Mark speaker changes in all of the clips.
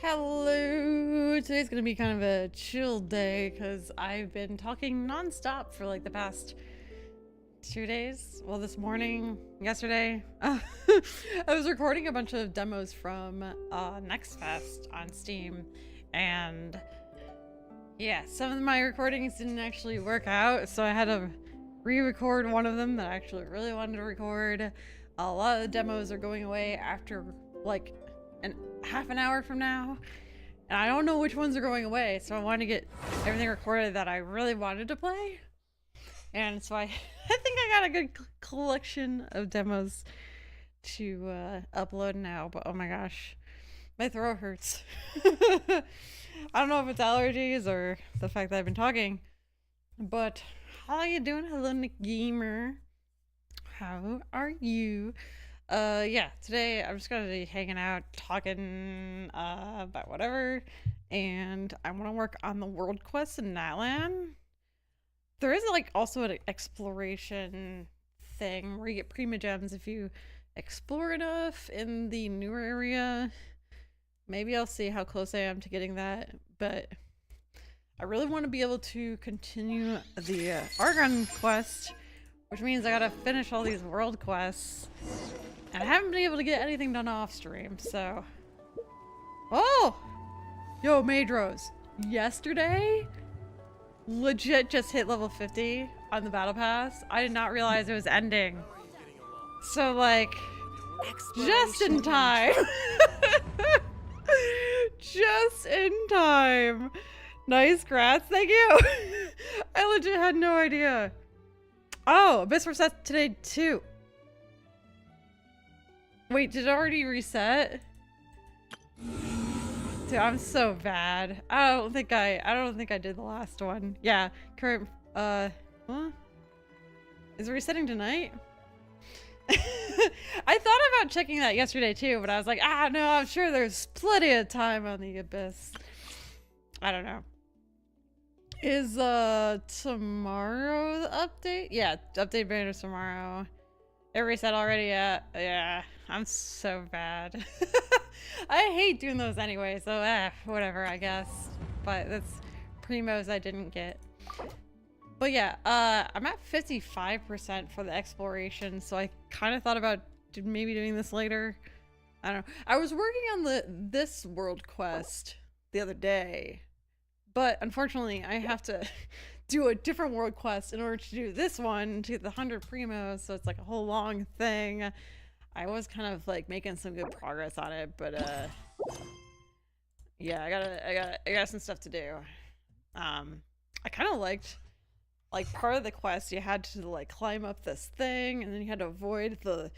Speaker 1: Hello! Today's gonna be kind of a chill day because I've been talking non-stop for like the past 2 days. Well, this morning, yesterday, I was recording a bunch of demos from Next Fest on Steam, and yeah, some of my recordings didn't actually work out, so I had to re-record one of them that I actually really wanted to record. A lot of the demos are going away after like half an hour from now, and I don't know which ones are going away, so I wanted to get everything recorded that I really wanted to play. And so I think I got a good collection of demos to upload now, but oh my gosh, my throat hurts. I don't know if it's allergies or the fact that I've been talking, but how are you doing? Hello, Nick Gamer. How are you? Yeah, today I'm just gonna be hanging out, talking about whatever, and I want to work on the world quest in Natlan. There is like also an exploration thing where you get prima gems if you explore enough in the newer area. Maybe I'll see how close I am to getting that, but I really want to be able to continue the Argon quest, which means I gotta finish all these world quests. And I haven't been able to get anything done off stream, so... Oh! Yo, Madros. Yesterday, legit just hit level 50 on the battle pass. I did not realize it was ending. So, like, just in time. Just in time. Nice, grats. Thank you. I legit had no idea. Oh, Abyss reset today, too. Wait, did it already reset? Dude, I'm so bad. I don't think I did the last one. Yeah, current huh? Is it resetting tonight? I thought about checking that yesterday too, but I was like, no, I'm sure there's plenty of time on the Abyss. I don't know. Is tomorrow the update? Yeah, update banner tomorrow. It reset already? Yeah, I'm so bad. I hate doing those anyway, so whatever, I guess. But that's primos I didn't get. But yeah, I'm at 55% for the exploration, so I kind of thought about maybe doing this later. I don't know. I was working on this world quest the other day, but unfortunately I have to do a different world quest in order to do this one to get the 100 primos, so it's like a whole long thing. I was kind of like making some good progress on it, but yeah, I got some stuff to do. I kind of liked like part of the quest you had to like climb up this thing, and then you had to avoid the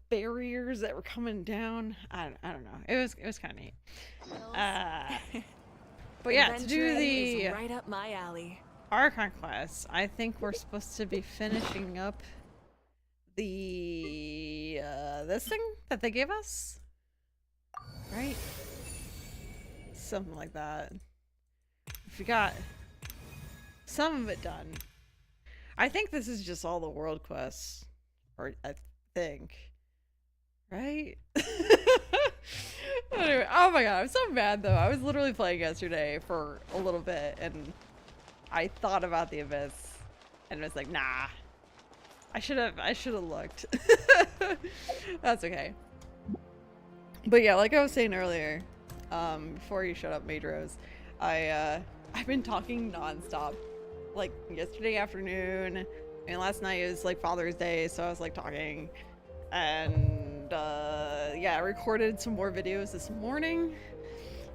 Speaker 1: barriers that were coming down. I don't know. It was kind of neat. But yeah, to do the
Speaker 2: right up my alley.
Speaker 1: Archon quest, I think we're supposed to be finishing up the this thing that they gave us, right? Something like that. If we got some of it done, I think this is just all the world quests, or I think, right? Anyway, oh my god, I'm so mad though. I was literally playing yesterday for a little bit, and I thought about the Abyss, and was like, nah. I should have looked. That's okay. But yeah, like I was saying earlier, before you shut up, Madros, I've been talking nonstop. Like yesterday afternoon, and last night is like Father's Day, so I was like talking, and yeah, I recorded some more videos this morning.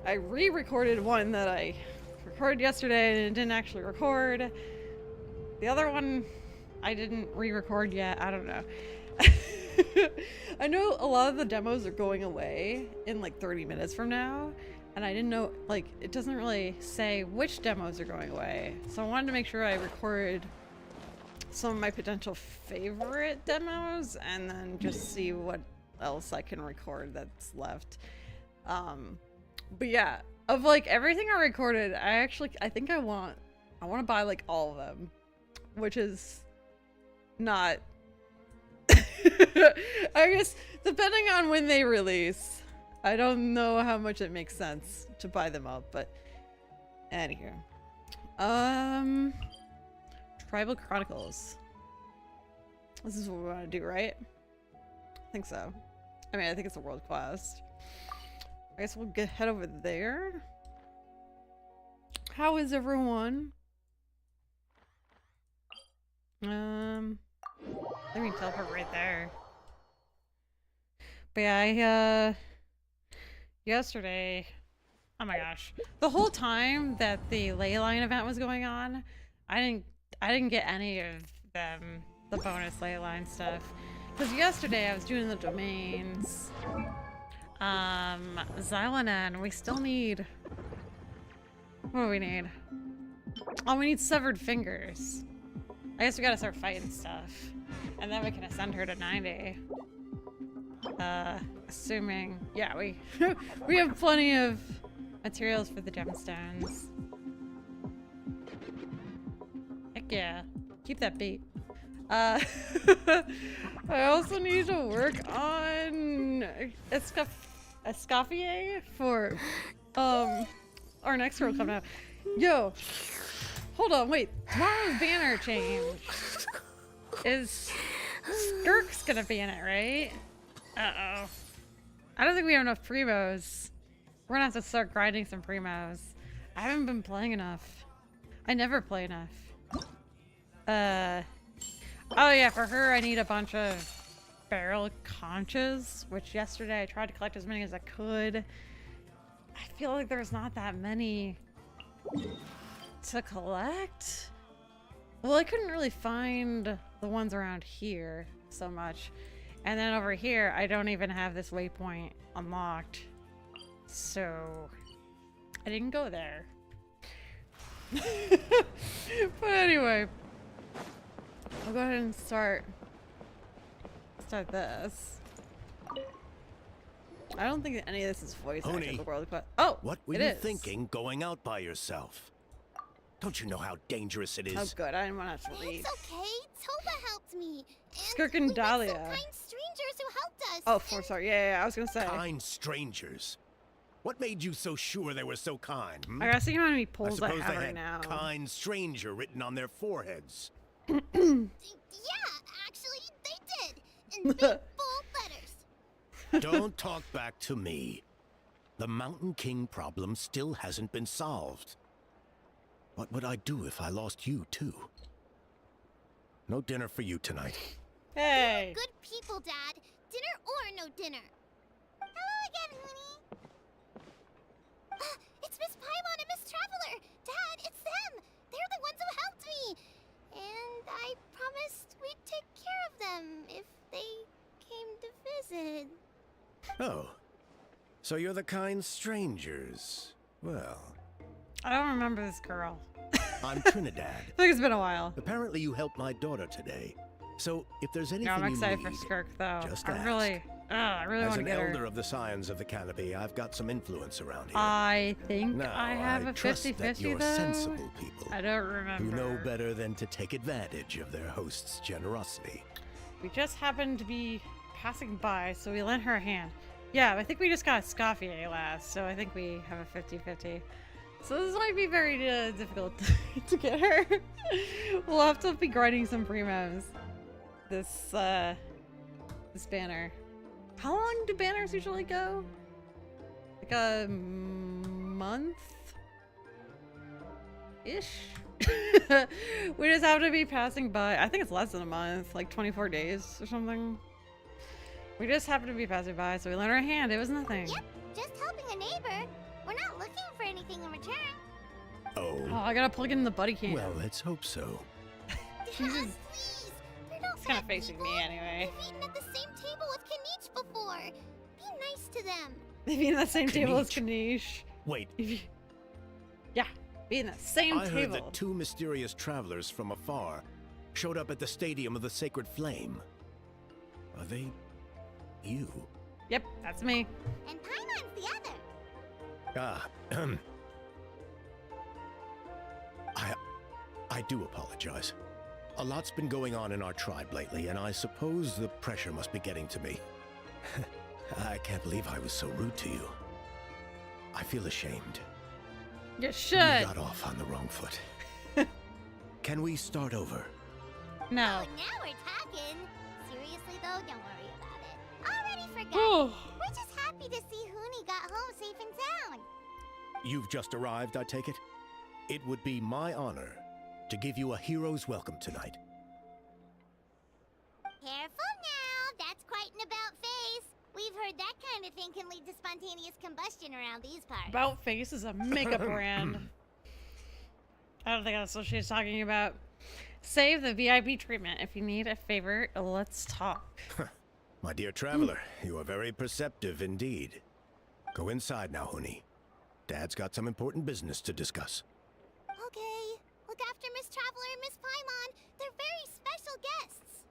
Speaker 1: I re-recorded one that I recorded yesterday and it didn't actually record. The other one I didn't re-record yet. I don't know. I know a lot of the demos are going away in like 30 minutes from now, and I didn't know, like, it doesn't really say which demos are going away, so I wanted to make sure I recorded some of my potential favorite demos and then just see what else I can record that's left. But yeah, of like everything I recorded, I think I want to buy like all of them, which is not I guess depending on when they release, I don't know how much it makes sense to buy them up, but anywho. Tribal Chronicles. This is what we want to do, right? I think so. I mean, I think it's a world quest. I guess we'll head over there. How is everyone? Let me teleport right there. But yeah, yesterday, oh my gosh, the whole time that the leyline event was going on, I didn't get any of them, the bonus leyline stuff, because yesterday I was doing the domains. Xylonan, we still need, what do we need? Oh, we need severed fingers. I guess we gotta start fighting stuff, and then we can ascend her to 90. Assuming, yeah, we we have plenty of materials for the gemstones. Heck yeah, keep that beat. I also need to work on Escoffier for our next girl coming out. Yo, hold on, wait. Tomorrow's banner change. Is Skirk's gonna be in it, right? Uh-oh. I don't think we have enough primos. We're gonna have to start grinding some primos. I haven't been playing enough. I never play enough. Oh yeah, for her I need a bunch of barrel conches, which yesterday I tried to collect as many as I could. I feel like there's not that many to collect. Well, I couldn't really find the ones around here so much. And then over here, I don't even have this waypoint unlocked. So I didn't go there. But anyway, I'll go ahead and start this. I don't think that any of this is voice acted in the world, but oh,
Speaker 2: what were you thinking going out by yourself? Don't you know how dangerous it is?
Speaker 1: Oh, good. I didn't want to leave.
Speaker 3: It's okay. Toba helped me.
Speaker 1: Skirk and Dahlia.
Speaker 3: Some kind strangers who helped us.
Speaker 1: Oh, sorry. Yeah, I was gonna say.
Speaker 2: Kind strangers. What made you so sure they were so kind?
Speaker 1: I gotta see how many polls I have
Speaker 2: they
Speaker 1: right
Speaker 2: had
Speaker 1: now.
Speaker 2: Kind stranger written on their foreheads.
Speaker 3: Yeah, actually, they did. In big, bold letters.
Speaker 2: Don't talk back to me. The Mountain King problem still hasn't been solved. What would I do if I lost you, too? No dinner for you tonight.
Speaker 1: Hey!
Speaker 3: Good people, Dad. Dinner or no dinner. Hello again, honey. It's Miss Paimon and Miss Traveler. Dad, it's them. They're the ones who helped me. And I promised we'd take care of them if they came to visit.
Speaker 2: Oh. So you're the kind strangers. Well...
Speaker 1: I don't remember this girl.
Speaker 2: I'm Trinidad.
Speaker 1: I think it's been a while.
Speaker 2: Apparently you helped my daughter today. So if there's anything
Speaker 1: I'm excited
Speaker 2: you
Speaker 1: for
Speaker 2: need,
Speaker 1: Skirk, though.
Speaker 2: just
Speaker 1: I
Speaker 2: ask.
Speaker 1: really want to get her.
Speaker 2: As an elder of the Scions of the Canopy, I've got some influence around here.
Speaker 1: I think
Speaker 2: now,
Speaker 1: I have a
Speaker 2: trust
Speaker 1: 50-50
Speaker 2: that you're
Speaker 1: though.
Speaker 2: sensible people
Speaker 1: I don't remember.
Speaker 2: who know better than to take advantage of their host's generosity.
Speaker 1: We just happened to be passing by, so we lent her a hand. Yeah, I think we just got Scoffier last, so I think we have a 50-50. So this might be very difficult to get her. We'll have to be grinding some primos. This banner. How long do banners usually go? Like a month-ish? We just have to be passing by. I think it's less than a month, like 24 days or something. We just happened to be passing by, so we lent her a hand. It was nothing.
Speaker 3: Yep, just helping a neighbor. We're not looking for anything in return.
Speaker 2: Oh,
Speaker 1: I gotta plug in the buddy cam.
Speaker 2: well, let's hope so.
Speaker 3: Dad, please. They're not
Speaker 1: It's kind
Speaker 3: bad
Speaker 1: of facing
Speaker 3: people.
Speaker 1: me anyway.
Speaker 3: They've eaten at the same table with Kanich before. Be nice to them.
Speaker 1: Maybe in the same table as
Speaker 2: Kanish.
Speaker 1: Kanish.
Speaker 2: Wait,
Speaker 1: Yeah, be in the same
Speaker 2: I
Speaker 1: table.
Speaker 2: heard that two mysterious travelers from afar showed up at the Stadium of the Sacred Flame. Are they you?
Speaker 1: Yep, that's me.
Speaker 3: And Paimon's the other.
Speaker 2: I do apologize. A lot's been going on in our tribe lately, and I suppose the pressure must be getting to me. I can't believe I was so rude to you. I feel ashamed.
Speaker 1: You
Speaker 2: We
Speaker 1: should.
Speaker 2: got off on the wrong foot. Can we start over?
Speaker 1: No.
Speaker 3: Oh, now we're talking. Seriously though, don't worry about it. Already forgot.
Speaker 1: Oh.
Speaker 3: We're just happy to see Huni got home safe and sound.
Speaker 2: You've just arrived, I take it? It would be my honor to give you a hero's welcome tonight.
Speaker 3: Careful now, that's quite an about face. We've heard that kind of thing can lead to spontaneous combustion around these parts.
Speaker 1: About Face is a makeup brand. I don't think that's what she's talking about. Save the VIP treatment. If you need a favor, let's talk.
Speaker 2: My dear traveler, you are very perceptive indeed. Go inside now, Huni. Dad's got some important business to discuss.
Speaker 3: Okay, look after Miss Traveler and Miss Paimon. They're very special guests.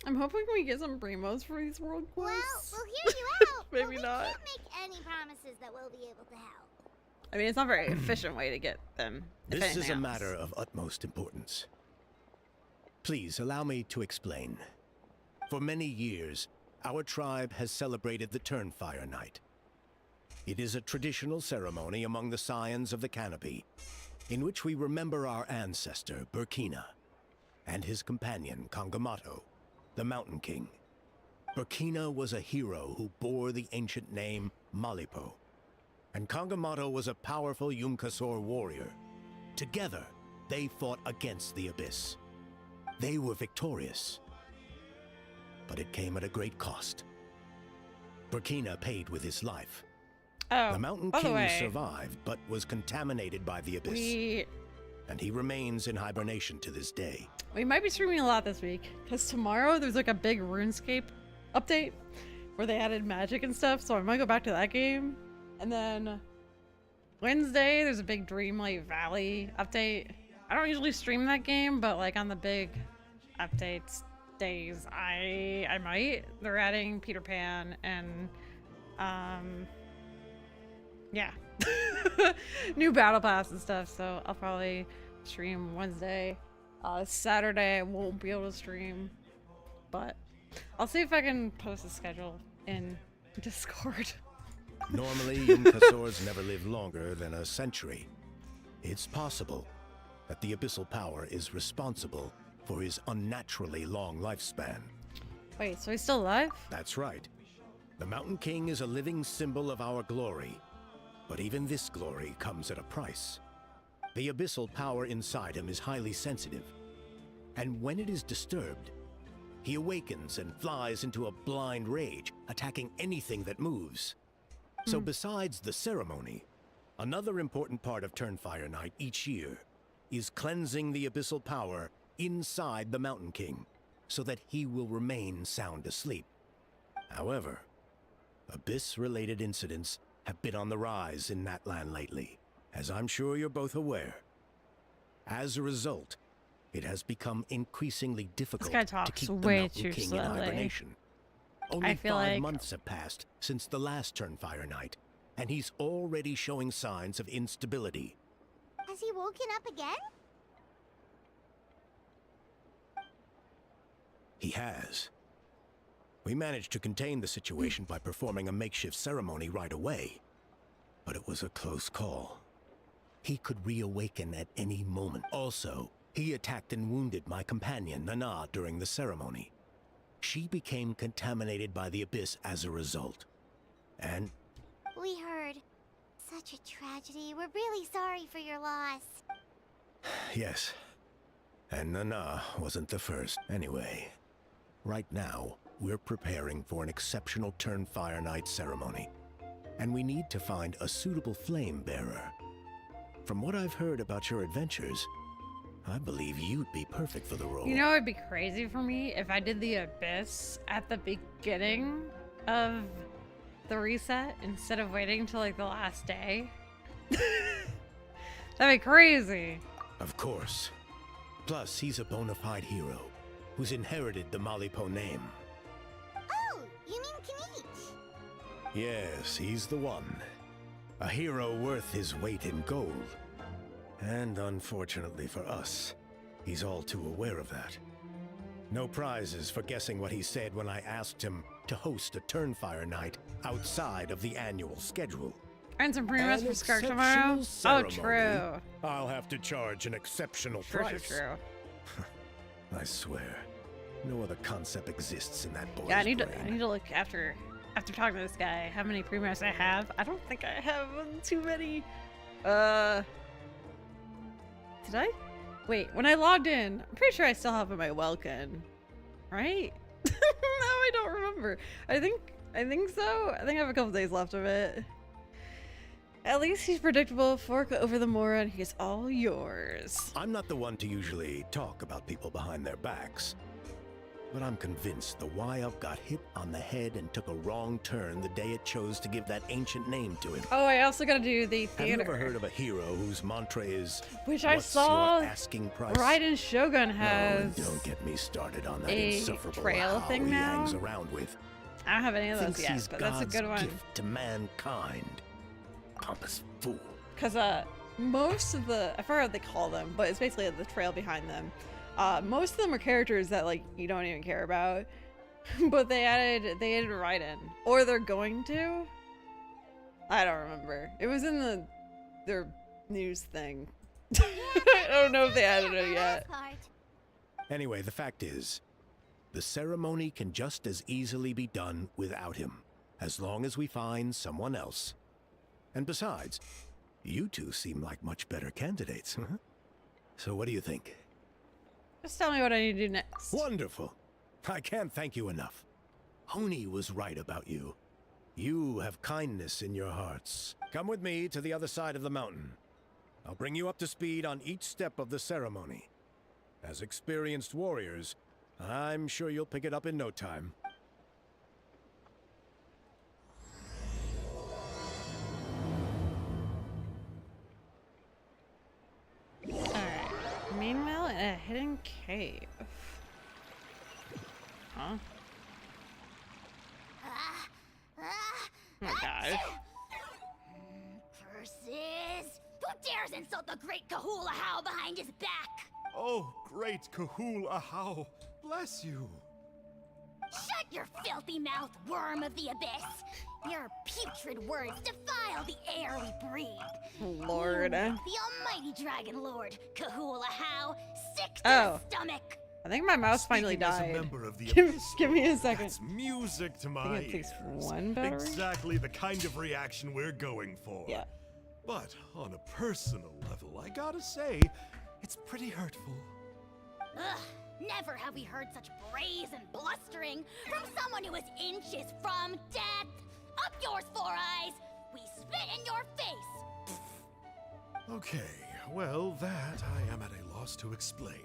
Speaker 1: I'm hoping we get some primos for these world quests.
Speaker 3: Well, we'll hear you out.
Speaker 1: Maybe
Speaker 3: but we
Speaker 1: not.
Speaker 3: can't make any promises that we'll be able to help.
Speaker 1: I mean, it's not a very efficient way to get them. if
Speaker 2: This is
Speaker 1: anything
Speaker 2: a
Speaker 1: else.
Speaker 2: matter of utmost importance. Please allow me to explain. For many years, our tribe has celebrated the Turnfire Night. It is a traditional ceremony among the Scions of the Canopy, in which we remember our ancestor, Burkina, and his companion, Kangamato, the Mountain King. Burkina was a hero who bore the ancient name Malipo, and Kangamato was a powerful Yumkasor warrior. Together, they fought against the Abyss. They were victorious, but it came at a great cost. Burkina paid with his life.
Speaker 1: Oh,
Speaker 2: The Mountain
Speaker 1: by the
Speaker 2: King
Speaker 1: way,
Speaker 2: survived, but was contaminated by the Abyss, and he remains in hibernation to this day.
Speaker 1: we might be streaming a lot this week because tomorrow there's like a big RuneScape update where they added magic and stuff. So I might go back to that game, and then Wednesday there's a big Dreamlight Valley update. I don't usually stream that game, but like on the big updates days, I might. They're adding Peter Pan and yeah, new battle pass and stuff. So I'll probably stream Wednesday. Saturday I won't be able to stream, but I'll see if I can post a schedule in Discord.
Speaker 2: Normally, Yumkasors never live longer than a century. It's possible that the abyssal power is responsible for his unnaturally long lifespan.
Speaker 1: Wait, so he's still alive?
Speaker 2: That's right. The Mountain King is a living symbol of our glory, but even this glory comes at a price. The abyssal power inside him is highly sensitive, and when it is disturbed, he awakens and flies into a blind rage, attacking anything that moves. So besides the ceremony, another important part of Turnfire Night each year is cleansing the abyssal power inside the Mountain King, so that he will remain sound asleep. However, Abyss-related incidents have been on the rise in Natlan lately, as I'm sure you're both aware. As a result, it has become increasingly difficult
Speaker 1: guy
Speaker 2: to
Speaker 1: talks
Speaker 2: keep the
Speaker 1: way
Speaker 2: Mountain
Speaker 1: too
Speaker 2: King in
Speaker 1: slowly.
Speaker 2: hibernation. Only
Speaker 1: I feel
Speaker 2: 5
Speaker 1: like-
Speaker 2: months have passed since the last Turnfire Night, and he's already showing signs of instability.
Speaker 3: Has he woken up again?
Speaker 2: He has. We managed to contain the situation by performing a makeshift ceremony right away, but it was a close call. He could reawaken at any moment. Also, he attacked and wounded my companion, Nana, during the ceremony. She became contaminated by the Abyss as a result. And
Speaker 3: We heard. Such a tragedy. We're really sorry for your loss.
Speaker 2: yes, and Nana wasn't the first. Anyway, right now, we're preparing for an exceptional Turnfire Night ceremony, and we need to find a suitable flame bearer. From what I've heard about your adventures, I believe you'd be perfect for the role.
Speaker 1: You know, it'd be crazy for me if I did the Abyss at the beginning of the reset instead of waiting till like the last day. That'd be crazy.
Speaker 2: Of course. Plus, he's a bona fide hero who's inherited the Malipo name.
Speaker 3: Oh, you mean Kanich?
Speaker 2: Yes, he's the one. A hero worth his weight in gold. And unfortunately for us, he's all too aware of that. No prizes for guessing what he said when I asked him to host a Turnfire night outside of the annual schedule.
Speaker 1: Earn some premiums
Speaker 2: An
Speaker 1: for Scar
Speaker 2: exceptional
Speaker 1: tomorrow. Oh,
Speaker 2: ceremony.
Speaker 1: true.
Speaker 2: I'll have to charge an exceptional price.
Speaker 1: True.
Speaker 2: I swear, no other concept exists in that boy's
Speaker 1: Yeah, I need
Speaker 2: brain.
Speaker 1: to look after talking to this guy. How many premiums I have? I don't think I have too many. Did I? Wait, when I logged in, I'm pretty sure I still have my Welkin, right? No, I don't remember. I think so. I think I have a couple days left of it. At least he's predictable. Fork over the Mora and he's all yours.
Speaker 2: I'm not the one to usually talk about people behind their backs, but I'm convinced the Wyup got hit on the head and took a wrong turn the day it chose to give that ancient name to him.
Speaker 1: Oh, I also gotta do the
Speaker 2: Have
Speaker 1: theater.
Speaker 2: you ever heard of a hero whose mantra is,
Speaker 1: Which I
Speaker 2: "What's
Speaker 1: saw
Speaker 2: your asking price?"
Speaker 1: Raiden Shogun
Speaker 2: Oh,
Speaker 1: has.
Speaker 2: and don't get me started on that
Speaker 1: a
Speaker 2: insufferable
Speaker 1: trail
Speaker 2: how
Speaker 1: thing
Speaker 2: he
Speaker 1: now.
Speaker 2: hangs around with.
Speaker 1: I don't have any of those
Speaker 2: Thinks
Speaker 1: yet,
Speaker 2: he's
Speaker 1: but that's a
Speaker 2: God's
Speaker 1: good one.
Speaker 2: gift to mankind. Pompous fool.
Speaker 1: Because most of the, I forgot what they call them, but it's basically the trail behind them. Most of them are characters that like you don't even care about, but they added Raiden, or they're going to. I don't remember. It was in their news thing. I don't know if they added it yet.
Speaker 2: Anyway, the fact is, the ceremony can just as easily be done without him, as long as we find someone else. And besides, you two seem like much better candidates. So what do you think?
Speaker 1: Just tell me what I need to do next.
Speaker 2: Wonderful. I can't thank you enough. Oni was right about you. You have kindness in your hearts. Come with me to the other side of the mountain. I'll bring you up to speed on each step of the ceremony. As experienced warriors, I'm sure you'll pick it up in no time.
Speaker 1: Alright. Meanwhile, in a hidden cave. Huh? Oh my god.
Speaker 3: Curses! Who dares insult the great Kahula How behind his back?
Speaker 4: Oh, great Kahul Ahau, bless you.
Speaker 3: Shut your filthy mouth, worm of the abyss! Your putrid words defile the air we breathe.
Speaker 1: Lord.
Speaker 3: You, the almighty dragon lord, Kahula How, sick to
Speaker 1: Oh.
Speaker 3: the stomach.
Speaker 1: I think my mouse finally
Speaker 4: Speaking as a
Speaker 1: died.
Speaker 4: member of the
Speaker 1: Give,
Speaker 4: Abyss,
Speaker 1: give me a second.
Speaker 4: That's music to
Speaker 1: I
Speaker 4: my
Speaker 1: think it takes
Speaker 4: ears.
Speaker 1: one battery.
Speaker 4: Exactly the kind of reaction we're going for.
Speaker 1: Yeah.
Speaker 4: But on a personal level, I gotta say, it's pretty hurtful.
Speaker 3: Ugh, never have we heard such brazen blustering from someone who is inches from death. Up yours, Four Eyes! We spit in your face!
Speaker 4: Okay, well, that I am at a loss to explain.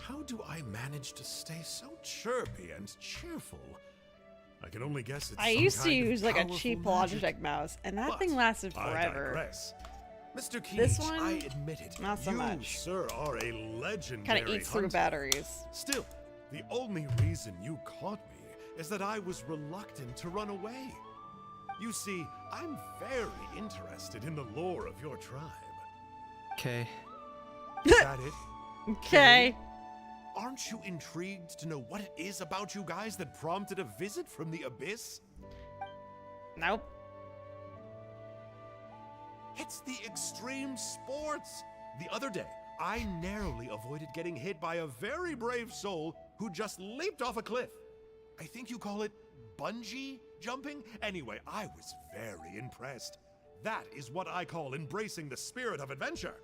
Speaker 4: How do I manage to stay so chirpy and cheerful? I can only guess it's
Speaker 1: I
Speaker 4: some
Speaker 1: used to
Speaker 4: kind of
Speaker 1: use like a
Speaker 4: powerful
Speaker 1: cheap
Speaker 4: magic.
Speaker 1: Logitech mouse, and that
Speaker 4: But
Speaker 1: thing lasted
Speaker 4: I
Speaker 1: forever.
Speaker 4: digress. Mr. Keech,
Speaker 1: This one,
Speaker 4: I admit it.
Speaker 1: not so
Speaker 4: you,
Speaker 1: much.
Speaker 4: sir, are a legendary
Speaker 1: Kind of eats through
Speaker 4: hunter.
Speaker 1: batteries.
Speaker 4: Still, the only reason you caught me is that I was reluctant to run away. You see, I'm very interested in the lore of your tribe.
Speaker 5: Okay.
Speaker 4: Is that it?
Speaker 1: Okay.
Speaker 4: Aren't you intrigued to know what it is about you guys that prompted a visit from the Abyss?
Speaker 1: Nope.
Speaker 4: It's the extreme sports. The other day, I narrowly avoided getting hit by a very brave soul who just leaped off a cliff. I think you call it bungee jumping? Anyway, I was very impressed. That is what I call embracing the spirit of adventure.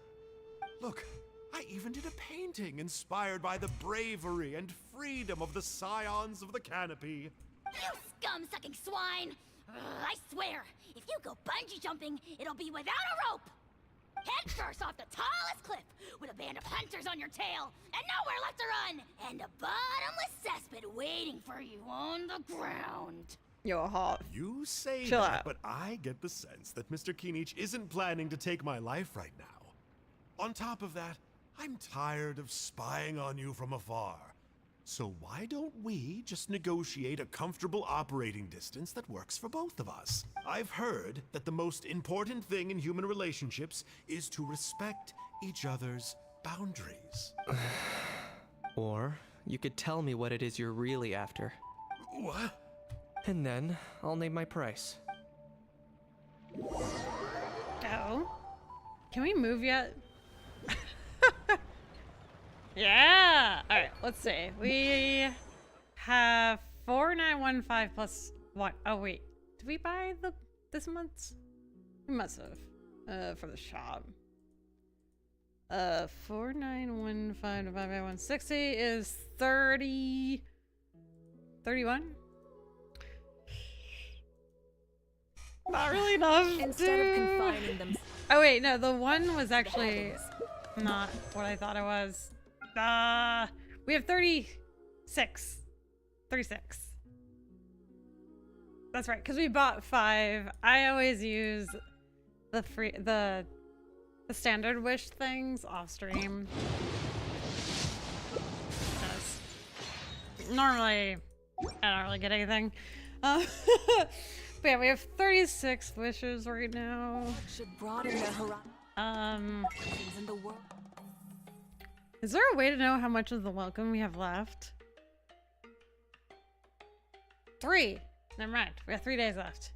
Speaker 4: Look, I even did a painting inspired by the bravery and freedom of the scions of the canopy.
Speaker 3: You scum-sucking swine! I swear, if you go bungee jumping, it'll be without a rope! Head first off the tallest cliff, with a band of hunters on your tail, and nowhere left to run, and a bottomless cesspit waiting for you on the ground.
Speaker 1: Yo, Hop.
Speaker 4: You say
Speaker 1: Chill
Speaker 4: that,
Speaker 1: out.
Speaker 4: but I get the sense that Mr. Keenich isn't planning to take my life right now. On top of that, I'm tired of spying on you from afar. So why don't we just negotiate a comfortable operating distance that works for both of us? I've heard that the most important thing in human relationships is to respect each other's boundaries.
Speaker 5: Or you could tell me what it is you're really after.
Speaker 4: What?
Speaker 5: And then, I'll name my price.
Speaker 1: Oh. Can we move yet? Yeah! Alright, let's see. We have 4915 plus what? Oh wait. Did we buy this month's? We must have. For the shop. 4915 divided by 160 is 30. 31? Not really enough.
Speaker 6: Instead of confining them.
Speaker 1: Oh wait, no, the one was actually not what I thought it was. We have 36. 36. That's right, because we bought 5. I always use the standard wish things off stream. Normally, I don't really get anything. But yeah, we have 36 wishes right now.
Speaker 6: Should broaden the horizons in the world.
Speaker 1: Is there a way to know how much of the welcome we have left? 3. Never mind. We have 3 days left.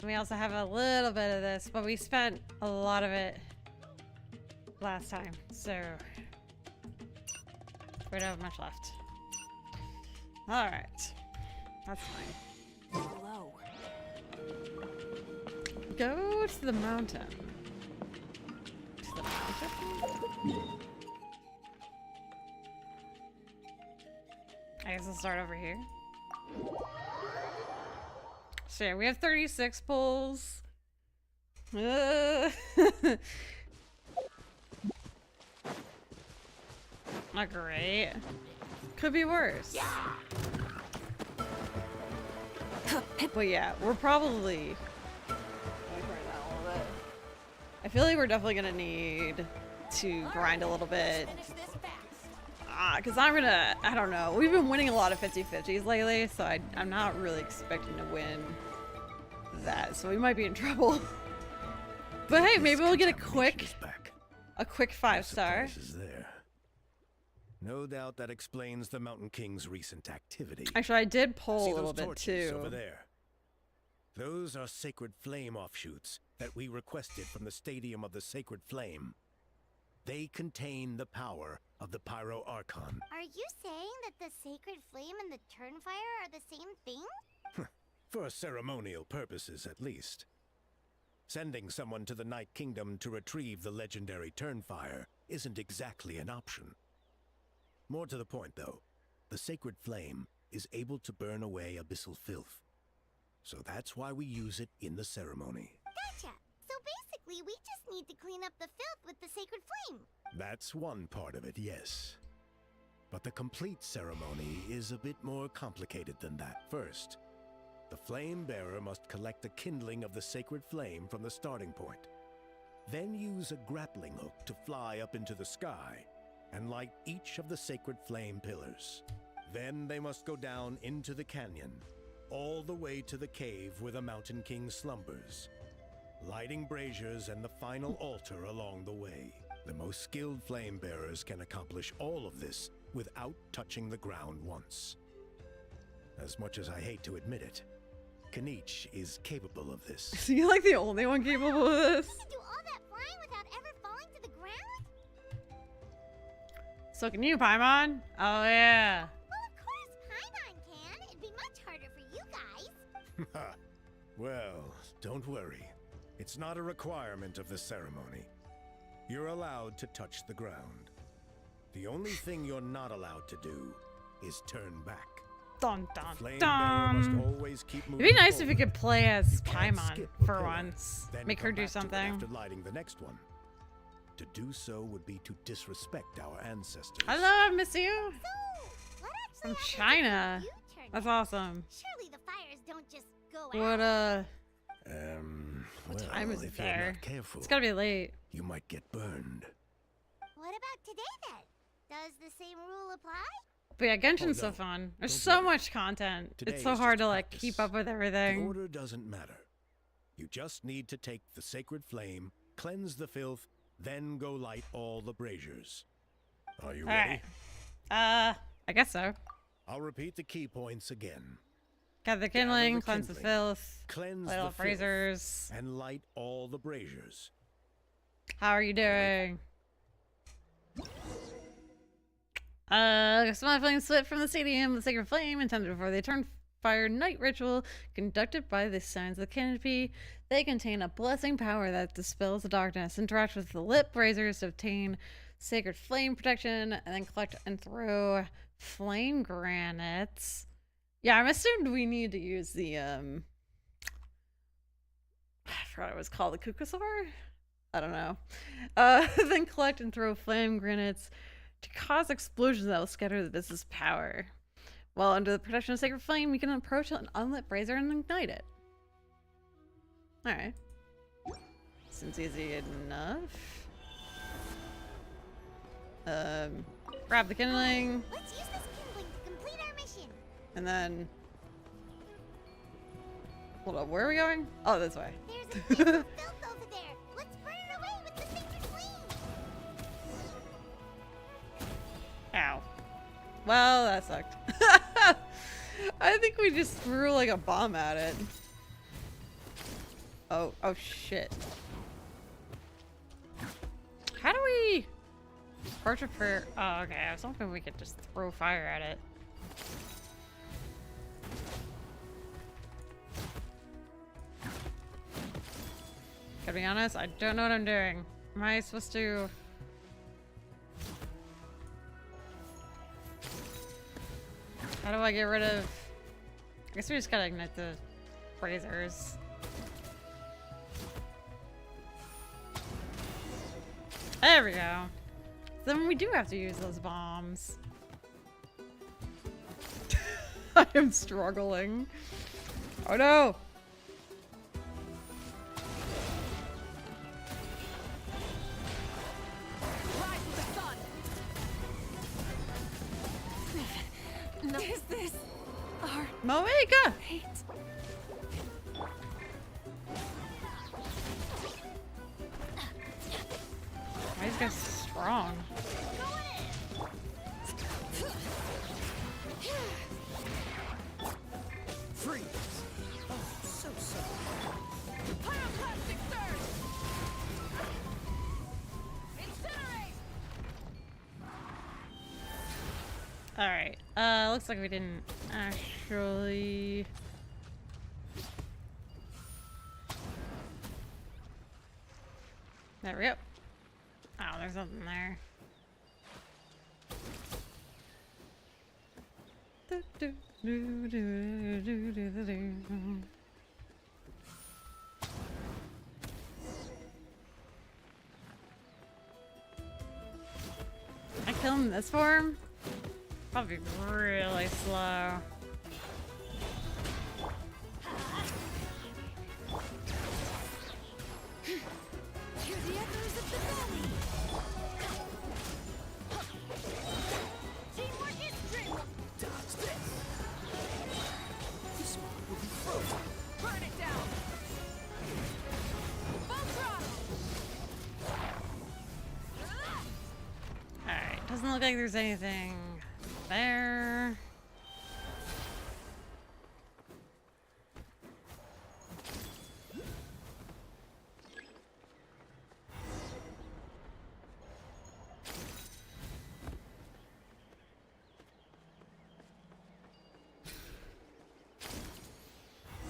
Speaker 1: We also have a little bit of this, but we spent a lot of it last time, so we don't have much left. All right, that's fine.
Speaker 6: Hello.
Speaker 1: Go to the mountain. To the mountain? I guess I'll start over here. So yeah, we have 36 pulls. Not great. Could be worse. But yeah, we're probably... I feel like we're definitely gonna need to grind a little bit. Because I don't know. We've been winning a lot of 50-50s lately, so I'm not really expecting to win that. So we might be in trouble. But hey, maybe we'll get a quick 5-star.
Speaker 2: There. No doubt that explains the Mountain King's recent activity.
Speaker 1: Actually, I did pull
Speaker 2: See
Speaker 1: a little
Speaker 2: those
Speaker 1: bit
Speaker 2: torches
Speaker 1: too.
Speaker 2: over there? Those are sacred flame offshoots that we requested from the Stadium of the Sacred Flame. They contain the power of the Pyro Archon.
Speaker 3: Are you saying that the sacred flame and the turnfire are the same thing?
Speaker 2: For ceremonial purposes, at least. Sending someone to the Night Kingdom to retrieve the legendary turnfire isn't exactly an option. More to the point, though, the sacred flame is able to burn away abyssal filth. So that's why we use it in the ceremony.
Speaker 3: Gotcha. So basically, we just need to clean up the filth with the sacred flame.
Speaker 2: That's one part of it, yes. But the complete ceremony is a bit more complicated than that. First, the flame bearer must collect the kindling of the sacred flame from the starting point. Then use a grappling hook to fly up into the sky and light each of the sacred flame pillars. Then they must go down into the canyon, all the way to the cave where the Mountain King slumbers, lighting braziers and the final altar along the way. The most skilled flame bearers can accomplish all of this without touching the ground once. As much as I hate to admit it, Kanich is capable of this.
Speaker 1: Is he like the only one capable of this?
Speaker 3: You can do all that flying without ever falling to the ground?
Speaker 1: So can you, Paimon? Oh yeah.
Speaker 3: Well, of course Paimon can. It'd be much harder for you guys.
Speaker 2: Well, don't worry. It's not a requirement of the ceremony. You're allowed to touch the ground. The only thing you're not allowed to do is turn back.
Speaker 1: Dun dun
Speaker 2: Flame bearer must
Speaker 1: dun.
Speaker 2: always keep moving
Speaker 1: It'd be nice if
Speaker 2: forward.
Speaker 1: you could play as
Speaker 2: Can't
Speaker 1: Paimon
Speaker 2: skip a
Speaker 1: for
Speaker 2: pillar,
Speaker 1: once.
Speaker 2: then
Speaker 1: Make her
Speaker 2: come
Speaker 1: do
Speaker 2: back to it
Speaker 1: something.
Speaker 2: after lighting the next one. To do so would be to disrespect our ancestors.
Speaker 1: Hello, miss you.
Speaker 3: So, what actually
Speaker 1: From
Speaker 3: happens
Speaker 1: China.
Speaker 3: when you turn
Speaker 1: That's
Speaker 3: back?
Speaker 1: awesome.
Speaker 3: Surely the fires don't just go
Speaker 1: What
Speaker 3: out.
Speaker 2: Well,
Speaker 1: time is it
Speaker 2: if you're
Speaker 1: there?
Speaker 2: not careful,
Speaker 1: It's gotta be late.
Speaker 2: you might get burned.
Speaker 3: What about today then? Does the same rule apply?
Speaker 1: But yeah, Genshin's so
Speaker 2: no.
Speaker 1: fun. There's
Speaker 2: Don't
Speaker 1: so
Speaker 2: worry.
Speaker 1: much content.
Speaker 2: Today
Speaker 1: It's so
Speaker 2: is
Speaker 1: hard
Speaker 2: just
Speaker 1: to like
Speaker 2: practice.
Speaker 1: keep up with
Speaker 2: The
Speaker 1: everything.
Speaker 2: order doesn't matter. You just need to take the sacred flame, cleanse the filth, Then go light all the braziers. Are you
Speaker 1: All
Speaker 2: ready?
Speaker 1: right. I guess so.
Speaker 2: I'll repeat the key points again.
Speaker 1: Gather the
Speaker 2: Gather
Speaker 1: kindling,
Speaker 2: the
Speaker 1: cleanse the
Speaker 2: kindling,
Speaker 1: filth,
Speaker 2: Cleanse
Speaker 1: light
Speaker 2: the
Speaker 1: all
Speaker 2: filth,
Speaker 1: braziers.
Speaker 2: and light all the braziers.
Speaker 1: How are you doing? Small flames split from the stadium. The sacred flame, intended for the Eternal Fire Night ritual, conducted by the signs of the canopy. They contain a blessing power that dispels the darkness. Interact with the lit braziers to obtain sacred flame protection, and then collect and throw flame granites. Yeah, I'm assuming we need to use the I forgot what it was called, the Kukusaur? I don't know. Then collect and throw flame granites to cause explosions that will scatter the business power. While under the protection of sacred flame, you can approach an unlit brazier and ignite it. Alright. Seems easy enough. Grab the kindling,
Speaker 3: Let's use this kindling to complete our mission.
Speaker 1: and then... Hold on, where are we going? Oh, this way.
Speaker 3: There's a bit of filth over there. Let's burn it away with the sacred flame.
Speaker 1: Ow. Well, that sucked. I think we just threw like a bomb at it. Oh shit. How do we approach it for... Oh, okay. I was hoping we could just throw fire at it. Gotta be honest, I don't know what I'm doing. Am I supposed to... How do I get rid of... I guess we just gotta ignite the braziers. There we go. Then we do have to use those bombs. I am struggling. Oh no!
Speaker 6: Is this our
Speaker 1: Moeka!
Speaker 6: fate?
Speaker 1: Why is this guy so strong?
Speaker 5: Freeze! Oh, so sorry.
Speaker 6: Pyroclastic surge! Incinerate!
Speaker 1: Alright, looks like we didn't actually... There we go. Oh, there's something there. I kill him in this form? Probably really slow.
Speaker 6: Hear the echoes of the valley!
Speaker 3: Teamwork is dream.
Speaker 5: Dodge this! This one will be frozen.
Speaker 6: Burn it down! Full throttle!
Speaker 1: Alright, doesn't look like there's anything there.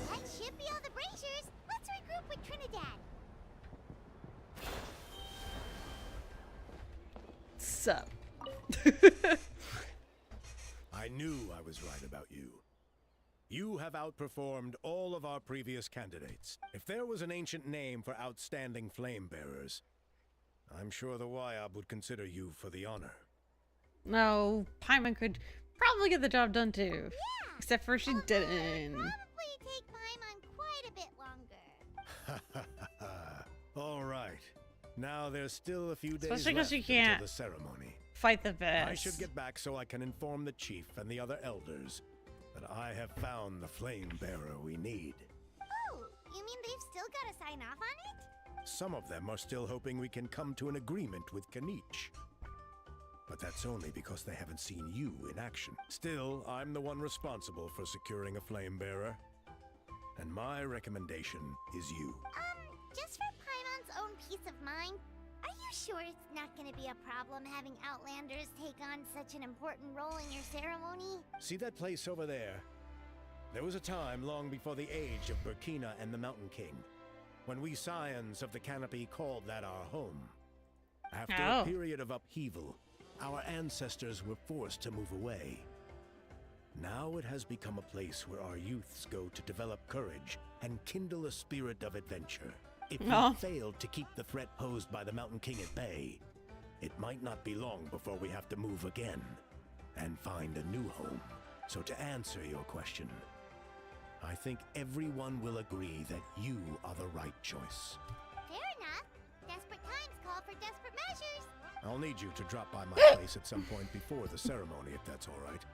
Speaker 3: That should be all the braziers. Let's regroup with Trinidad.
Speaker 1: Sup.
Speaker 2: I knew I was right about you. You have outperformed all of our previous candidates. If there was an ancient name for outstanding flame bearers, I'm sure the Wyab would consider you for the honor.
Speaker 1: No, Paimon could probably get the job done too.
Speaker 3: Yeah.
Speaker 1: Except for she
Speaker 3: Although
Speaker 1: didn't.
Speaker 3: it'd probably take Paimon quite a bit longer.
Speaker 2: All right. Now there's still a few days
Speaker 1: Especially 'cause
Speaker 2: left
Speaker 1: you can't
Speaker 2: until the ceremony.
Speaker 1: Fight the best.
Speaker 2: I should get back so I can inform the chief and the other elders that I have found the flame bearer we need.
Speaker 3: Oh, you mean they've still got to sign off on it?
Speaker 2: Some of them are still hoping we can come to an agreement with Kanich. But that's only because they haven't seen you in action. Still, I'm the one responsible for securing a flame bearer. And my recommendation is you.
Speaker 7: Just for Paimon's own peace of mind, are you sure it's not gonna be a problem having Outlanders take on such an important role in your ceremony?
Speaker 2: See that place over there? There was a time long before the age of Burkina and the Mountain King, when we scions of the Canopy called that our home. After a period of upheaval, our ancestors were forced to move away. Now it has become a place where our youths go to develop courage and kindle a spirit of adventure. If we failed to keep the threat posed by the Mountain King at bay, it might not be long before we have to move again and find a new home. So to answer your question, I think everyone will agree that you are the right choice.
Speaker 7: Fair enough. Desperate times call for desperate measures.
Speaker 2: I'll need you to drop by my place at some point before the ceremony, if that's all right.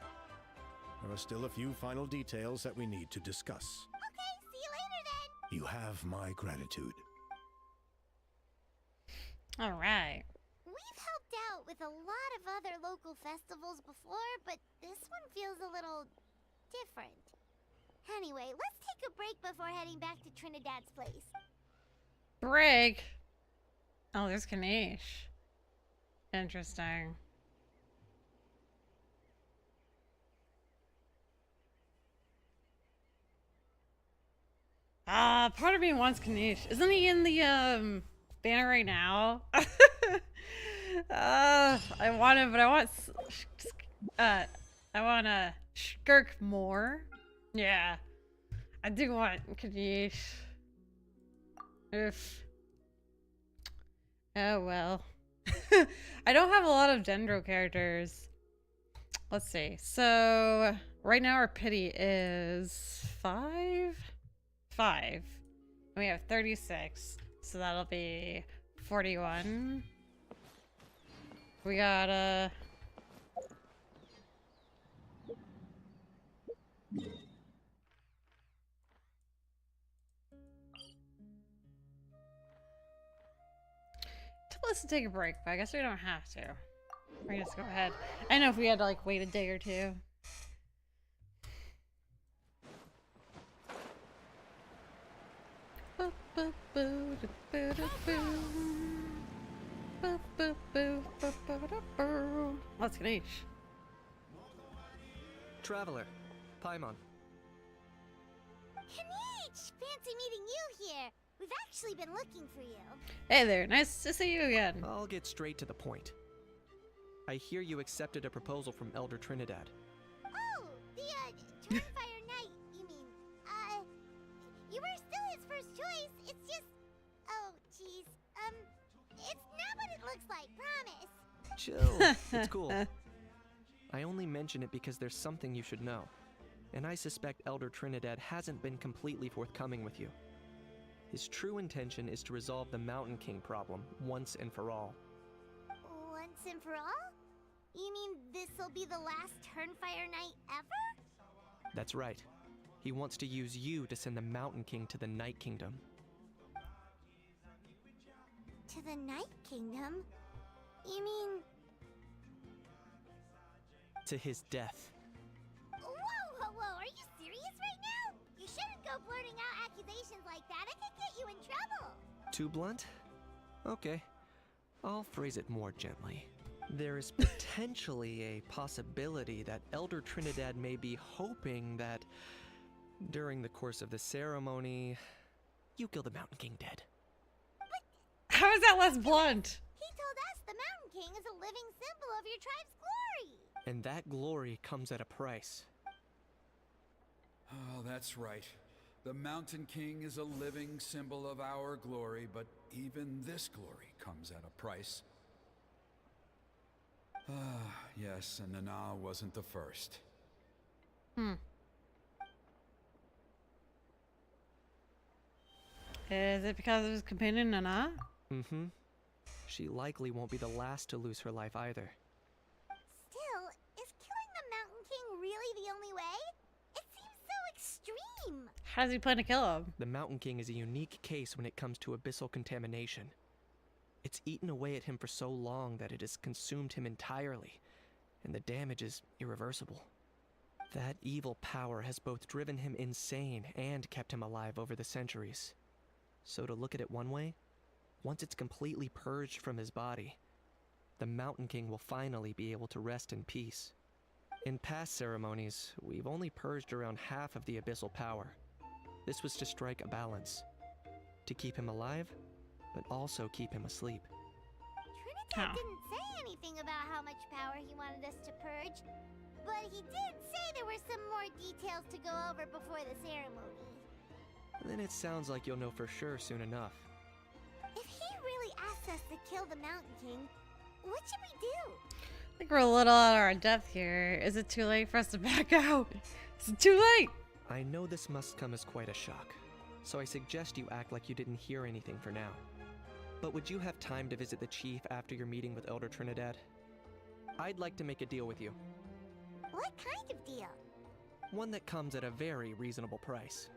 Speaker 2: There are still a few final details that we need to discuss.
Speaker 7: Okay, see you later then.
Speaker 2: You have my gratitude.
Speaker 1: All right.
Speaker 7: We've helped out with a lot of other local festivals before, but this one feels a little different. Anyway, let's take a break before heading back to Trinidad's place.
Speaker 1: Break. Oh, there's Kanish. Interesting. Part of me wants Kanish. Isn't he in the banner right now? I want him, but I want Skirk more. Yeah, I do want Kanish. Oof. Oh well. I don't have a lot of Dendro characters. Let's see. So right now our pity is 5. And we have 36. So that'll be 41. We got tell us to take a break, but I guess we don't have to. We're just go ahead. I know if we had to like wait a day or two. Let's get each.
Speaker 8: Traveler, Paimon.
Speaker 7: Kanich! Fancy meeting you here. We've actually been looking for you.
Speaker 1: Hey there, nice to see you again.
Speaker 8: I'll get straight to the point. I hear you accepted a proposal from Elder Trinidad.
Speaker 7: Oh, the, Turnfire Knight, you mean. You were still his first choice. It's just... Oh, jeez. It's not what it looks like, promise.
Speaker 8: Chill, it's cool. I only mention it because there's something you should know. And I suspect Elder Trinidad hasn't been completely forthcoming with you. His true intention is to resolve the Mountain King problem once and for all.
Speaker 7: Once and for all? You mean this'll be the last Turnfire Knight ever?
Speaker 8: That's right. He wants to use you to send the Mountain King to the Night Kingdom.
Speaker 7: To the Night Kingdom? You mean...
Speaker 8: To his death.
Speaker 7: Whoa, are you serious right now? You shouldn't go blurting out accusations like that. It could get you in trouble.
Speaker 8: Too blunt? Okay. I'll phrase it more gently. There is potentially a possibility that Elder Trinidad may be hoping that during the course of the ceremony, you kill the Mountain King dead.
Speaker 1: How is that less blunt?
Speaker 7: He told us the Mountain King is a living symbol of your tribe's glory.
Speaker 8: And that glory comes at a price.
Speaker 9: Oh, that's right. The Mountain King is a living symbol of our glory, but even this glory comes at a price. Ah, yes, and Nana wasn't the first.
Speaker 1: Is it because of his companion, Nana?
Speaker 8: Mm-hmm. She likely won't be the last to lose her life either.
Speaker 7: Still, is killing the Mountain King really the only way? It seems so extreme.
Speaker 1: How does he plan to kill him?
Speaker 8: The Mountain King is a unique case when it comes to abyssal contamination. It's eaten away at him for so long that it has consumed him entirely, and the damage is irreversible. That evil power has both driven him insane and kept him alive over the centuries. So to look at it one way, once it's completely purged from his body, the Mountain King will finally be able to rest in peace. In past ceremonies, we've only purged around half of the abyssal power. This was to strike a balance, to keep him alive, but also keep him asleep.
Speaker 7: Trinidad didn't say anything about how much power he wanted us to purge, but he did say there were some more details to go over before the ceremony.
Speaker 8: Then it sounds like you'll know for sure soon enough.
Speaker 7: If he really asked us to kill the Mountain King, what should we do?
Speaker 1: I think we're a little out of our depth here. Is it too late for us to back out? Is it too late?
Speaker 8: I know this must come as quite a shock, so I suggest you act like you didn't hear anything for now. But would you have time to visit the chief after your meeting with Elder Trinidad? I'd like to make a deal with you.
Speaker 7: What kind of deal?
Speaker 8: One that comes at a very reasonable price.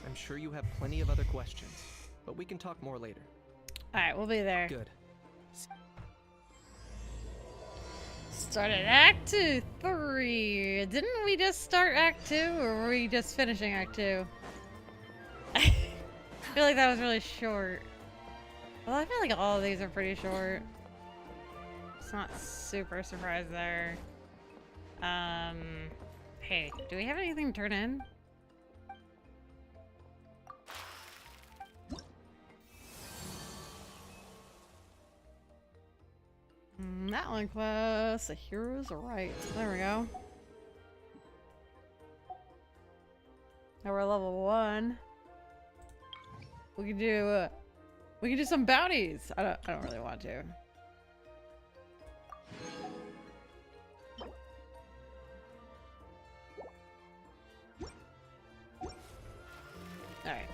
Speaker 8: I'm sure you have plenty of other questions, but we can talk more later.
Speaker 1: Alright, we'll be there.
Speaker 8: Good.
Speaker 1: Started Act 2, 3. Didn't we just start Act 2, or were we just finishing Act 2? I feel like that was really short. Well, I feel like all of these are pretty short. It's not super surprised there. Hey, do we have anything to turn in? That one quest, a hero's right. There we go. Now we're level 1. We can do some bounties. I don't really want to. All right.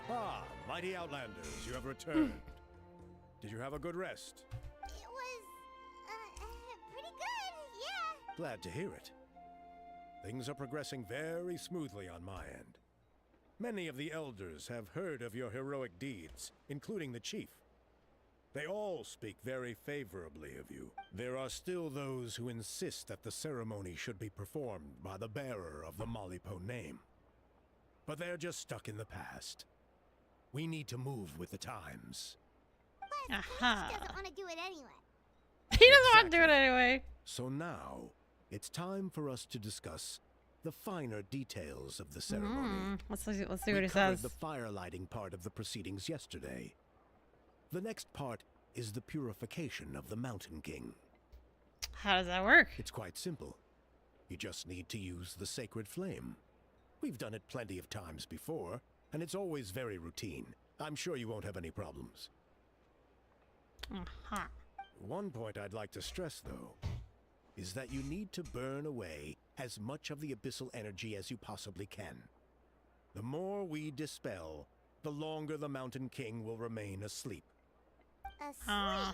Speaker 2: Ah, mighty Outlanders, you have returned. Did you have a good rest?
Speaker 7: It was, pretty good, yeah.
Speaker 2: Glad to hear it. Things are progressing very smoothly on my end. Many of the elders have heard of your heroic deeds, including the chief. They all speak very favorably of you. There are still those who insist that the ceremony should be performed by the bearer of the Malipo name. But they're just stuck in the past. We need to move with the times.
Speaker 7: But he doesn't want to do it anyway.
Speaker 1: He doesn't want to do it anyway.
Speaker 2: So now, it's time for us to discuss the finer details of the ceremony.
Speaker 1: Let's see what he
Speaker 2: We covered
Speaker 1: says.
Speaker 2: the fire lighting part of the proceedings yesterday. The next part is the purification of the Mountain King.
Speaker 1: How does that work?
Speaker 2: It's quite simple. You just need to use the sacred flame. We've done it plenty of times before, and it's always very routine. I'm sure you won't have any problems. One point I'd like to stress, though, is that you need to burn away as much of the abyssal energy as you possibly can. The more we dispel, the longer the Mountain King will remain asleep.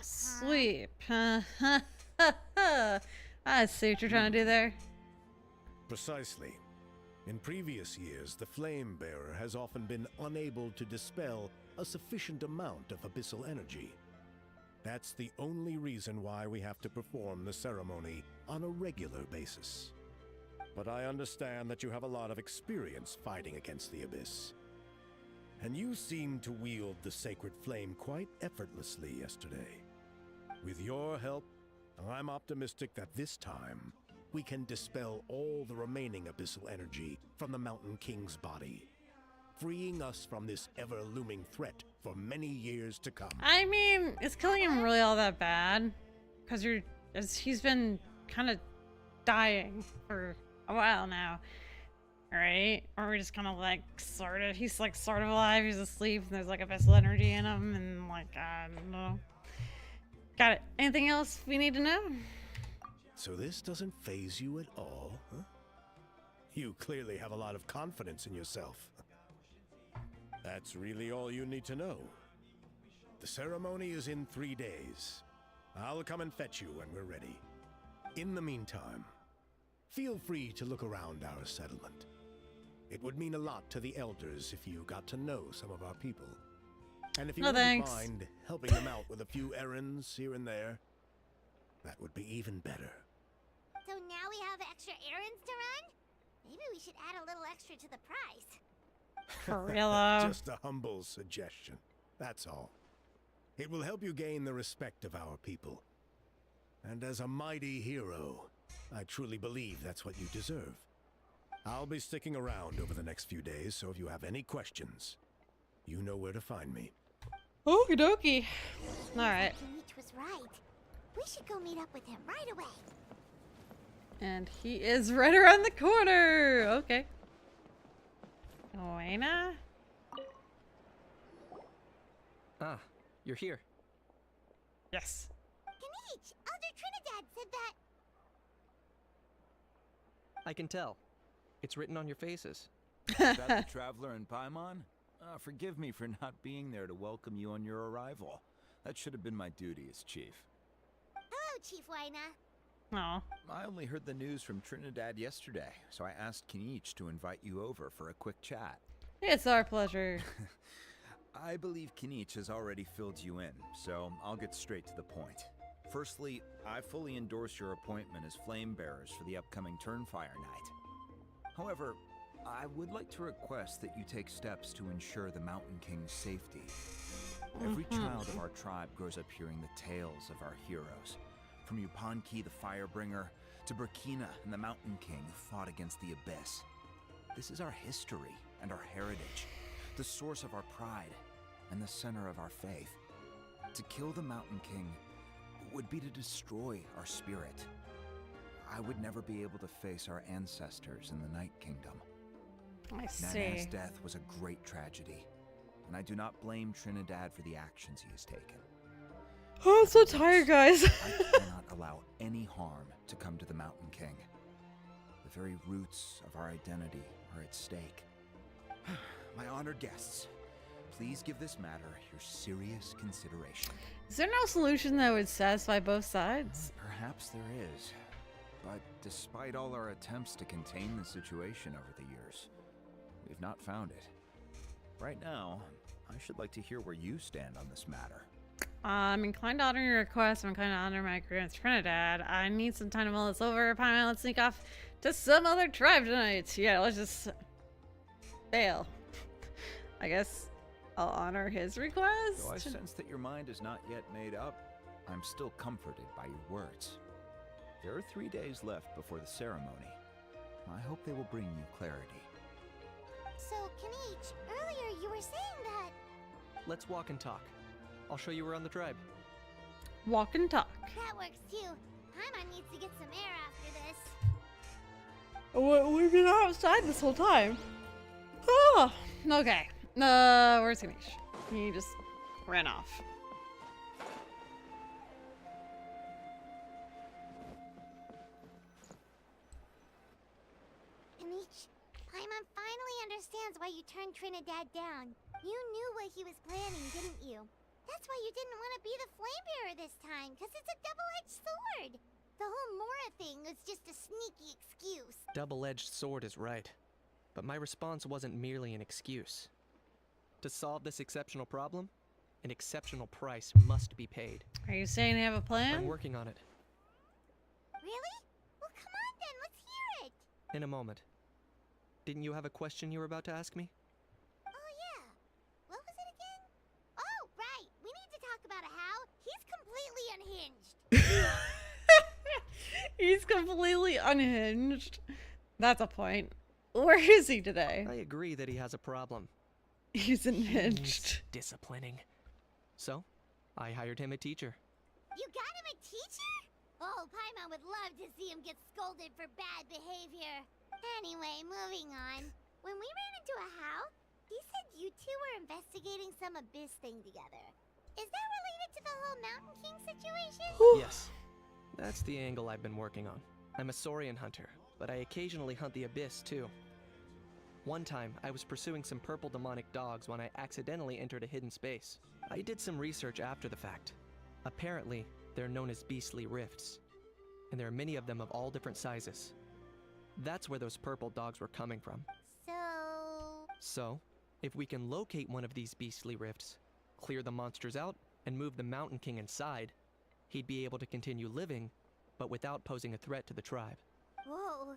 Speaker 1: Sleep. I see what you're trying to do there.
Speaker 2: Precisely. In previous years, the Flame Bearer has often been unable to dispel a sufficient amount of abyssal energy. That's the only reason why we have to perform the ceremony on a regular basis. But I understand that you have a lot of experience fighting against the Abyss. And you seemed to wield the sacred flame quite effortlessly yesterday. With your help, I'm optimistic that this time, we can dispel all the remaining abyssal energy from the Mountain King's body, freeing us from this ever-looming threat for many years to come.
Speaker 1: I mean, is killing him really all that bad? Because he's been kind of dying for a while now, right? Or we just kind of like he's like sort of alive, he's asleep, and there's like abyssal energy in him, and like, I don't know. Got it. Anything else we need to know?
Speaker 2: So this doesn't faze you at all, huh? You clearly have a lot of confidence in yourself. That's really all you need to know. The ceremony is in 3 days. I'll come and fetch you when we're ready. In the meantime, feel free to look around our settlement. It would mean a lot to the elders if you got to know some of our people. And if you
Speaker 1: No,
Speaker 2: wouldn't
Speaker 1: thanks.
Speaker 2: mind helping them out with a few errands here and there, that would be even better.
Speaker 7: So now we have extra errands to run? Maybe we should add a little extra to the price.
Speaker 1: For real though.
Speaker 2: Just a humble suggestion, that's all. It will help you gain the respect of our people. And as a mighty hero, I truly believe that's what you deserve. I'll be sticking around over the next few days, so if you have any questions, you know where to find me.
Speaker 1: Okie dokie. Alright.
Speaker 7: Mitch was right. We should go meet up with him right away.
Speaker 1: And he is right around the corner. Okay. Elena?
Speaker 8: Ah, you're here.
Speaker 1: Yes.
Speaker 7: Kanich, Elder Trinidad said that.
Speaker 8: I can tell. It's written on your faces.
Speaker 10: Is that the Traveler in Paimon? Forgive me for not being there to welcome you on your arrival. That should have been my duty as chief.
Speaker 7: Hello, Chief Waina.
Speaker 1: Oh.
Speaker 10: I only heard the news from Trinidad yesterday, so I asked Kinich to invite you over for a quick chat.
Speaker 1: It's our pleasure.
Speaker 10: I believe Kinich has already filled you in, so I'll get straight to the point. Firstly, I fully endorse your appointment as flame bearers for the upcoming Turnfire Night. However, I would like to request that you take steps to ensure the Mountain King's safety. Every child of our tribe grows up hearing the tales of our heroes, from Yupanqui the Firebringer to Burkina and the Mountain King who fought against the Abyss. This is our history and our heritage, the source of our pride and the center of our faith. To kill the Mountain King would be to destroy our spirit. I would never be able to face our ancestors in the Night Kingdom.
Speaker 1: I
Speaker 10: Nana's
Speaker 1: see.
Speaker 10: death was a great tragedy, and I do not blame Trinidad for the actions he has taken.
Speaker 1: Oh, I'm so tired, guys.
Speaker 10: I cannot allow any harm to come to the Mountain King. The very roots of our identity are at stake. My honored guests, please give this matter your serious consideration.
Speaker 1: Is there no solution that would satisfy both sides?
Speaker 10: Perhaps there is, but despite all our attempts to contain the situation over the years, we've not found it. Right now, I should like to hear where you stand on this matter.
Speaker 1: I'm inclined to honor your request. I'm inclined to honor my agreement with Trinidad. I need some time to mull this over. Finally, let's sneak off to some other tribe tonight. Yeah, let's just fail. I guess I'll honor his request.
Speaker 10: Though I sense that your mind is not yet made up, I'm still comforted by your words. There are 3 days left before the ceremony. I hope they will bring you clarity.
Speaker 7: So, Kanich, earlier you were saying that.
Speaker 8: Let's walk and talk. I'll show you around the tribe.
Speaker 1: Walk and talk.
Speaker 7: That works too. Paimon needs to get some air after this.
Speaker 1: We've been outside this whole time. Oh, okay. Where's Kanish? He just ran off.
Speaker 7: Kanich, Paimon finally understands why you turned Trinidad down. You knew what he was planning, didn't you? That's why you didn't want to be the flame bearer this time, because it's a double-edged sword. The whole Mora thing was just a sneaky excuse.
Speaker 8: Double-edged sword is right. But my response wasn't merely an excuse. To solve this exceptional problem, an exceptional price must be paid.
Speaker 1: Are you saying you have a plan?
Speaker 8: I'm working on it.
Speaker 7: Really? Well, come on then, let's hear it.
Speaker 8: In a moment. Didn't you have a question you were about to ask me?
Speaker 7: Oh yeah. What was it again? Oh, right. We need to talk about how he's completely unhinged.
Speaker 1: He's completely unhinged. That's a point. Where is he today?
Speaker 8: I agree that he has a problem.
Speaker 1: He's
Speaker 8: He needs
Speaker 1: unhinged.
Speaker 8: disciplining. So, I hired him a teacher.
Speaker 7: You got him a teacher? Oh, Paimon would love to see him get scolded for bad behavior. Anyway, moving on. When we ran into a how, he said you two were investigating some Abyss thing together. Is that related to the whole Mountain King situation?
Speaker 8: Yes. That's the angle I've been working on. I'm a Saurian hunter, but I occasionally hunt the Abyss too. One time, I was pursuing some purple demonic dogs when I accidentally entered a hidden space. I did some research after the fact. Apparently, they're known as beastly rifts. and there are many of them of all different sizes. That's where those purple dogs were coming from. So, if we can locate one of these beastly rifts, clear the monsters out, and move the Mountain King inside, he'd be able to continue living, but without posing a threat to the tribe.
Speaker 7: Whoa,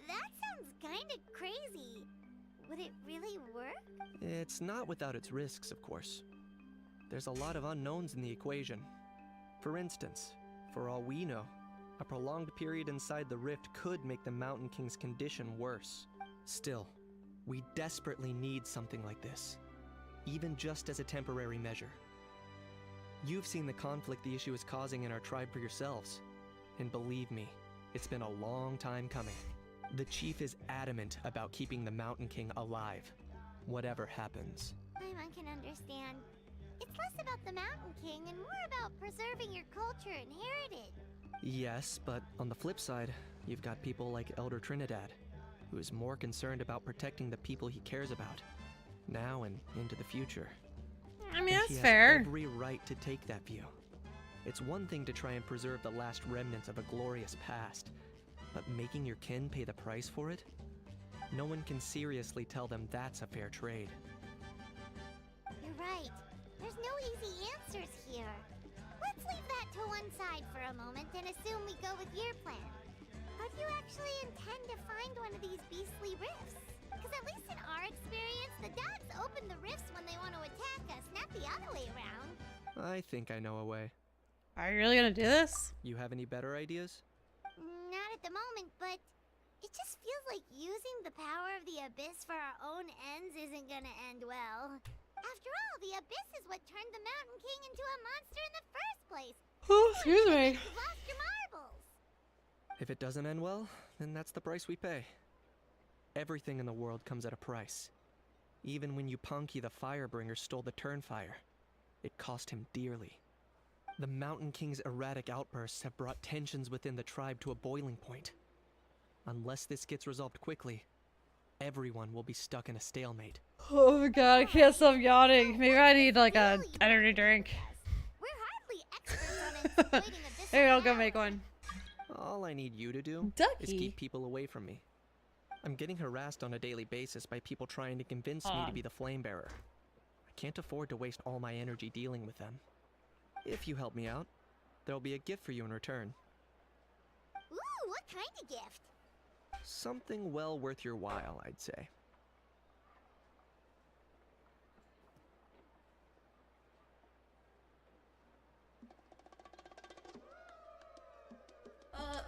Speaker 7: that sounds kinda crazy. Would it really work?
Speaker 8: It's not without its risks, of course. There's a lot of unknowns in the equation. For instance, for all we know, a prolonged period inside the rift could make the Mountain King's condition worse. Still, we desperately need something like this, even just as a temporary measure. You've seen the conflict the issue is causing in our tribe for yourselves, and believe me, it's been a long time coming. The chief is adamant about keeping the Mountain King alive, whatever happens.
Speaker 7: I can understand. It's less about the Mountain King and more about preserving your culture and heritage.
Speaker 8: Yes, but on the flip side, you've got people like Elder Trinidad, who is more concerned about protecting the people he cares about, now and into the future.
Speaker 1: I mean,
Speaker 8: And
Speaker 1: that's
Speaker 8: he has
Speaker 1: fair.
Speaker 8: every right to take that view. It's one thing to try and preserve the last remnants of a glorious past, but making your kin pay the price for it? No one can seriously tell them that's a fair trade.
Speaker 7: You're right. There's no easy answers here. Let's leave that to one side for a moment and assume we go with your plan. How do you actually intend to find one of these beastly rifts? Because at least in our experience, the dogs open the rifts when they want to attack us, not the other way around.
Speaker 8: I think I know a way.
Speaker 1: Are you really gonna do this?
Speaker 8: You have any better ideas?
Speaker 7: Not at the moment, but it just feels like using the power of the Abyss for our own ends isn't gonna end well. After all, the Abyss is what turned the Mountain King into a monster in the first place.
Speaker 1: Oh, excuse me.
Speaker 7: You've lost your marbles.
Speaker 8: If it doesn't end well, then that's the price we pay. Everything in the world comes at a price. Even when Yupanqui the Firebringer stole the Turnfire, it cost him dearly. The Mountain King's erratic outbursts have brought tensions within the tribe to a boiling point. Unless this gets resolved quickly, everyone will be stuck in a stalemate.
Speaker 1: Oh my god, I can't stop yawning. Maybe I need like a energy drink.
Speaker 7: We're hardly experts on exploiting Abyss.
Speaker 1: Maybe I'll go make one.
Speaker 8: All I need you to do is
Speaker 1: Ducky.
Speaker 8: keep people away from me. I'm getting harassed on a daily basis by people trying to convince me to be the flame bearer. I can't afford to waste all my energy dealing with them. If you help me out, there'll be a gift for you in return.
Speaker 7: Ooh, what kind of gift?
Speaker 8: Something well worth your while, I'd say.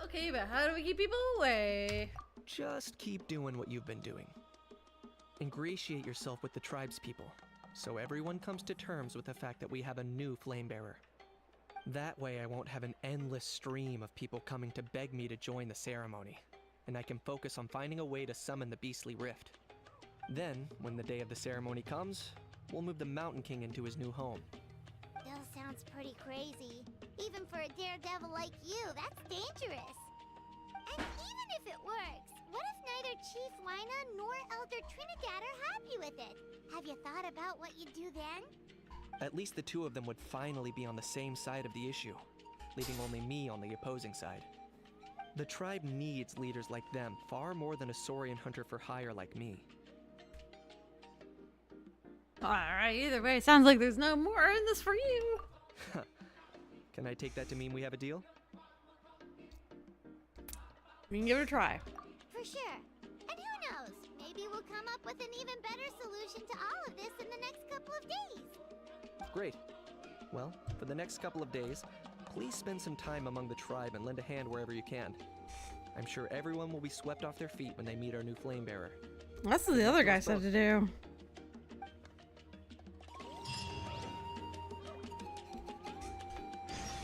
Speaker 1: Okay, but how do we keep people away?
Speaker 8: Just keep doing what you've been doing. Ingratiate yourself with the tribe's people, so everyone comes to terms with the fact that we have a new flame bearer. That way I won't have an endless stream of people coming to beg me to join the ceremony, and I can focus on finding a way to summon the beastly rift. Then, when the day of the ceremony comes, we'll move the Mountain King into his new home.
Speaker 7: Still sounds pretty crazy. Even for a daredevil like you, that's dangerous. And even if it works, what if neither Chief Wyna nor Elder Trinidad are happy with it? Have you thought about what you'd do then?
Speaker 8: At least the two of them would finally be on the same side of the issue, leaving only me on the opposing side. The tribe needs leaders like them far more than a Saurian hunter for hire like me.
Speaker 1: Alright, either way, sounds like there's no more in this for you.
Speaker 8: Can I take that to mean we have a deal?
Speaker 1: We can give it a try.
Speaker 7: For sure. And who knows? Maybe we'll come up with an even better solution to all of this in the next couple of days.
Speaker 8: Great. Well, for the next couple of days, please spend some time among the tribe and lend a hand wherever you can. I'm sure everyone will be swept off their feet when they meet our new flame bearer.
Speaker 1: That's what the other guy said to do.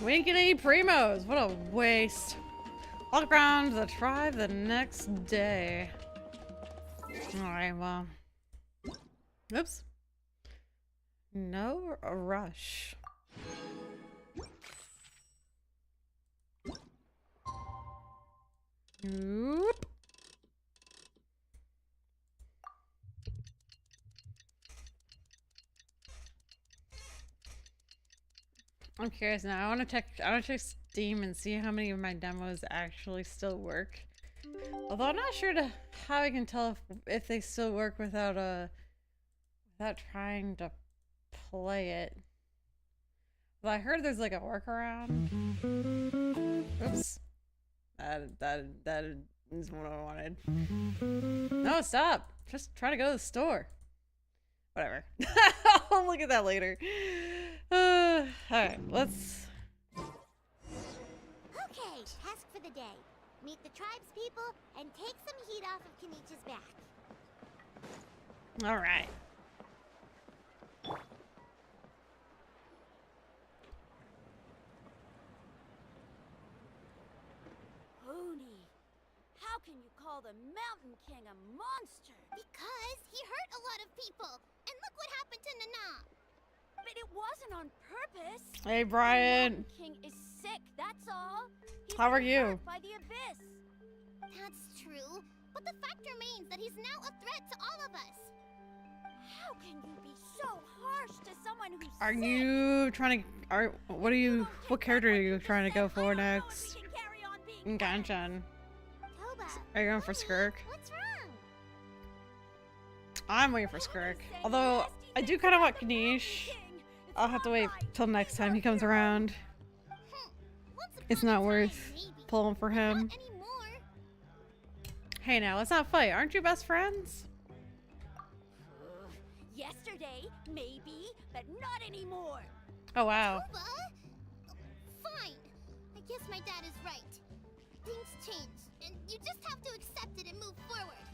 Speaker 1: We didn't get any primos. What a waste. Walk around the tribe the next day. Alright, well. Oops. No rush. Oop. I'm curious now. I want to check. I want to check Steam and see how many of my demos actually still work. Although I'm not sure how I can tell if they still work without trying to play it. Well, I heard there's like a workaround. Oops. That is what I wanted. No, stop. Just try to go to the store. Whatever. I'll look at that later. Alright, let's...
Speaker 7: Okay, task for the day. Meet the tribes people and take some heat off of Kenichi's back.
Speaker 1: Alright.
Speaker 3: Hoonie, how can you call the Mountain King a monster?
Speaker 7: Because he hurt a lot of people. And look what happened to Nana.
Speaker 3: But it wasn't on purpose.
Speaker 1: Hey,
Speaker 3: The
Speaker 1: Brian.
Speaker 3: Mountain King is sick, that's all. He's
Speaker 1: How are
Speaker 3: been
Speaker 1: you?
Speaker 3: hurt by the abyss.
Speaker 7: That's true. But the fact remains that he's now a threat to all of us.
Speaker 3: How can you be so harsh to someone who's
Speaker 1: Are
Speaker 3: sick?
Speaker 1: you trying to... What character are you trying to go for next? In Genshin.
Speaker 7: Toba,
Speaker 1: Are you going for Skirk?
Speaker 7: what's wrong?
Speaker 1: I'm waiting for Skirk. Although, I do kind of want Kanish. I'll have to wait till next time he comes around.
Speaker 7: Once upon
Speaker 1: It's
Speaker 7: a
Speaker 1: not
Speaker 7: time,
Speaker 1: worth
Speaker 7: maybe,
Speaker 1: pulling for
Speaker 7: but
Speaker 1: him.
Speaker 7: not anymore.
Speaker 1: Hey now, let's not fight. Aren't you best friends?
Speaker 3: Yesterday, maybe, but not anymore.
Speaker 1: Oh wow.
Speaker 7: Toba? Fine. I guess my dad is right. Things change, and you just have to accept it and move forward.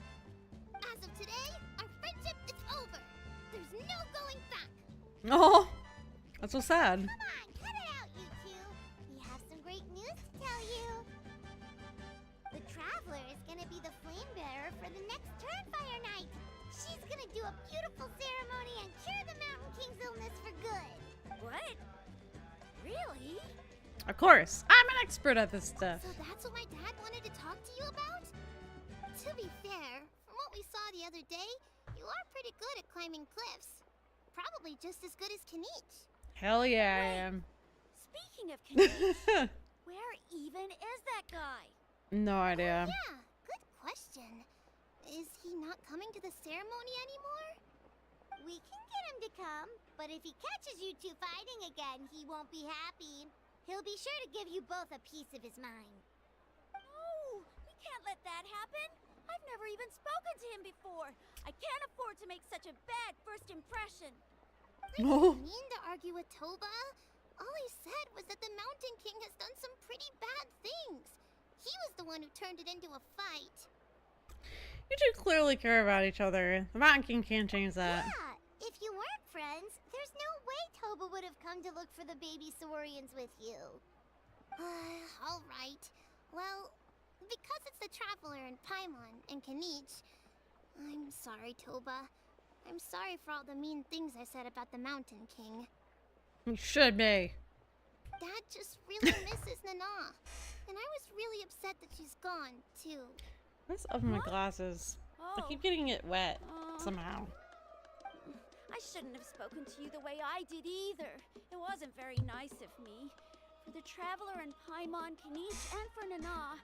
Speaker 7: As of today, our friendship is over. There's no going back.
Speaker 1: Oh, that's so sad.
Speaker 7: Come on, cut it out, you two. We have some great news to tell you. The Traveler is gonna be the flame bearer for the next Turnfire night. She's gonna do a beautiful ceremony and cure the Mountain King's illness for good.
Speaker 3: What? Really?
Speaker 1: Of course, I'm an expert at this stuff.
Speaker 7: So that's what my dad wanted to talk to you about? To be fair, from what we saw the other day, you are pretty good at climbing cliffs. Probably just as good as Kanich.
Speaker 1: Hell yeah, I am.
Speaker 3: Speaking of Kanish, where even is that guy?
Speaker 1: No idea.
Speaker 7: Yeah, good question. Is he not coming to the ceremony anymore? We can get him to come, but if he catches you two fighting again, he won't be happy. He'll be sure to give you both a piece of his mind.
Speaker 3: No, we can't let that happen. I've never even spoken to him before. I can't afford to make such a bad first impression.
Speaker 7: I didn't mean to argue with Toba. All he said was that the Mountain King has done some pretty bad things. He was the one who turned it into a fight.
Speaker 1: You two clearly care about each other. The Mountain King can't change that.
Speaker 7: Yeah, if you weren't friends, there's no way Toba would have come to look for the baby Saurians with you. All right. Well, because it's the Traveler and Paimon and Kanich, I'm sorry, Toba. I'm sorry for all the mean things I said about the Mountain King.
Speaker 1: You should be.
Speaker 7: Dad just really misses Nana. And I was really upset that she's gone, too.
Speaker 1: Let's open my glasses. I keep getting it wet somehow.
Speaker 3: I shouldn't have spoken to you the way I did either. It wasn't very nice of me. For the Traveler and Paimon, Kanich, and for Nana.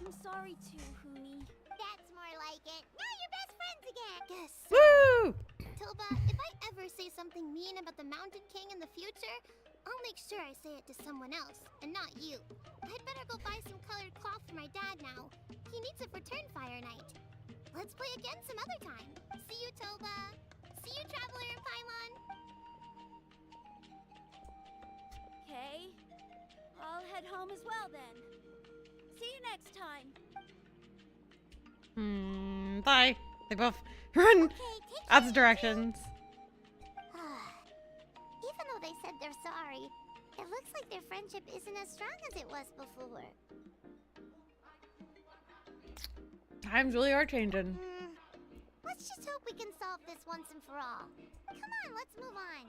Speaker 3: I'm sorry too, Hoonie.
Speaker 7: That's more like it. Now you're best friends again. Guess so.
Speaker 1: Woo!
Speaker 7: Toba, if I ever say something mean about the Mountain King in the future, I'll make sure I say it to someone else, and not you. I'd better go buy some colored cloth for my dad now. He needs it for Turnfire night. Let's play again some other time. See you, Toba. See you, Traveler and Paimon.
Speaker 3: Okay. I'll head home as well then. See you next time.
Speaker 1: Bye. They both run
Speaker 7: Okay, take
Speaker 1: opposite directions.
Speaker 7: Even though they said they're sorry, it looks like their friendship isn't as strong as it was before.
Speaker 1: Times really are changing.
Speaker 7: Let's just hope we can solve this once and for all. Come on, let's move on.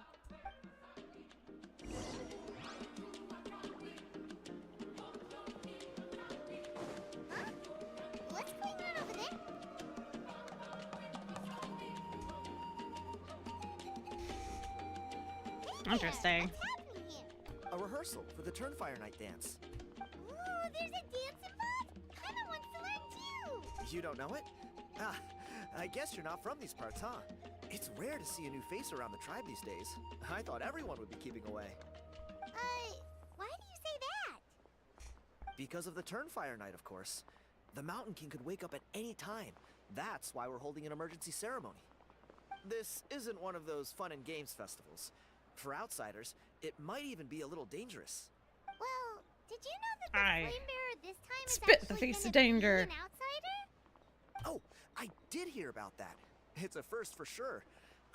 Speaker 7: Huh? What's going on over there? Hey,
Speaker 1: Interesting.
Speaker 7: what's happening here?
Speaker 5: A rehearsal for the Turnfire Night dance.
Speaker 7: Ooh, there's a dance involved? Kinda wants to learn too.
Speaker 5: You don't know it? Ah, I guess you're not from these parts, huh? It's rare to see a new face around the tribe these days. I thought everyone would be keeping away.
Speaker 7: Why do you say that?
Speaker 5: Because of the Turnfire Night, of course. The Mountain King could wake up at any time. That's why we're holding an emergency ceremony. This isn't one of those fun and games festivals. For outsiders, it might even be a little dangerous.
Speaker 7: Well, did you know that the flame bearer this time is
Speaker 1: Spit the
Speaker 7: actually
Speaker 1: face
Speaker 7: gonna
Speaker 1: of danger.
Speaker 7: be an outsider?
Speaker 5: Oh, I did hear about that. It's a first for sure.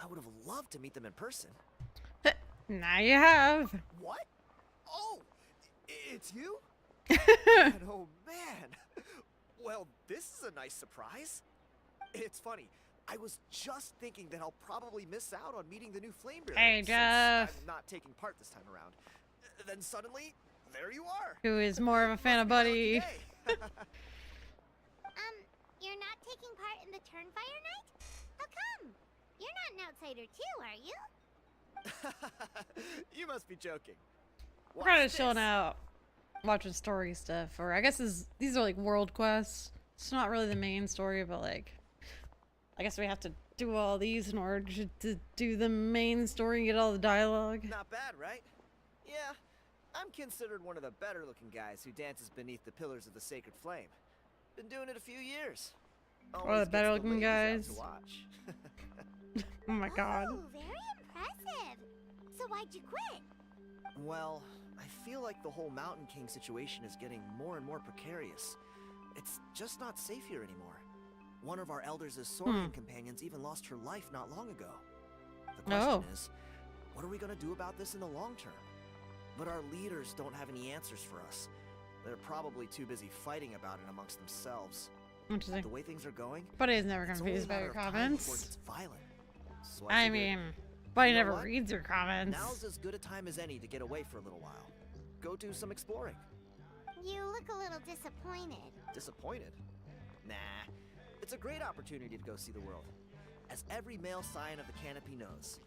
Speaker 5: I would have loved to meet them in person.
Speaker 1: Now you have.
Speaker 5: What? Oh, it's you? Man, oh man. Well, this is a nice surprise. It's funny. I was just thinking that I'll probably miss out on meeting the new flame bearer.
Speaker 1: Hey,
Speaker 5: since
Speaker 1: Jeff.
Speaker 5: I'm not taking part this time around. Then suddenly, there you are.
Speaker 1: Who is more of a fan of Buddy?
Speaker 7: You're not taking part in the Turnfire Night? How come? You're not an outsider too, are you?
Speaker 5: You must be joking.
Speaker 1: We're kind of
Speaker 5: Watch
Speaker 1: chilling
Speaker 5: this.
Speaker 1: out, watching story stuff, or I guess these are like world quests. It's not really the main story, but like, I guess we have to do all these in order to do the main story and get all the dialogue.
Speaker 5: Not bad, right? Yeah, I'm considered one of the better-looking guys who dances beneath the pillars of the sacred flame. Been doing it a few years.
Speaker 1: Or
Speaker 5: Always
Speaker 1: the
Speaker 5: gets
Speaker 1: better-looking
Speaker 5: ladies out
Speaker 1: guys.
Speaker 5: to watch.
Speaker 1: Oh my god.
Speaker 7: Oh, very impressive. So why'd you quit?
Speaker 5: Well, I feel like the whole Mountain King situation is getting more and more precarious. It's just not safe here anymore. One of our elders' Saurian companions even lost her life not long ago. The question is, what are we gonna do about this in the long term? But our leaders don't have any answers for us. They're probably too busy fighting about it amongst themselves.
Speaker 1: Interesting.
Speaker 5: The way things are going,
Speaker 1: Buddy is never
Speaker 5: it's only a
Speaker 1: confused by
Speaker 5: matter
Speaker 1: your
Speaker 5: of time before it
Speaker 1: comments.
Speaker 5: gets violent. So
Speaker 1: I
Speaker 5: figured,
Speaker 1: mean, Buddy
Speaker 5: you know
Speaker 1: never
Speaker 5: what?
Speaker 1: reads your comments.
Speaker 5: now's as good a time as any to get away for a little while. Go do some exploring.
Speaker 7: You look a little disappointed.
Speaker 5: Disappointed? Nah. It's a great opportunity to go see the world. As every male scion of the canopy knows,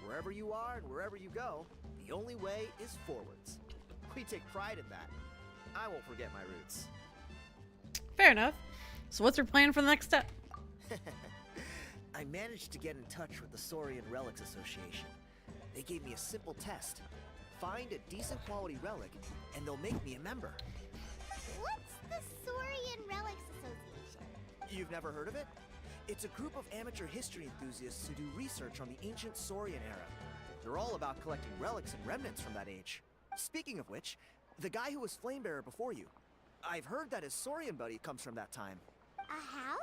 Speaker 5: wherever you are and wherever you go, the only way is forwards. We take pride in that. I won't forget my roots.
Speaker 1: Fair enough. So what's your plan for the next step?
Speaker 5: I managed to get in touch with the Saurian Relics Association. They gave me a simple test. Find a decent quality relic, and they'll make me a member.
Speaker 7: What's the Saurian Relics Association?
Speaker 5: You've never heard of it? It's a group of amateur history enthusiasts who do research on the ancient Saurian era. They're all about collecting relics and remnants from that age. Speaking of which, the guy who was Flamebearer before you, I've heard that his Saurian buddy comes from that time.
Speaker 7: A how?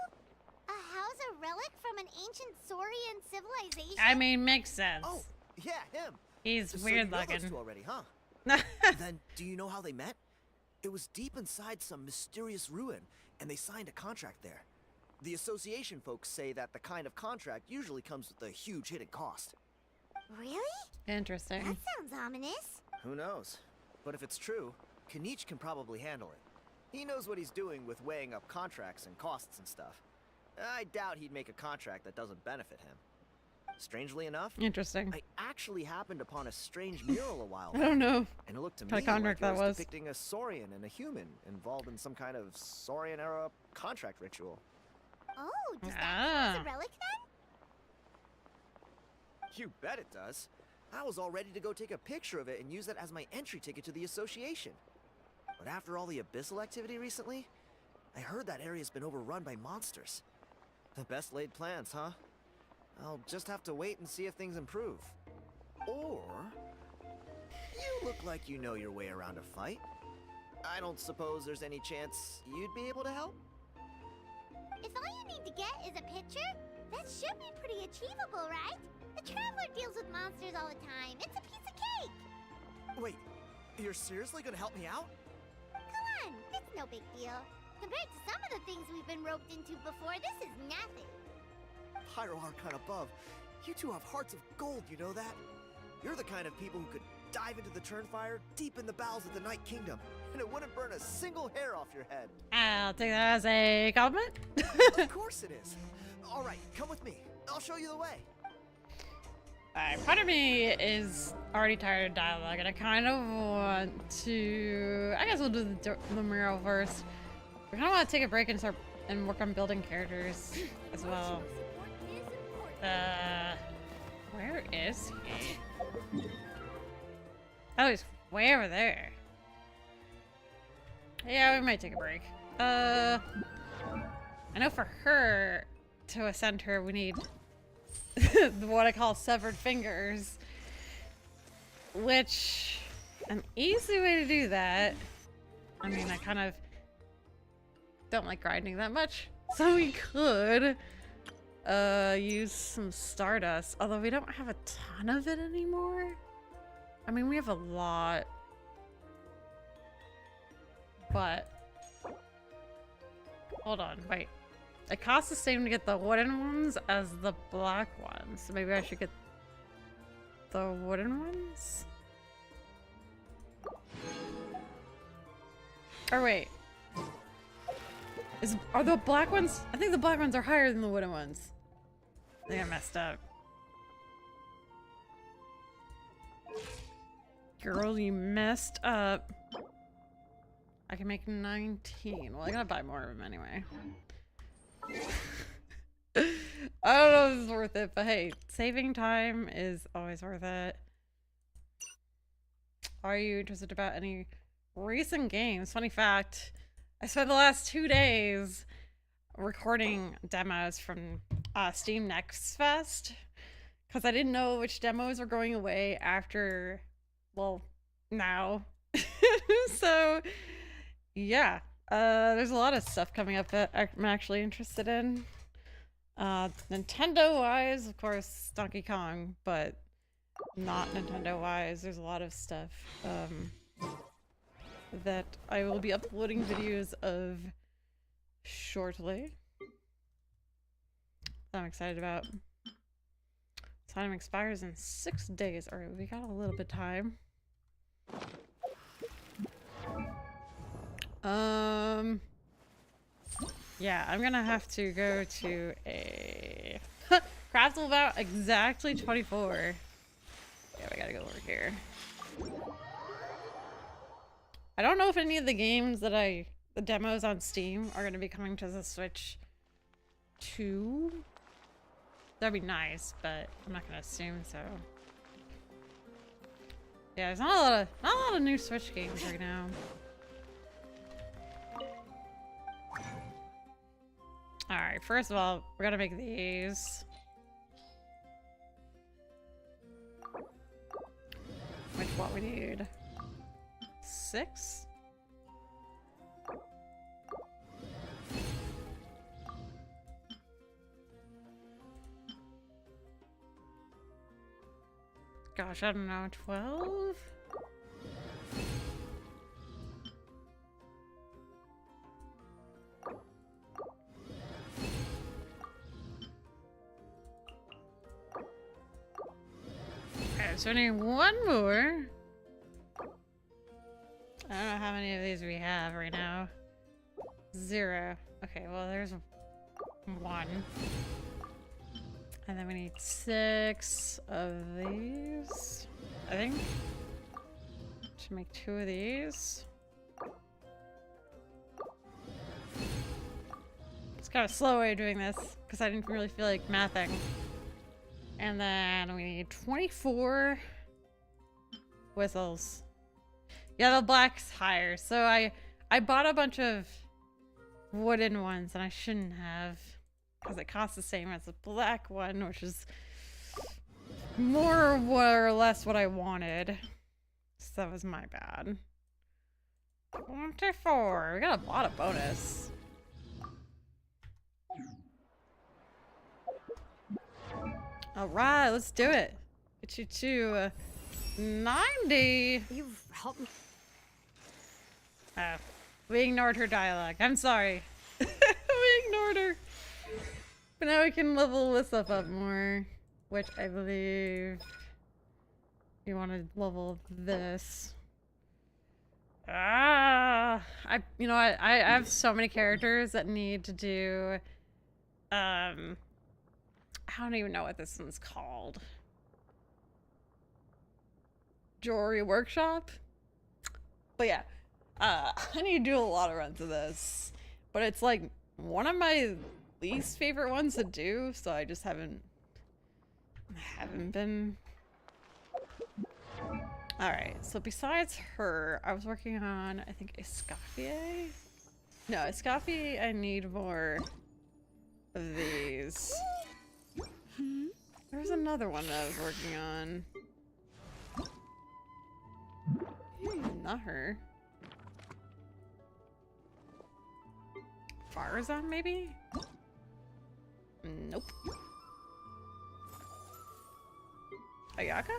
Speaker 7: A how's a relic from an ancient Saurian civilization?
Speaker 1: I mean, makes sense.
Speaker 5: Oh, yeah, him.
Speaker 1: He's
Speaker 5: So
Speaker 1: weird
Speaker 5: you know
Speaker 1: looking.
Speaker 5: those two already, huh? Then, do you know how they met? It was deep inside some mysterious ruin, and they signed a contract there. The association folks say that the kind of contract usually comes with a huge hidden cost.
Speaker 7: Really?
Speaker 1: Interesting.
Speaker 7: That sounds ominous.
Speaker 5: Who knows? But if it's true, Kanich can probably handle it. He knows what he's doing with weighing up contracts and costs and stuff. I doubt he'd make a contract that doesn't benefit him. Strangely enough,
Speaker 1: Interesting.
Speaker 5: I actually happened upon a strange mural a while
Speaker 1: I
Speaker 5: back.
Speaker 1: don't know.
Speaker 5: And it looked to me
Speaker 1: What
Speaker 5: like
Speaker 1: contract
Speaker 5: it
Speaker 1: that
Speaker 5: was
Speaker 1: was.
Speaker 5: depicting a Saurian and a human involved in some kind of Saurian-era contract ritual.
Speaker 7: Oh, does that count as a relic then?
Speaker 5: You bet it does. I was all ready to go take a picture of it and use it as my entry ticket to the association. But after all the abyssal activity recently, I heard that area's been overrun by monsters. The best laid plans, huh? I'll just have to wait and see if things improve. Or... you look like you know your way around a fight. I don't suppose there's any chance you'd be able to help?
Speaker 7: If all you need to get is a picture, that should be pretty achievable, right? The Traveler deals with monsters all the time. It's a piece of cake.
Speaker 5: Wait, you're seriously gonna help me out?
Speaker 7: Come on, it's no big deal. Compared to some of the things we've been roped into before, this is nothing.
Speaker 5: Pyro Archon above, you two have hearts of gold, you know that? You're the kind of people who could dive into the Turnfire deep in the bowels of the Night Kingdom, and it wouldn't burn a single hair off your head.
Speaker 1: I'll take that as a compliment.
Speaker 5: Of course it is. All right, come with me. I'll show you the way.
Speaker 1: Part of me is already tired of dialogue, and I kind of want to. I guess we'll do the mural first. We kind of want to take a break and start and work on building characters as well. Where is he? Oh, he's way over there. Yeah, we might take a break. I know for her to ascend her, we need what I call severed fingers, which an easy way to do that. I mean, I kind of don't like grinding that much, so we could use some stardust, although we don't have a ton of it anymore. I mean, we have a lot, but hold on, wait. It costs the same to get the wooden ones as the black ones, so maybe I should get the wooden ones? Or wait. Are the black ones? I think the black ones are higher than the wooden ones. I think I messed up. Girl, you messed up. I can make 19. Well, I gotta buy more of them anyway. I don't know if this is worth it, but hey, saving time is always worth it. Are you interested about any recent games? Funny fact, I spent the last 2 days recording demos from Steam Next Fest because I didn't know which demos were going away after, well, now. So yeah, there's a lot of stuff coming up that I'm actually interested in. Nintendo wise, of course, Donkey Kong, but not Nintendo wise. There's a lot of stuff that I will be uploading videos of shortly. That I'm excited about. Time expires in 6 days. Alright, we got a little bit of time. Yeah, I'm gonna have to go to a craft till about exactly 24. Yeah, we gotta go over here. I don't know if any of the games that the demos on Steam are gonna be coming to the Switch 2. That'd be nice, but I'm not gonna assume so. Yeah, there's not a lot of new Switch games right now. Alright, first of all, we're gonna make these. Which what we need? 6? Gosh, I don't know, 12? Okay, so I need one more. I don't know how many of these we have right now. 0. Okay, well there's 1. And then we need 6 of these, I think. Should make 2 of these. It's kind of a slow way of doing this because I didn't really feel like mathing. And then we need 24 whistles. Yeah, the black's higher. So I bought a bunch of wooden ones and I shouldn't have, because it costs the same as the black one, which is more or less what I wanted. So that was my bad. 24. We got a lot of bonus. Alright, let's do it. Get you to 90.
Speaker 6: You've helped me.
Speaker 1: Oh, we ignored her dialogue. I'm sorry. We ignored her. But now we can level this stuff up more, which I believe you want to level this. I have so many characters that need to do, I don't even know what this one's called. jewelry workshop. But yeah, I need to do a lot of runs of this, but it's like one of my least favorite ones to do, so I just haven't been. All right, so besides her, I was working on, I think, Escoffier. No, Escoffier, I need more of these. There was another one that I was working on. Not her. Farazan, maybe? Nope. Ayaka?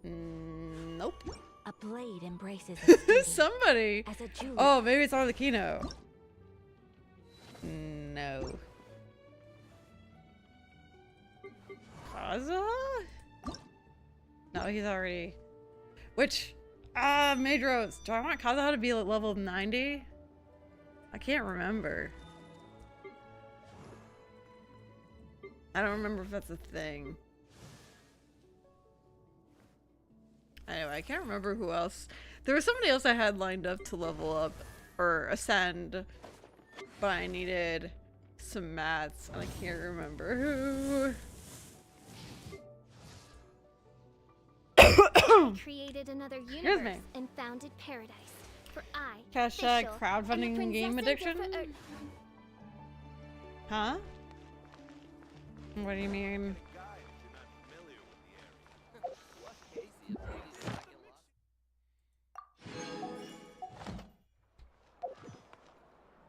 Speaker 1: Nope.
Speaker 6: A blade embraces its beauty.
Speaker 1: Somebody.
Speaker 6: As a jewel.
Speaker 1: Oh, maybe it's on the Kino. No. Kaza? No, he's already. Which, Mijou, do I want Kaza to be like level 90? I can't remember. I don't remember if that's a thing. Anyway, I can't remember who else. There was somebody else I had lined up to level up or ascend, but I needed some mats and I can't remember who.
Speaker 7: I created another universe and founded paradise. For I,
Speaker 1: Hashtag
Speaker 7: Fischl,
Speaker 1: crowdfunding
Speaker 7: am the
Speaker 1: game
Speaker 7: princess of
Speaker 1: addiction?
Speaker 7: different-
Speaker 1: Huh? What do you mean?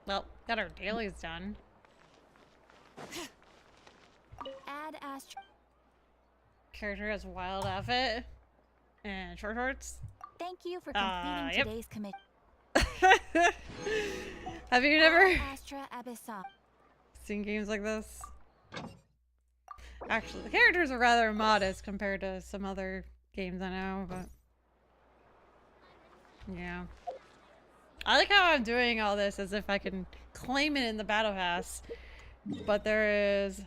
Speaker 1: Well, got our dailies done.
Speaker 7: Add Astro.
Speaker 1: Character has wild outfit and short shorts.
Speaker 6: Thank you for completing
Speaker 1: Yep.
Speaker 6: today's commission.
Speaker 1: Have you never
Speaker 6: Astra Abyssal.
Speaker 1: seen games like this? Actually, the characters are rather modest compared to some other games I know, but yeah. I like how I'm doing all this as if I can claim it in the battle pass, but there is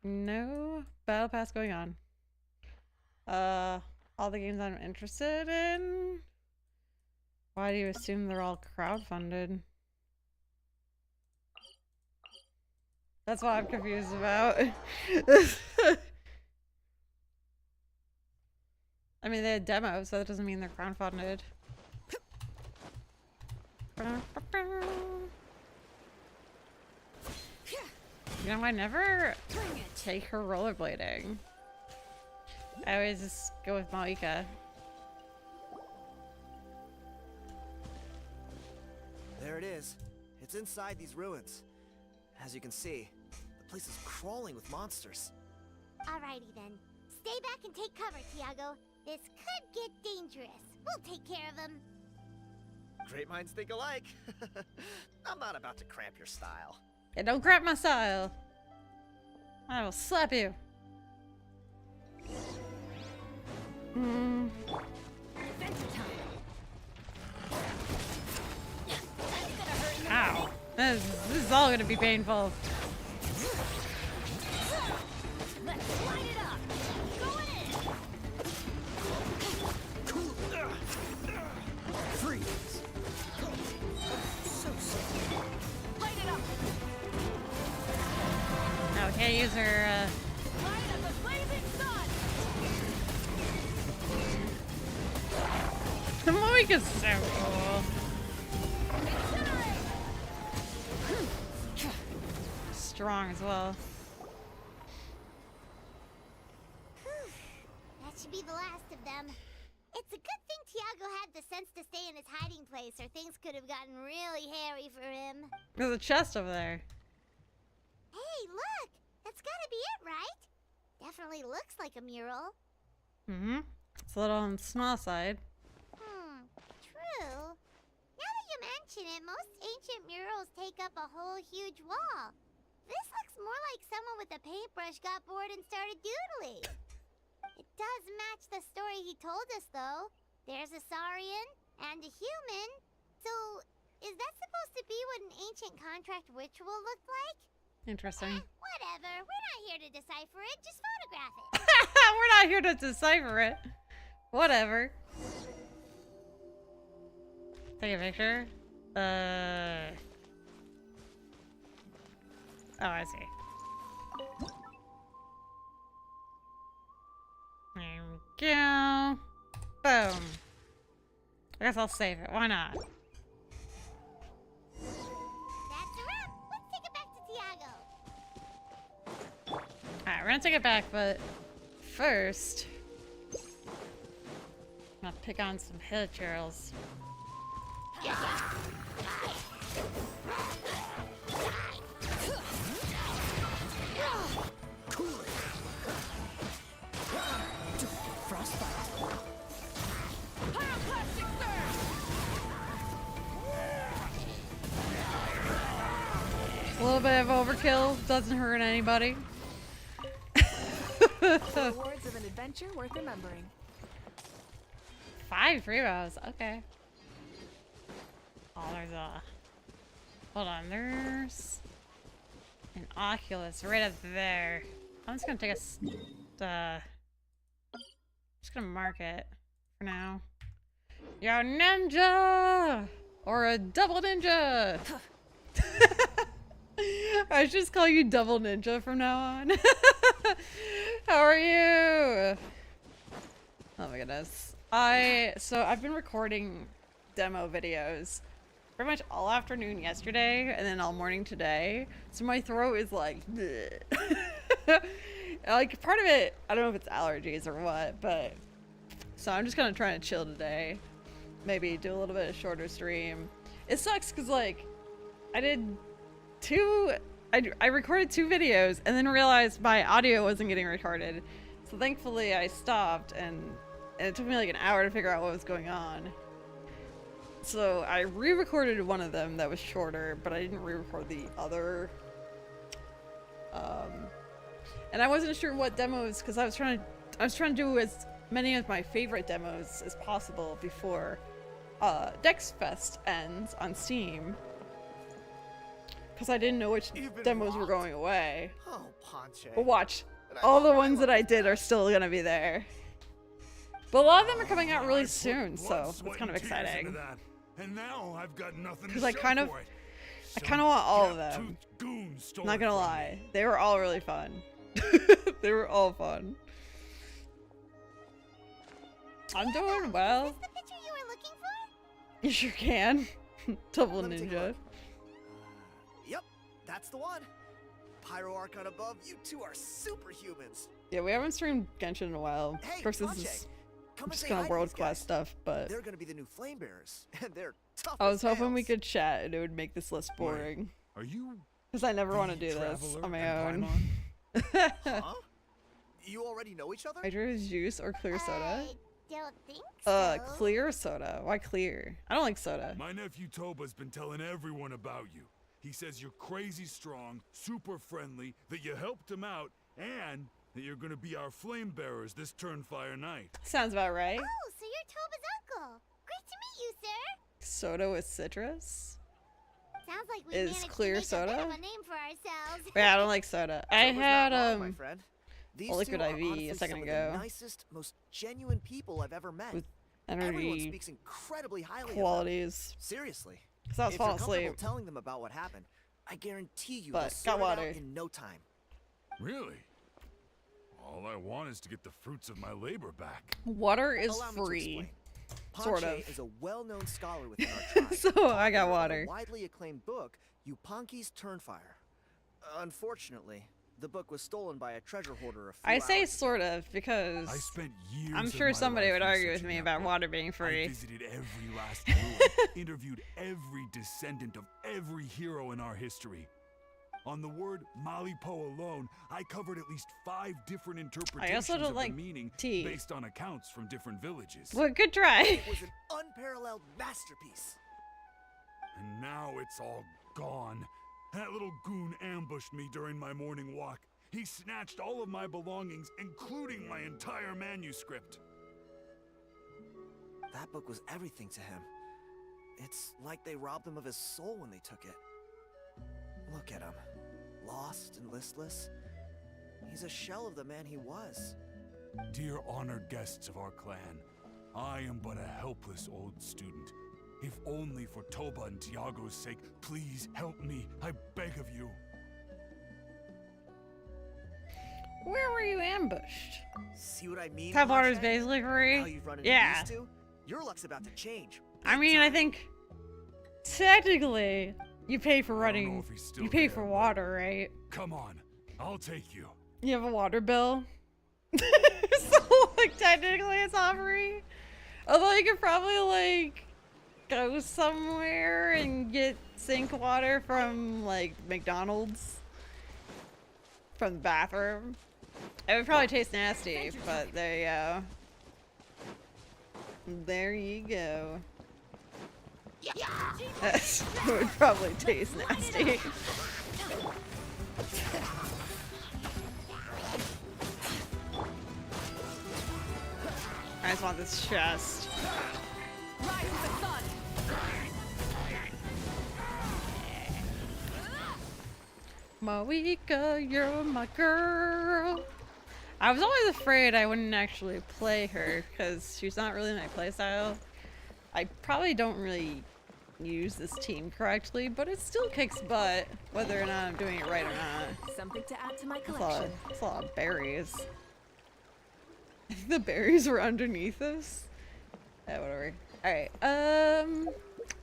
Speaker 1: no battle pass going on. All the games I'm interested in. Why do you assume they're all crowdfunded? That's what I'm confused about. I mean, they had demos, so that doesn't mean they're crowdfunded. You know, I never take her rollerblading. I always just go with Maika.
Speaker 5: There it is. It's inside these ruins. As you can see, the place is crawling with monsters.
Speaker 7: Alrighty then. Stay back and take cover, Tiago. This could get dangerous. We'll take care of them.
Speaker 5: Great minds think alike. I'm not about to cramp your style.
Speaker 1: Yeah, don't grab my style. I will slap you. Ow. This is all gonna be painful.
Speaker 3: Let's light it up. Going in.
Speaker 5: Freeze! So sick.
Speaker 3: Light it up.
Speaker 1: No, can't use her,
Speaker 3: Light as a blazing sun.
Speaker 1: Moika's so cool. Strong as well.
Speaker 7: That should be the last of them. It's a good thing Tiago had the sense to stay in his hiding place, or things could have gotten really hairy for him.
Speaker 1: There's a chest over there.
Speaker 7: Hey, look! That's gotta be it, right? Definitely looks like a mural.
Speaker 1: Mm-hmm. It's a little on the small side.
Speaker 7: True. Now that you mention it, most ancient murals take up a whole huge wall. This looks more like someone with a paintbrush got bored and started doodling. It does match the story he told us, though. There's a Saurian and a human. So, is that supposed to be what an ancient contract ritual looked like?
Speaker 1: Interesting.
Speaker 7: Whatever. We're not here to decipher it. Just photograph it.
Speaker 1: We're not here to decipher it. Whatever. Take a picture. Oh, I see. There we go. Boom. I guess I'll save it. Why not?
Speaker 7: That's a wrap. Let's take it back to Tiago.
Speaker 1: Alright, we're gonna take it back, but first, I'm gonna pick on some hill churls. A little bit of overkill doesn't hurt anybody.
Speaker 6: Rewards of an adventure worth remembering.
Speaker 1: 5 rebounds, okay. Oh, there's a... Hold on, there's... an Oculus right up there. I'm just gonna take a... just gonna mark it for now. Yo, ninja! Or a double ninja! I should just call you double ninja from now on. How are you? Oh my goodness. So I've been recording demo videos pretty much all afternoon yesterday and then all morning today. So my throat is like, like part of it, I don't know if it's allergies or what, but so I'm just kind of trying to chill today. Maybe do a little bit of shorter stream. It sucks because like I recorded 2 videos and then realized my audio wasn't getting recorded. So thankfully I stopped and it took me like an hour to figure out what was going on. So I re-recorded one of them that was shorter, but I didn't re-record the other. And I wasn't sure what demos because I was trying to do as many of my favorite demos as possible before Dex Fest ends on Steam. Because I didn't know which demos were going away.
Speaker 5: Oh, Ponche.
Speaker 1: But watch, all the ones that I did are still gonna be there. But a lot of them are coming out really soon, so it's kind of exciting.
Speaker 4: And now I've got nothing
Speaker 1: Because I kind of want all of them. Not gonna lie, they were all really fun. They were all fun. I'm doing well.
Speaker 7: Is this the picture you were looking for?
Speaker 1: You sure can. Double
Speaker 5: Let me take a
Speaker 1: ninja.
Speaker 5: look. Yep, that's the one. Pyro Archon above, you two are superhumans.
Speaker 1: Yeah, we haven't streamed Genshin in a while.
Speaker 5: Hey,
Speaker 1: Of course, this
Speaker 5: Ponche,
Speaker 1: is
Speaker 5: come and
Speaker 1: just
Speaker 5: say
Speaker 1: kind
Speaker 5: hi
Speaker 1: of
Speaker 5: to these
Speaker 1: world-class
Speaker 5: guys.
Speaker 1: stuff, but
Speaker 5: They're gonna be the new flame bearers, and they're tough
Speaker 1: I was
Speaker 5: as
Speaker 1: hoping we
Speaker 5: nails.
Speaker 1: could chat and it would make this less boring.
Speaker 4: Are you
Speaker 1: Because I never want to
Speaker 4: the
Speaker 1: do this
Speaker 4: Traveler
Speaker 1: on my
Speaker 4: and
Speaker 1: own.
Speaker 5: Huh? You already know each other?
Speaker 1: Hydro juice or clear soda?
Speaker 7: Don't think so.
Speaker 1: Clear soda. Why clear? I don't like soda.
Speaker 11: My nephew Toba's been telling everyone about you. He says you're crazy strong, super friendly, that you helped him out, and that you're gonna be our flame bearers this Turnfire night.
Speaker 1: Sounds about right.
Speaker 7: Oh, so you're Toba's uncle. Great to meet you, sir.
Speaker 1: Soda with citrus?
Speaker 7: Sounds like we
Speaker 1: Is
Speaker 7: managed
Speaker 1: clear
Speaker 7: to make
Speaker 1: soda?
Speaker 7: a bit of a name for ourselves.
Speaker 1: Yeah, I don't like soda. I
Speaker 5: Toba's not
Speaker 1: had
Speaker 5: wrong, my friend. These
Speaker 1: liquid
Speaker 5: two are
Speaker 1: IV a
Speaker 5: honestly
Speaker 1: second
Speaker 5: some
Speaker 1: ago.
Speaker 5: Of the nicest, most genuine people I've ever met.
Speaker 1: With
Speaker 5: Everyone
Speaker 1: energy
Speaker 5: speaks incredibly highly of them.
Speaker 1: qualities.
Speaker 5: Seriously.
Speaker 1: Because I was
Speaker 5: If you're
Speaker 1: falling
Speaker 5: comfortable
Speaker 1: asleep.
Speaker 5: telling them about what happened, I guarantee you
Speaker 1: But
Speaker 5: they'll
Speaker 1: got
Speaker 5: sort it
Speaker 1: water.
Speaker 5: out in no time.
Speaker 11: Really? All I want is to get the fruits of my labor back.
Speaker 1: Water is
Speaker 5: Allow me to
Speaker 1: free.
Speaker 5: explain.
Speaker 1: Sort
Speaker 5: Ponche
Speaker 1: of.
Speaker 5: is a well-known scholar within our tribe.
Speaker 1: So I got
Speaker 5: author of
Speaker 1: water.
Speaker 5: a widely acclaimed book, Yupanqui's Turnfire. Unfortunately, the book was stolen by a treasure hoarder a few
Speaker 1: I say
Speaker 5: hours ago.
Speaker 1: sort of because
Speaker 11: I spent years
Speaker 1: I'm
Speaker 11: of
Speaker 1: sure
Speaker 11: my
Speaker 1: somebody
Speaker 11: life
Speaker 1: would argue with
Speaker 11: researching
Speaker 1: me
Speaker 11: that
Speaker 1: about
Speaker 11: book.
Speaker 1: water being
Speaker 11: I
Speaker 1: free.
Speaker 11: visited every last ruin, interviewed every descendant of every hero in our history. On the word Malipo alone, I covered at least 5 different interpretations
Speaker 1: don't
Speaker 11: of
Speaker 1: like
Speaker 11: the meaning
Speaker 1: tea.
Speaker 11: based on accounts from different villages.
Speaker 1: Well, good try.
Speaker 5: It was an unparalleled masterpiece.
Speaker 11: And now it's all gone. That little goon ambushed me during my morning walk. He snatched all of my belongings, including my entire manuscript.
Speaker 5: That book was everything to him. It's like they robbed him of his soul when they took it. Look at him. Lost and listless. He's a shell of the man he was.
Speaker 11: Dear honored guests of our clan, I am but a helpless old student. If only for Toba and Tiago's sake, please help me. I beg of you.
Speaker 1: Where were you ambushed?
Speaker 5: See what I mean?
Speaker 1: Tap water's
Speaker 5: Ponchak?
Speaker 1: basically free.
Speaker 5: How you've run into
Speaker 1: Yeah.
Speaker 5: these two? Your luck's about to change.
Speaker 1: I mean, I think technically you pay for running. You pay for water, right?
Speaker 11: Come on, I'll take you.
Speaker 1: You have a water bill. So like technically it's not free. Although you could probably like go somewhere and get sink water from like McDonald's from the bathroom. It would probably taste nasty, but there you go. There you go. It would probably taste nasty. I just want this chest. Moika, you're my girl. I was always afraid I wouldn't actually play her because she's not really my playstyle. I probably don't really use this team correctly, but it still kicks butt, whether or not I'm doing it right or not.
Speaker 6: Something to add to my
Speaker 1: It's a
Speaker 6: collection.
Speaker 1: it's a lot of berries. I think the berries were underneath us. Yeah, whatever. Alright,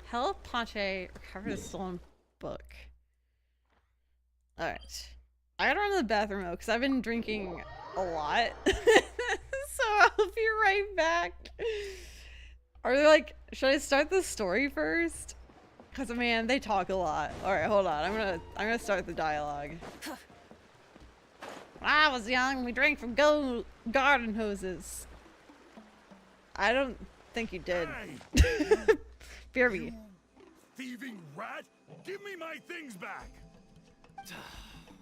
Speaker 1: help Ponche recover the stolen book. Alright. I gotta run to the bathroom though, because I've been drinking a lot. So I'll be right back. Are they like, should I start the story first? Because man, they talk a lot. Alright, hold on. I'm gonna start the dialogue. When I was young, we drank from garden hoses. I don't think you did.
Speaker 11: Hey,
Speaker 1: BRB.
Speaker 11: thieving rat! Give me my things back!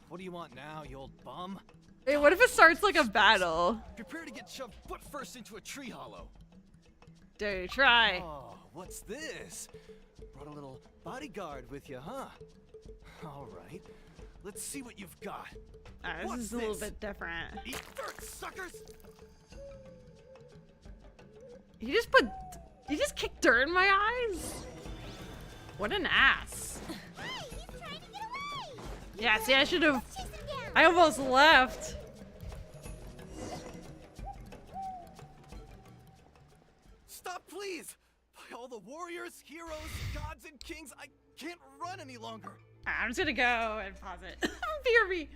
Speaker 12: What do you want now, you old bum?
Speaker 1: Wait, what if it starts like a battle?
Speaker 12: Prepare to get shoved foot first into a tree hollow.
Speaker 1: Dare you try?
Speaker 12: Oh, what's this? Brought a little bodyguard with you, huh? All right, let's see what you've got.
Speaker 1: This
Speaker 12: What's
Speaker 1: is a little
Speaker 12: this?
Speaker 1: bit different.
Speaker 12: Eat dirt, suckers!
Speaker 1: You just kicked dirt in my eyes? What an ass.
Speaker 7: Hey, he's trying to get away!
Speaker 1: Yeah, see, I should have.
Speaker 7: Let's chase him down!
Speaker 1: I almost left.
Speaker 12: Stop, please! By all the warriors, heroes, gods, and kings, I can't run any longer.
Speaker 1: I'm just gonna go and pause it. BRB.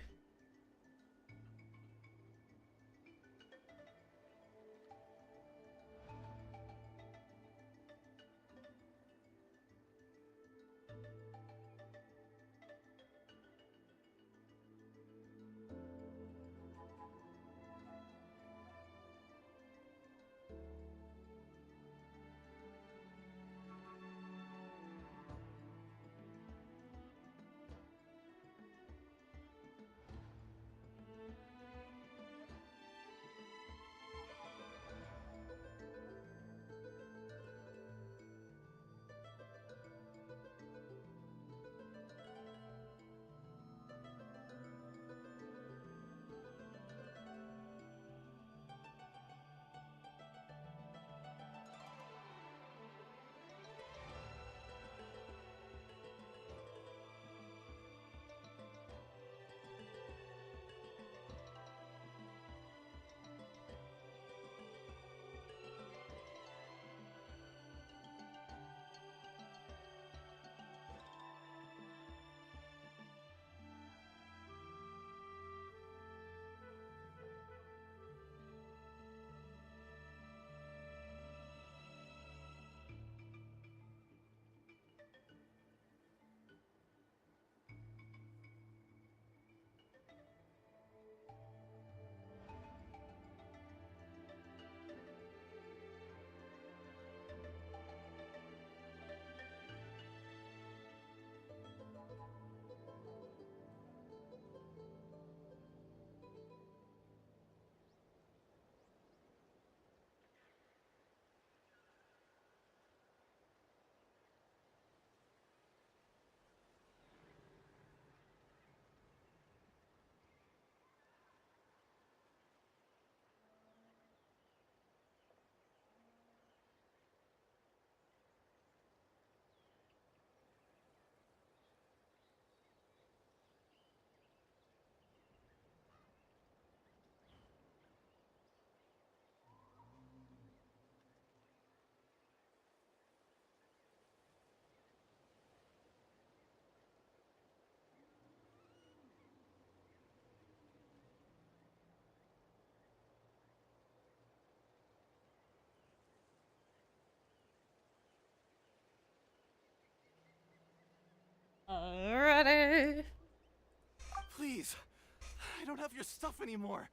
Speaker 12: don't have your stuff anymore.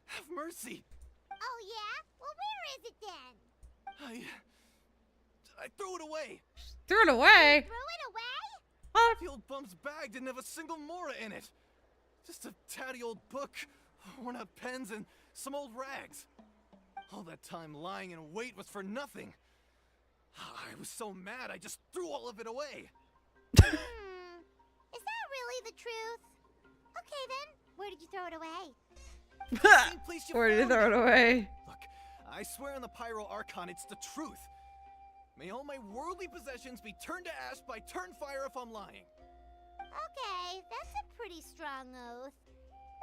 Speaker 12: Have mercy.
Speaker 7: Oh, yeah? Well, where is it then?
Speaker 12: I threw it away.
Speaker 1: Threw it away?
Speaker 7: Threw it away?
Speaker 1: What?
Speaker 12: The old bum's bag didn't have a single mora in it. Just a tatty old book, worn out pens, and some old rags. All that time lying in wait was for nothing. I was so mad, I just threw all of it away.
Speaker 7: Is that really the truth? Okay then, where did you throw it away?
Speaker 12: Same place you
Speaker 1: Where did you
Speaker 12: found
Speaker 1: throw it away?
Speaker 12: Look, I swear on the Pyro Archon, it's the truth. May all my worldly possessions be turned to ash by Turnfire if I'm lying.
Speaker 7: Okay, that's a pretty strong oath.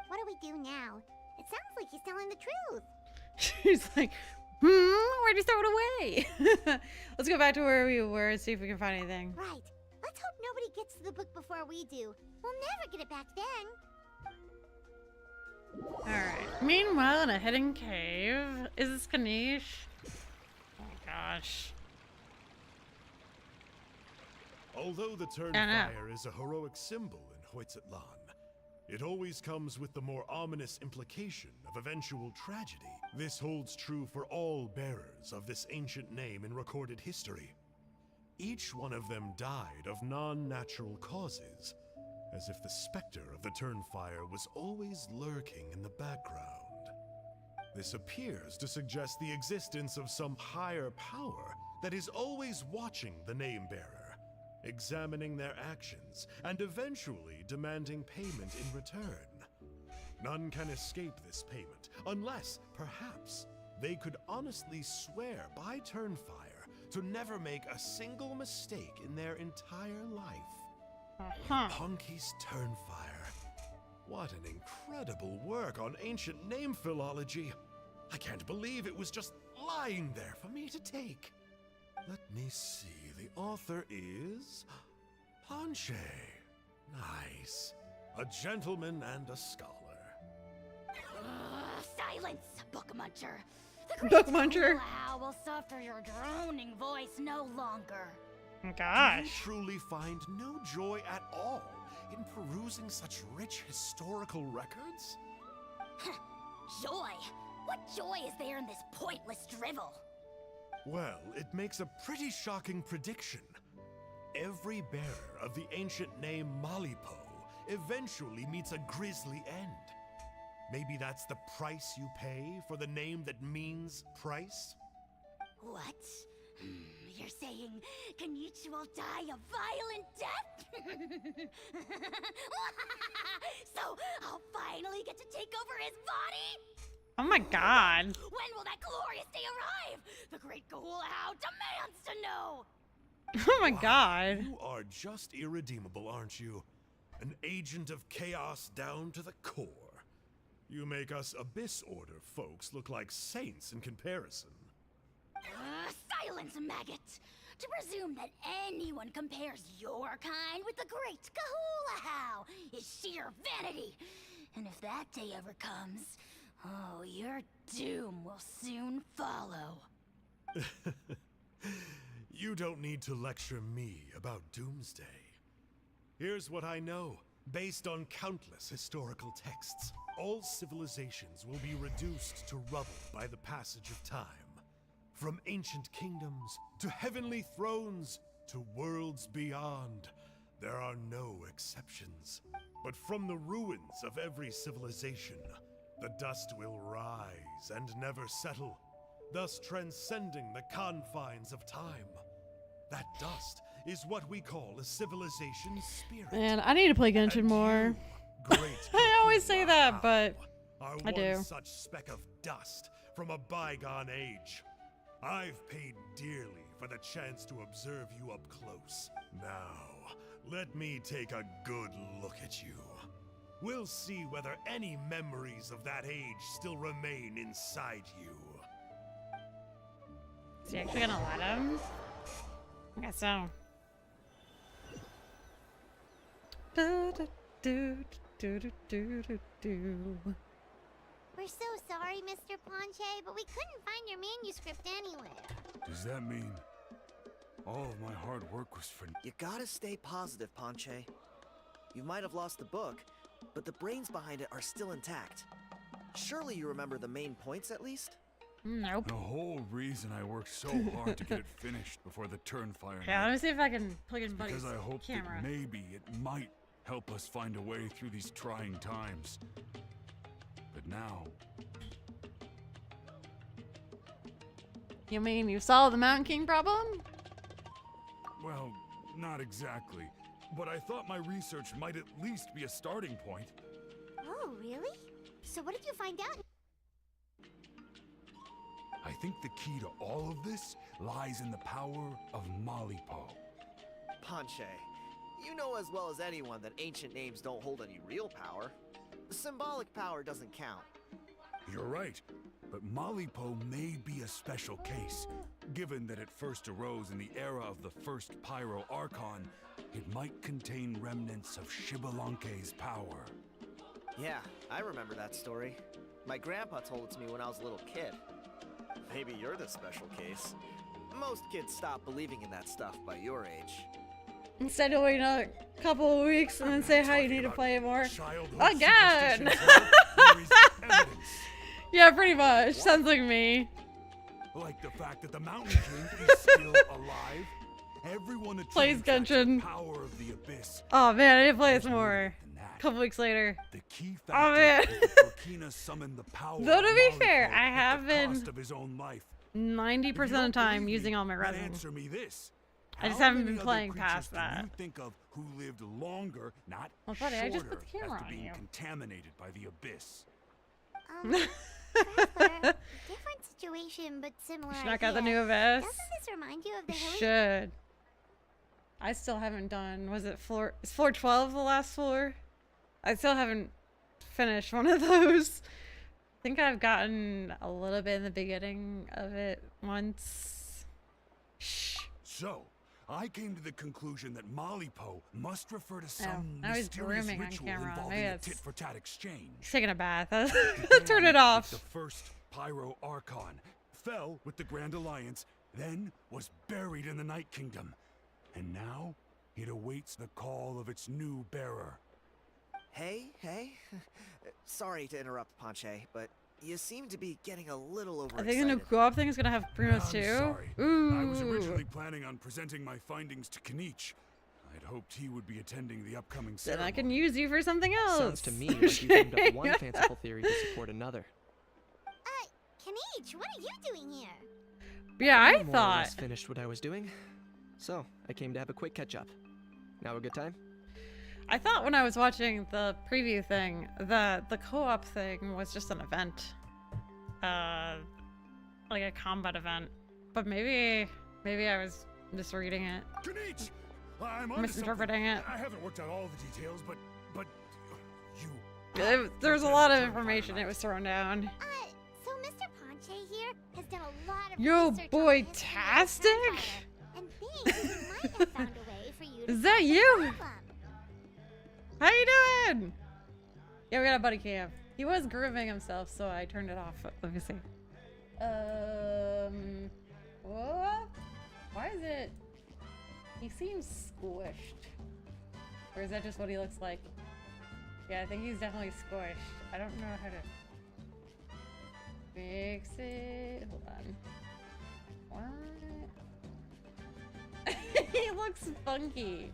Speaker 7: What do we do now? It sounds like he's telling the truth.
Speaker 1: She's like, where'd you throw it away? Let's go back to where we were and see if we can find anything.
Speaker 7: Right. Let's hope nobody gets to the book before we do. We'll never get it back then.
Speaker 1: Alright. Meanwhile, in a hidden cave. Is this Ganesh? Oh my gosh.
Speaker 4: Although the Turnfire is a heroic symbol in Hoytzatlan, it always comes with the more ominous implication of eventual tragedy. This holds true for all bearers of this ancient name in recorded history. Each one of them died of non-natural causes, as if the specter of the Turnfire was always lurking in the background. This appears to suggest the existence of some higher power that is always watching the name-bearer, examining their actions, and eventually demanding payment in return. None can escape this payment, unless, perhaps, they could honestly swear by Turnfire to never make a single mistake in their entire life. Honky's Turnfire. What an incredible work on ancient name philology. I can't believe it was just lying there for me to take. Let me see. The author is Ponche. Nice. A gentleman and a scholar.
Speaker 3: Silence, book muncher.
Speaker 1: Book muncher.
Speaker 3: Wow, will suffer your droning voice no longer.
Speaker 1: Gosh.
Speaker 4: Do you truly find no joy at all in perusing such rich historical records?
Speaker 3: Joy? What joy is there in this pointless drivel?
Speaker 4: Well, it makes a pretty shocking prediction. Every bearer of the ancient name Malipo eventually meets a grisly end. Maybe that's the price you pay for the name that means price?
Speaker 3: What? You're saying Kenichi will die a violent death? So I'll finally get to take over his body?
Speaker 1: Oh my god.
Speaker 3: When will that glorious day arrive? The great Gahulahau demands to know!
Speaker 1: Oh my god.
Speaker 4: You are just irredeemable, aren't you? An agent of chaos down to the core. You make us Abyss Order folks look like saints in comparison.
Speaker 3: Silence, maggot! To presume that anyone compares your kind with the great Gahulahau is sheer vanity. And if that day ever comes, oh, your doom will soon follow.
Speaker 4: You don't need to lecture me about Doomsday. Here's what I know, based on countless historical texts. All civilizations will be reduced to rubble by the passage of time. From ancient kingdoms, to heavenly thrones, to worlds beyond, there are no exceptions. But from the ruins of every civilization, the dust will rise and never settle, thus transcending the confines of time. That dust is what we call a civilization's spirit.
Speaker 1: Man, I need to play Genshin more. I always say that, but I do.
Speaker 4: One such speck of dust from a bygone age. I've paid dearly for the chance to observe you up close. Now, let me take a good look at you. We'll see whether any memories of that age still remain inside you.
Speaker 1: Is he actually gonna let him? I guess so.
Speaker 7: We're so sorry, Mr. Ponche, but we couldn't find your manuscript anywhere.
Speaker 11: Does that mean all of my hard work was for...
Speaker 5: You gotta stay positive, Ponche. You might have lost the book, but the brains behind it are still intact. Surely you remember the main points at least?
Speaker 1: Nope.
Speaker 11: The whole reason I worked so hard to get it finished before the Turnfire
Speaker 1: Yeah,
Speaker 11: night
Speaker 1: let me see if I can plug in
Speaker 11: is
Speaker 1: Buddy's
Speaker 11: because I hoped
Speaker 1: camera.
Speaker 11: that maybe it might help us find a way through these trying times. But now,
Speaker 1: You mean you solved the Mountain King problem?
Speaker 11: well, not exactly. But I thought my research might at least be a starting point.
Speaker 7: Oh, really? So what did you find out?
Speaker 11: I think the key to all of this lies in the power of Malipo.
Speaker 5: Panche, you know as well as anyone that ancient names don't hold any real power. Symbolic power doesn't count.
Speaker 11: You're right, but Malipo may be a special case. Given that it first arose in the era of the first Pyro Archon, it might contain remnants of Shibalanke's power.
Speaker 5: Yeah, I remember that story. My grandpa told it to me when I was a little kid. Maybe you're the special case. Most kids stop believing in that stuff by your age.
Speaker 1: Instead of waiting a couple of weeks and then say how you need to play it more.
Speaker 11: Childhood
Speaker 1: Again!
Speaker 11: superstitions, there is evidence.
Speaker 1: Yeah, pretty much. Sounds like me.
Speaker 11: Like the fact that the Mountain King is still alive. Everyone
Speaker 1: Plays
Speaker 11: attributes that to
Speaker 1: Genshin.
Speaker 11: the power of the abyss.
Speaker 1: Oh man, I need to play this
Speaker 11: Much
Speaker 1: more.
Speaker 11: than that.
Speaker 1: A couple weeks later.
Speaker 11: The key
Speaker 1: Oh
Speaker 11: factor
Speaker 1: man.
Speaker 11: is that Burkina summoned the power
Speaker 1: Though
Speaker 11: of
Speaker 1: to be
Speaker 11: Malipo
Speaker 1: fair, I
Speaker 11: at
Speaker 1: have
Speaker 11: the
Speaker 1: been
Speaker 11: cost of his own life.
Speaker 1: 90%
Speaker 11: If you
Speaker 1: of the
Speaker 11: don't
Speaker 1: time
Speaker 11: believe
Speaker 1: using
Speaker 11: me,
Speaker 1: all my
Speaker 11: then
Speaker 1: resin.
Speaker 11: answer me this.
Speaker 1: I just
Speaker 11: How
Speaker 1: haven't
Speaker 11: many
Speaker 1: been
Speaker 11: other
Speaker 1: playing
Speaker 11: creatures
Speaker 1: past
Speaker 11: can
Speaker 1: that.
Speaker 11: you think of who lived longer, not
Speaker 1: Well, buddy, I just put
Speaker 11: shorter,
Speaker 1: the camera
Speaker 11: after
Speaker 1: on
Speaker 11: being
Speaker 1: you.
Speaker 11: contaminated by the abyss?
Speaker 7: Traveler, different situation, but similar
Speaker 1: Should knock out the
Speaker 7: idea.
Speaker 1: new Abyss.
Speaker 7: Doesn't this remind you of the hilly?
Speaker 1: Should. I still haven't done, was it floor, is floor 12 the last floor? I still haven't finished one of those. I think I've gotten a little bit in the beginning of it once. Shh.
Speaker 11: So, I came to the conclusion that Malipo must refer to some
Speaker 1: now he's
Speaker 11: mysterious
Speaker 1: grooming on
Speaker 11: ritual
Speaker 1: camera.
Speaker 11: involving
Speaker 1: Maybe
Speaker 11: a
Speaker 1: it's-
Speaker 11: tit-for-tat exchange.
Speaker 1: He's taking a bath. Turn
Speaker 11: Began
Speaker 1: it off.
Speaker 11: with the first Pyro Archon, fell with the Grand Alliance, then was buried in the Night Kingdom. And now, it awaits the call of its new bearer.
Speaker 5: Hey. Sorry to interrupt, Panche, but you seem to be getting a little
Speaker 1: I
Speaker 5: overexcited.
Speaker 1: think the new co-op thing is gonna have Primos
Speaker 11: I'm
Speaker 1: too.
Speaker 11: sorry.
Speaker 1: Ooh.
Speaker 11: I was originally planning on presenting my findings to Kinich. I'd hoped he would be attending the upcoming
Speaker 1: Then
Speaker 11: ceremony.
Speaker 1: I can use you for something else.
Speaker 8: Sounds to me like you dreamed up one fanciful theory to support another.
Speaker 7: Kanich, what are you doing here?
Speaker 1: Yeah, I
Speaker 8: more or
Speaker 1: thought.
Speaker 8: less finished what I was doing, so I came to have a quick catch up. Now a good time?
Speaker 1: I thought when I was watching the preview thing that the co-op thing was just an event. Like a combat event. But maybe I was misreading it.
Speaker 11: Kinich! I'm onto
Speaker 1: Misinterpreting
Speaker 11: something.
Speaker 1: it.
Speaker 11: I haven't worked out all the details, but you.
Speaker 1: There was a lot of information it was thrown down.
Speaker 7: So Mr. Panche here has done a lot of
Speaker 1: Yo,
Speaker 7: research on the
Speaker 1: boy,
Speaker 7: history of the
Speaker 1: Tastic?
Speaker 7: Turnfire, and thinks he might have found a way for you to
Speaker 1: Is that
Speaker 7: solve the
Speaker 1: you?
Speaker 7: problem.
Speaker 1: How you doing? Yeah, we got a buddy cam. He was grooming himself, so I turned it off. Let me see. What? Why is it? He seems squished. Or is that just what he looks like? Yeah, I think he's definitely squished. I don't know how to fix it. Hold on. What? He looks funky.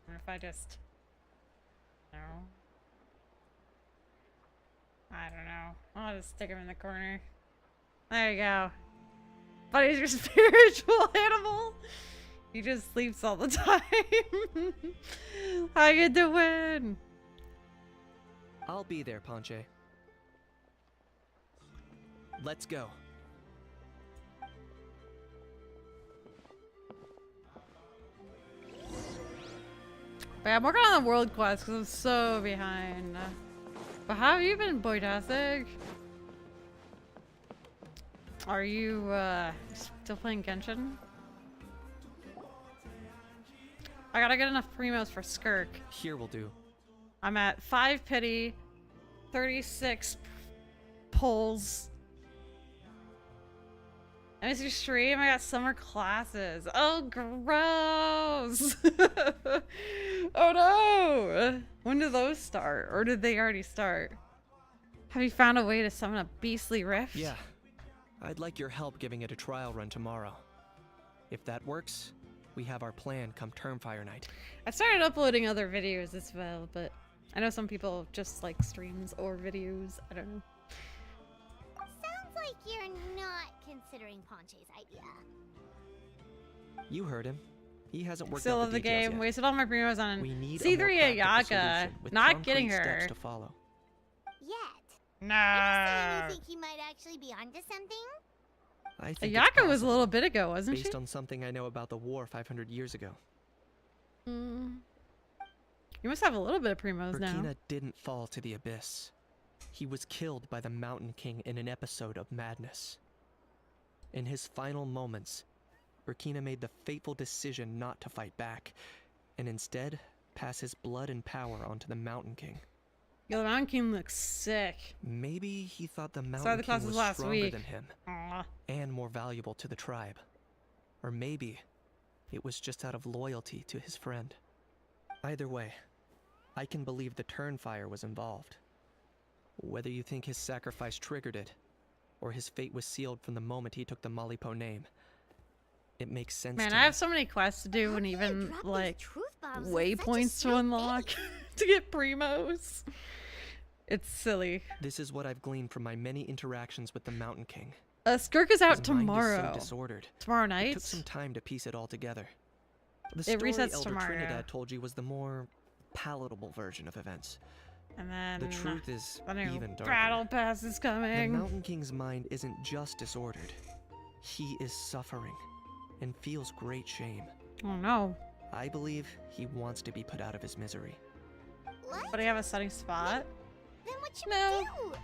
Speaker 1: What if I just... No. I don't know. I'll just stick him in the corner. There you go. Buddy's your spiritual animal. He just sleeps all the time. How you doing?
Speaker 8: I'll be there, Panche. Let's go.
Speaker 1: But yeah, I'm working on the world quest because I'm so behind. But how have you been, Boytastic? Are you still playing Genshin? I gotta get enough primos for Skirk.
Speaker 8: Here will do.
Speaker 1: I'm at 5 pity, 36 pulls. I missed your stream. I got summer classes. Oh, gross. Oh no. When do those start? Or did they already start? Have you found a way to summon a beastly rift?
Speaker 8: Yeah. I'd like your help giving it a trial run tomorrow. If that works, we have our plan come Turnfire Night.
Speaker 1: I started uploading other videos as well, but I know some people just like streams or videos. I don't know.
Speaker 7: Sounds like you're not considering Ponche's idea.
Speaker 8: You heard him. He hasn't worked
Speaker 1: Still
Speaker 8: out
Speaker 1: love the
Speaker 8: details
Speaker 1: game.
Speaker 8: yet.
Speaker 1: Wasted all my primos on
Speaker 8: We need
Speaker 1: C3
Speaker 8: a more practical
Speaker 1: Ayaka.
Speaker 8: solution with
Speaker 1: Not getting
Speaker 8: concrete
Speaker 1: her.
Speaker 8: steps to follow.
Speaker 7: Yet.
Speaker 1: Nah.
Speaker 7: Are you saying you think you might actually be onto something?
Speaker 8: I think it's
Speaker 1: Ayaka was a
Speaker 8: possible,
Speaker 1: little bit ago, wasn't
Speaker 8: based
Speaker 1: she?
Speaker 8: on something I know about the war 500 years ago.
Speaker 1: You must have a little bit of primos now.
Speaker 8: Burkina didn't fall to the abyss. He was killed by the Mountain King in an episode of madness. In his final moments, Burkina made the fateful decision not to fight back, and instead pass his blood and power onto the Mountain King.
Speaker 1: Yo, the Mountain King looks sick.
Speaker 8: Maybe he thought the Mountain
Speaker 1: Started the
Speaker 8: King
Speaker 1: classes
Speaker 8: was
Speaker 1: last
Speaker 8: stronger
Speaker 1: week.
Speaker 8: than him,
Speaker 1: Aw.
Speaker 8: and more valuable to the tribe. Or maybe it was just out of loyalty to his friend. Either way, I can believe the Turnfire was involved. Whether you think his sacrifice triggered it, or his fate was sealed from the moment he took the Malipo name, it makes sense
Speaker 1: Man,
Speaker 8: to
Speaker 1: I
Speaker 8: me.
Speaker 1: have so many quests to do and
Speaker 7: do you
Speaker 1: even
Speaker 7: drop these
Speaker 1: like
Speaker 7: truth bombs in
Speaker 1: waypoints
Speaker 7: such a
Speaker 1: to
Speaker 7: straight
Speaker 1: unlock
Speaker 7: face?
Speaker 1: to get primos. It's silly.
Speaker 8: This is what I've gleaned from my many interactions with the Mountain King.
Speaker 1: Skirk is out
Speaker 8: His mind is
Speaker 1: tomorrow.
Speaker 8: so disordered.
Speaker 1: Tomorrow
Speaker 8: It
Speaker 1: night.
Speaker 8: took some time to piece it all together. The
Speaker 1: It
Speaker 8: story
Speaker 1: resets
Speaker 8: Elder
Speaker 1: tomorrow.
Speaker 8: Trinidad told you was the more palatable version of events.
Speaker 1: And then
Speaker 8: The truth is
Speaker 1: the new
Speaker 8: even darker.
Speaker 1: battle pass is
Speaker 8: The
Speaker 1: coming.
Speaker 8: Mountain King's mind isn't just disordered. He is suffering and feels great shame.
Speaker 1: Oh no.
Speaker 8: I believe he wants to be put out of his misery.
Speaker 7: What?
Speaker 1: But I have a sunny spot.
Speaker 7: Then what should
Speaker 1: No.
Speaker 7: we do?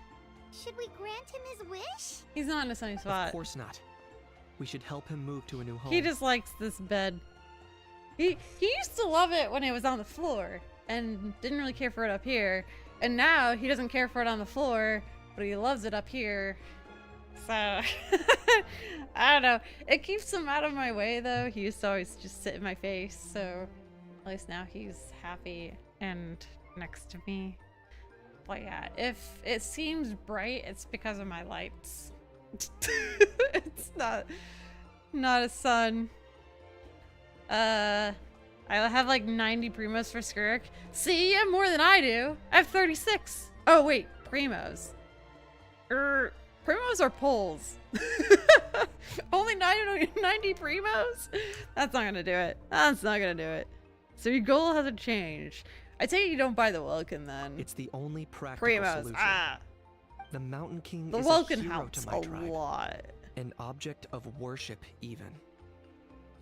Speaker 7: Should we grant him his wish?
Speaker 1: He's not in a sunny spot.
Speaker 8: Of course not. We should help him move to a new home.
Speaker 1: He just likes this bed. He used to love it when it was on the floor and didn't really care for it up here. And now he doesn't care for it on the floor, but he loves it up here. So I don't know. It keeps him out of my way though. He used to always just sit in my face. So at least now he's happy and next to me. But yeah, if it seems bright, it's because of my lights. It's not a sun. I have like 90 primos for Skirk. See, you have more than I do. I have 36. Oh wait, primos. Primos are poles. Only 90 primos? That's not gonna do it. That's not gonna do it. So your goal hasn't changed. I take it you don't buy the Welkin then.
Speaker 8: It's the only practical
Speaker 1: Primos.
Speaker 8: solution.
Speaker 1: Ah.
Speaker 8: The Mountain King
Speaker 1: The
Speaker 8: is
Speaker 1: Welkin
Speaker 8: a hero
Speaker 1: helps
Speaker 8: to my
Speaker 1: a
Speaker 8: tribe.
Speaker 1: lot.
Speaker 8: An object of worship, even.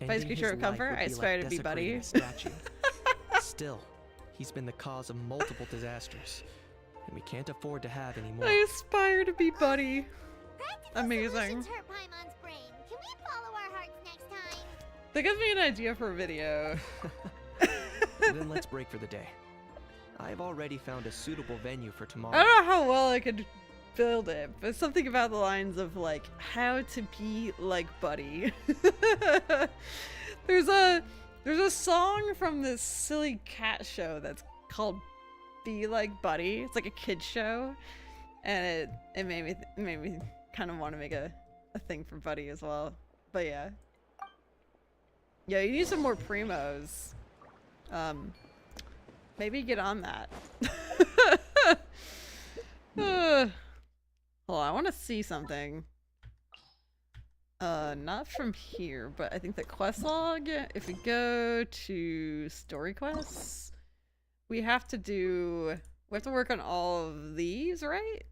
Speaker 1: If I was a
Speaker 8: Ending
Speaker 1: creature
Speaker 8: his
Speaker 1: of
Speaker 8: life
Speaker 1: comfort,
Speaker 8: would
Speaker 1: I
Speaker 8: be
Speaker 1: aspire
Speaker 8: like
Speaker 1: to be
Speaker 8: desecrating
Speaker 1: buddy.
Speaker 8: a statue. Still, he's been the cause of multiple disasters, and we can't afford to have any more.
Speaker 1: I aspire to be buddy.
Speaker 7: Practical
Speaker 1: Amazing.
Speaker 7: solutions hurt Paimon's brain. Can we follow our hearts next time?
Speaker 1: That gives me an idea for a video.
Speaker 8: Then let's break for the day. I've already found a suitable venue for tomorrow.
Speaker 1: I don't know how well I could build it, but something about the lines of like how to be like Buddy. There's a song from this silly cat show that's called Be Like Buddy. It's like a kid's show, and it made me kind of want to make a thing for Buddy as well. But yeah, you need some more primos. Maybe get on that. Hold on, I want to see something. Not from here, but I think the quest log, if we go to story quests, we have to work on all of these, right?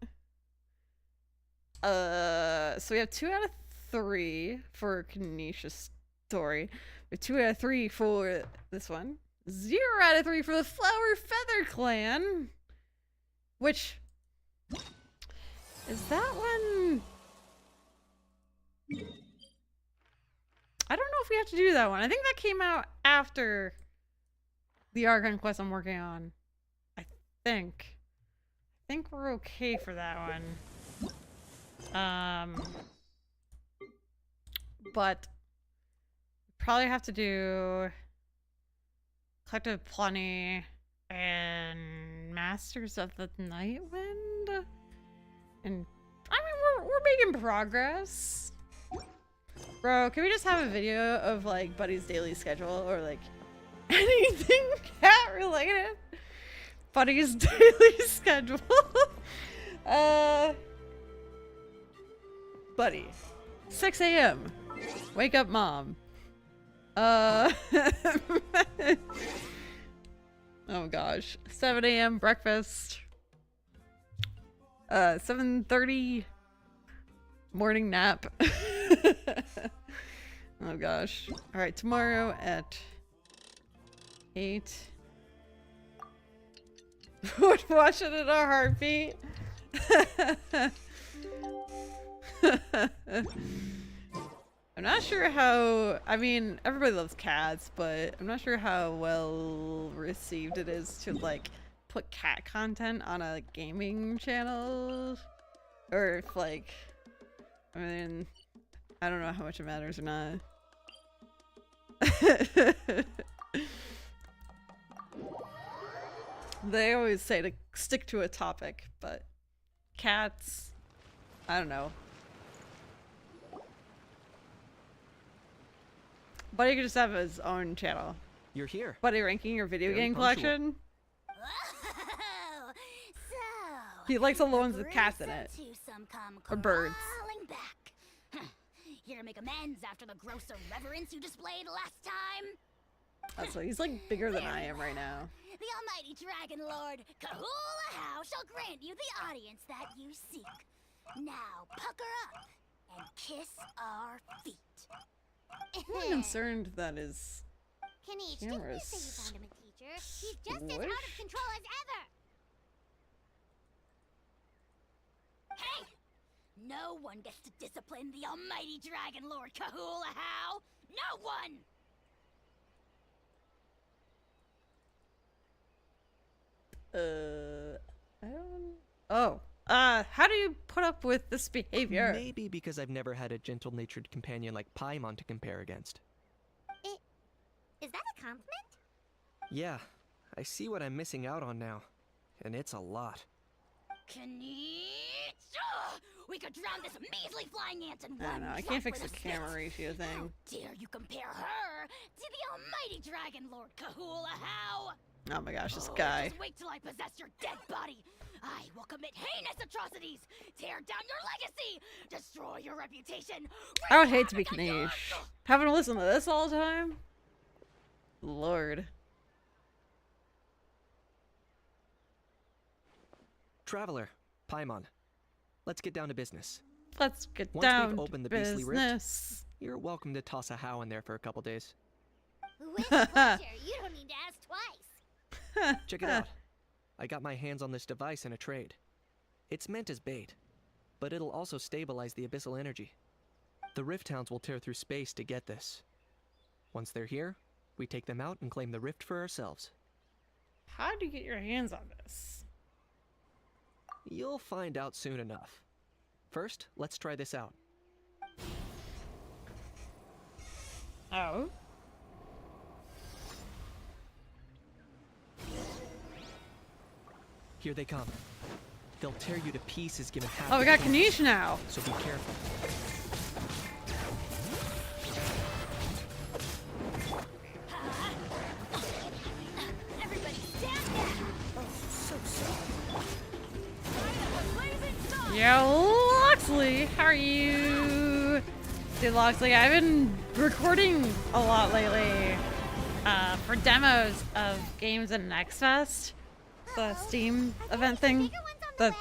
Speaker 1: So we have 2 out of 3 for Kanisha's story. We have 2 out of 3 for this one. 0 out of 3 for the Flower Feather Clan. Which is that one? I don't know if we have to do that one. I think that came out after the Argon quest I'm working on. I think we're okay for that one. but probably have to do Collective Plenty and Masters of the Night Wind. And I mean, we're making progress. Bro, can we just have a video of like Buddy's daily schedule or like anything cat related? Buddy's daily schedule. Buddy, 6 a.m. Wake up, mom. Oh gosh, 7 a.m. breakfast. 7:30 morning nap. Oh gosh. All right, tomorrow at 8. Would watch it in a heartbeat. I'm not sure how, I mean, everybody loves cats, but I'm not sure how well received it is to like put cat content on a gaming channel. Or if like, I mean, I don't know how much it matters or not. They always say to stick to a topic, but cats, I don't know. Buddy could just have his own channel.
Speaker 8: You're here.
Speaker 1: Buddy ranking your video
Speaker 8: Very
Speaker 1: game
Speaker 8: punctual.
Speaker 1: collection.
Speaker 3: Whoa! So,
Speaker 1: He likes all the ones with cats in it. Or birds.
Speaker 3: Crawling back. Here to make amends after the gross irreverence you displayed last time.
Speaker 1: That's why he's like bigger than I am right now.
Speaker 3: The almighty dragon lord, Kahula How, shall grant you the audience that you seek. Now, pucker up and kiss our feet.
Speaker 1: I'm concerned that his
Speaker 7: Kenny, didn't you
Speaker 1: camera
Speaker 7: say you
Speaker 1: is
Speaker 7: found him a teacher? He's just as out
Speaker 1: squish.
Speaker 7: of control as ever.
Speaker 3: Hey! No one gets to discipline the almighty dragon lord, Kahula How. No one!
Speaker 1: I don't. Oh, how do you put up with this behavior?
Speaker 8: Maybe because I've never had a gentle-natured companion like Paimon to compare against.
Speaker 7: Is that a compliment?
Speaker 8: Yeah, I see what I'm missing out on now, and it's a lot.
Speaker 3: We could drown this measly flying ant in
Speaker 1: I
Speaker 3: one
Speaker 1: don't know. I
Speaker 3: drop
Speaker 1: can't fix
Speaker 3: with
Speaker 1: the
Speaker 3: a
Speaker 1: camera
Speaker 3: spit.
Speaker 1: ratio
Speaker 3: How
Speaker 1: thing.
Speaker 3: dare you compare her to the almighty dragon lord, Kahula How?
Speaker 1: Oh my gosh, this
Speaker 3: Oh,
Speaker 1: guy.
Speaker 3: Just wait till I possess your dead body. I will commit heinous atrocities, tear down your legacy, destroy your reputation.
Speaker 1: I would hate to be
Speaker 3: wreak havoc on your-
Speaker 1: Kanish. Having to listen to this all the time? Lord.
Speaker 8: Traveler, Paimon, let's get down to business.
Speaker 1: Let's get
Speaker 8: Once
Speaker 1: down
Speaker 8: we've
Speaker 1: to
Speaker 8: opened the beastly rift,
Speaker 1: business.
Speaker 8: you're welcome to toss a How in there for a couple days.
Speaker 7: With pleasure. You don't need to ask twice.
Speaker 8: Check it out. I got my hands on this device in a trade. It's meant as bait, but it'll also stabilize the abyssal energy. The Rift Hounds will tear through space to get this. Once they're here, we take them out and claim the rift for ourselves.
Speaker 1: How do you get your hands on this?
Speaker 8: You'll find out soon enough. First, let's try this out.
Speaker 1: Oh.
Speaker 8: Here they come. They'll tear you to pieces given half.
Speaker 1: Oh, we
Speaker 8: the
Speaker 1: got
Speaker 8: chance.
Speaker 1: Kanish now.
Speaker 8: So be careful.
Speaker 3: Everybody stand down.
Speaker 1: Yo, Loxley, how are you? Dude, Loxley, I've been recording a lot lately for demos of games at Next Fest, the Steam event thing, the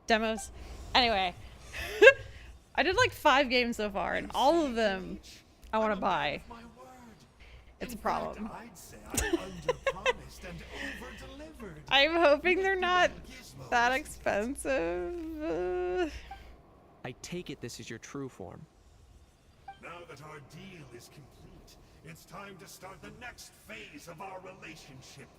Speaker 1: demos. Anyway, I did like 5 games so far, and all of them I want to buy. It's a problem.
Speaker 4: I'd say I underpromised and over-delivered.
Speaker 1: I'm hoping they're not that expensive.
Speaker 8: I take it this is your true form.
Speaker 11: Now that our deal is complete, it's time to start the next phase of our relationship.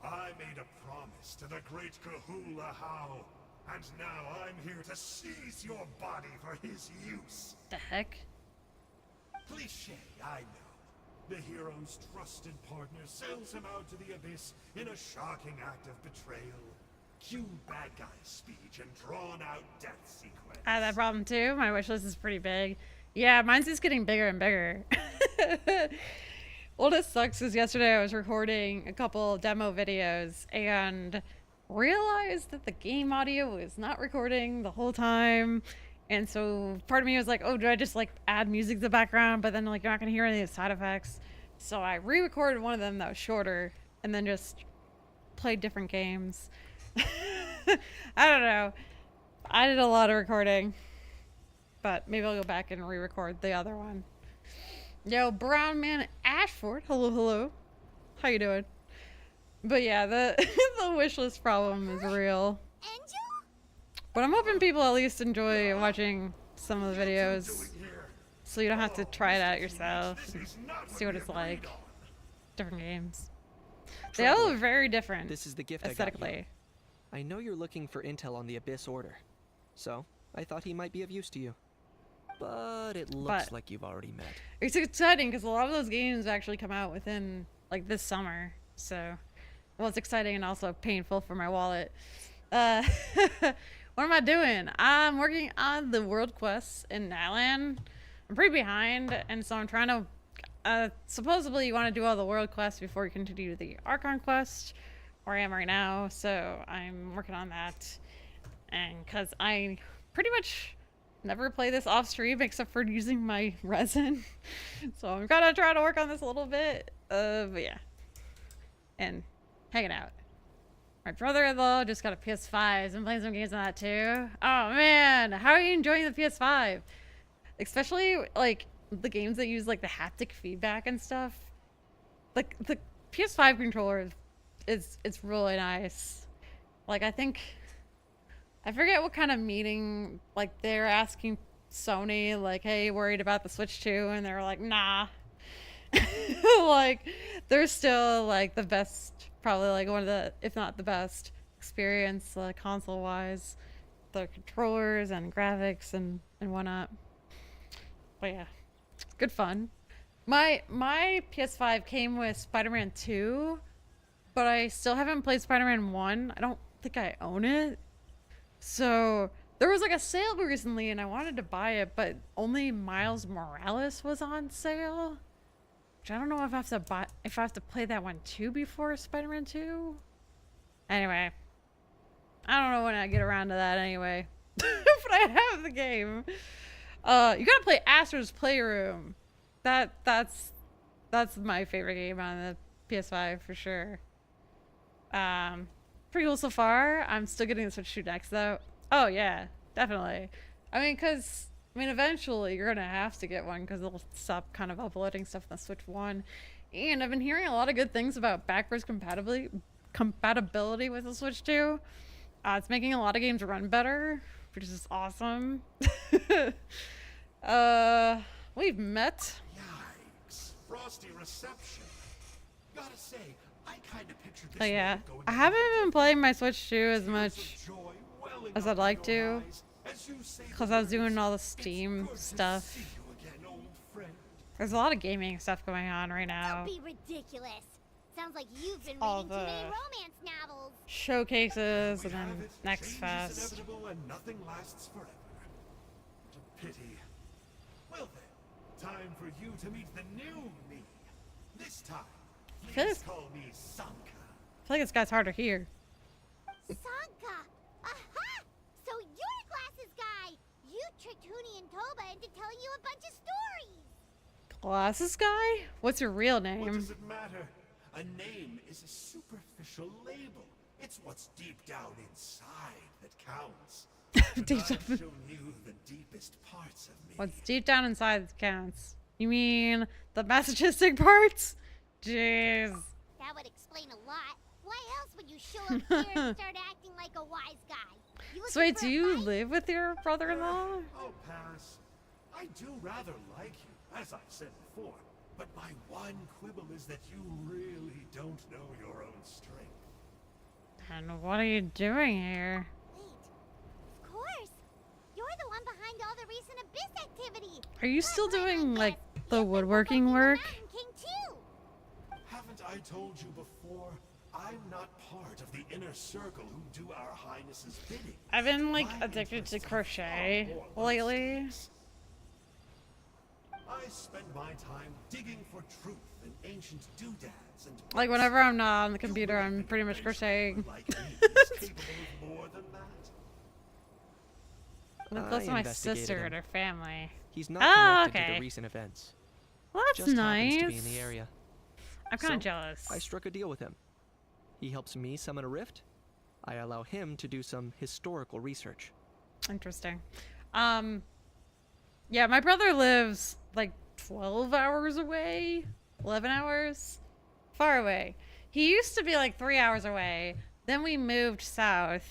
Speaker 11: I made a promise to the great Kahula How, and now I'm here to seize your body for his use.
Speaker 1: The heck?
Speaker 11: Cliche, I know. The hero's trusted partner sells him out to the abyss in a shocking act of betrayal. Cue bad guy speech and drawn out death sequence.
Speaker 1: I have that problem too. My wish list is pretty big. Yeah, mine's just getting bigger and bigger. What sucks is yesterday I was recording a couple demo videos and realized that the game audio was not recording the whole time. And so part of me was like, oh, do I just like add music to the background? But then like you're not gonna hear any of the side effects. So I re-recorded one of them that was shorter and then just played different games. I don't know. I did a lot of recording, but maybe I'll go back and re-record the other one. Yo, Brown Man Ashford, hello, hello. How you doing? But yeah, the the wish list problem is real. But I'm hoping people at least enjoy watching some of the videos, so you don't have to try it out yourself and see what it's like. Different games. They all look very different.
Speaker 8: This is the gift
Speaker 1: aesthetically.
Speaker 8: I got you. I know you're looking for intel on the Abyss Order, so I thought he might be of use to you. But it looks like you've already met.
Speaker 1: It's exciting because a lot of those games actually come out within like this summer. So, well, it's exciting and also painful for my wallet. What am I doing? I'm working on the world quests in Natlan. I'm pretty behind, and so I'm trying to. Supposedly, you want to do all the world quests before you continue the Archon quest, where I am right now. So I'm working on that, and because I pretty much never play this off stream except for using my resin. So I'm gonna try to work on this a little bit. But yeah. And hanging out. My brother-in-law just got a PS5. I've been playing some games on that too. Oh man, how are you enjoying the PS5? Especially like the games that use like the haptic feedback and stuff. Like the PS5 controller is it's really nice. Like I forget what kind of meeting, like they're asking Sony, like, hey, worried about the Switch 2? And they're like, nah. Like, they're still like the best, probably like one of the, if not the best experience console-wise. The controllers and graphics and whatnot. But yeah, good fun. My PS5 came with Spider-Man 2, but I still haven't played Spider-Man 1. I don't think I own it. So there was like a sale recently and I wanted to buy it, but only Miles Morales was on sale. Which I don't know if I have to play that one too before Spider-Man 2. Anyway. I don't know when I get around to that anyway. But I have the game. You gotta play Astro's Playroom. That's my favorite game on the PS5 for sure. Pretty cool so far. I'm still getting the Switch 2 next though. Oh yeah, definitely. I mean, eventually you're gonna have to get one because they'll stop kind of uploading stuff on the Switch 1. And I've been hearing a lot of good things about backwards compatibility with the Switch 2. It's making a lot of games run better, which is awesome. We've met.
Speaker 11: Yikes. Frosty reception. Gotta say, I kind of pictured this.
Speaker 1: Oh yeah, I haven't been playing my Switch 2 as much as I'd like to, because I was doing all the Steam stuff. There's a lot of gaming stuff going on right now.
Speaker 7: Don't be ridiculous. Sounds like you've been
Speaker 1: all
Speaker 7: reading
Speaker 1: the
Speaker 7: too many romance novels.
Speaker 1: Showcases and then Next Fest.
Speaker 11: And nothing lasts forever. What a pity. Well then, time for you to meet the new me. This time, please call me Sanka.
Speaker 1: I feel like this guy's harder here.
Speaker 7: Sanka! Aha! So you're the glasses guy! You tricked Huni and Toba into telling you a bunch of stories!
Speaker 1: Glasses guy? What's your real
Speaker 11: What
Speaker 1: name?
Speaker 11: does it matter? A name is a superficial label. It's what's deep down inside that counts.
Speaker 1: Deep
Speaker 11: I've
Speaker 1: down.
Speaker 11: shown you the deepest parts of me.
Speaker 1: What's deep down inside that counts? You mean the masochistic parts? Jeez.
Speaker 7: That would explain a lot. Why else would you show up here and start acting like a wise guy? You
Speaker 1: So wait,
Speaker 7: looking for
Speaker 1: do
Speaker 7: a
Speaker 1: you
Speaker 7: fight?
Speaker 1: live with your brother-in-law?
Speaker 11: I'll pass. I do rather like you, as I've said before. But my one quibble is that you really don't know your own strength.
Speaker 1: And what are you doing here?
Speaker 7: Wait, of course. You're the one behind all the recent Abyss activity.
Speaker 1: Are you still doing like the woodworking work.
Speaker 7: Mountain King too.
Speaker 4: Haven't I told you before? I'm not part of the inner circle who do our highness's bidding.
Speaker 1: I've been like
Speaker 4: My
Speaker 1: addicted to
Speaker 4: interests are
Speaker 1: crochet
Speaker 4: far more
Speaker 1: lately.
Speaker 4: logistics. I spend my time digging for truth in ancient doodads and
Speaker 1: Like whenever I'm not on the computer, I'm pretty much crocheting.
Speaker 4: like me is capable of more than that.
Speaker 1: Live close to my
Speaker 8: investigated
Speaker 1: sister
Speaker 8: him.
Speaker 1: and her family.
Speaker 8: He's not
Speaker 1: Oh,
Speaker 8: connected to
Speaker 1: okay.
Speaker 8: the recent events.
Speaker 1: Well, that's
Speaker 8: Just happens to be
Speaker 1: nice.
Speaker 8: in the area.
Speaker 1: I'm kind of
Speaker 8: So,
Speaker 1: jealous.
Speaker 8: I struck a deal with him. He helps me summon a rift. I allow him to do some historical research.
Speaker 1: Interesting. Yeah, my brother lives like 12 hours away, 11 hours, far away. He used to be like 3 hours away. Then we moved south,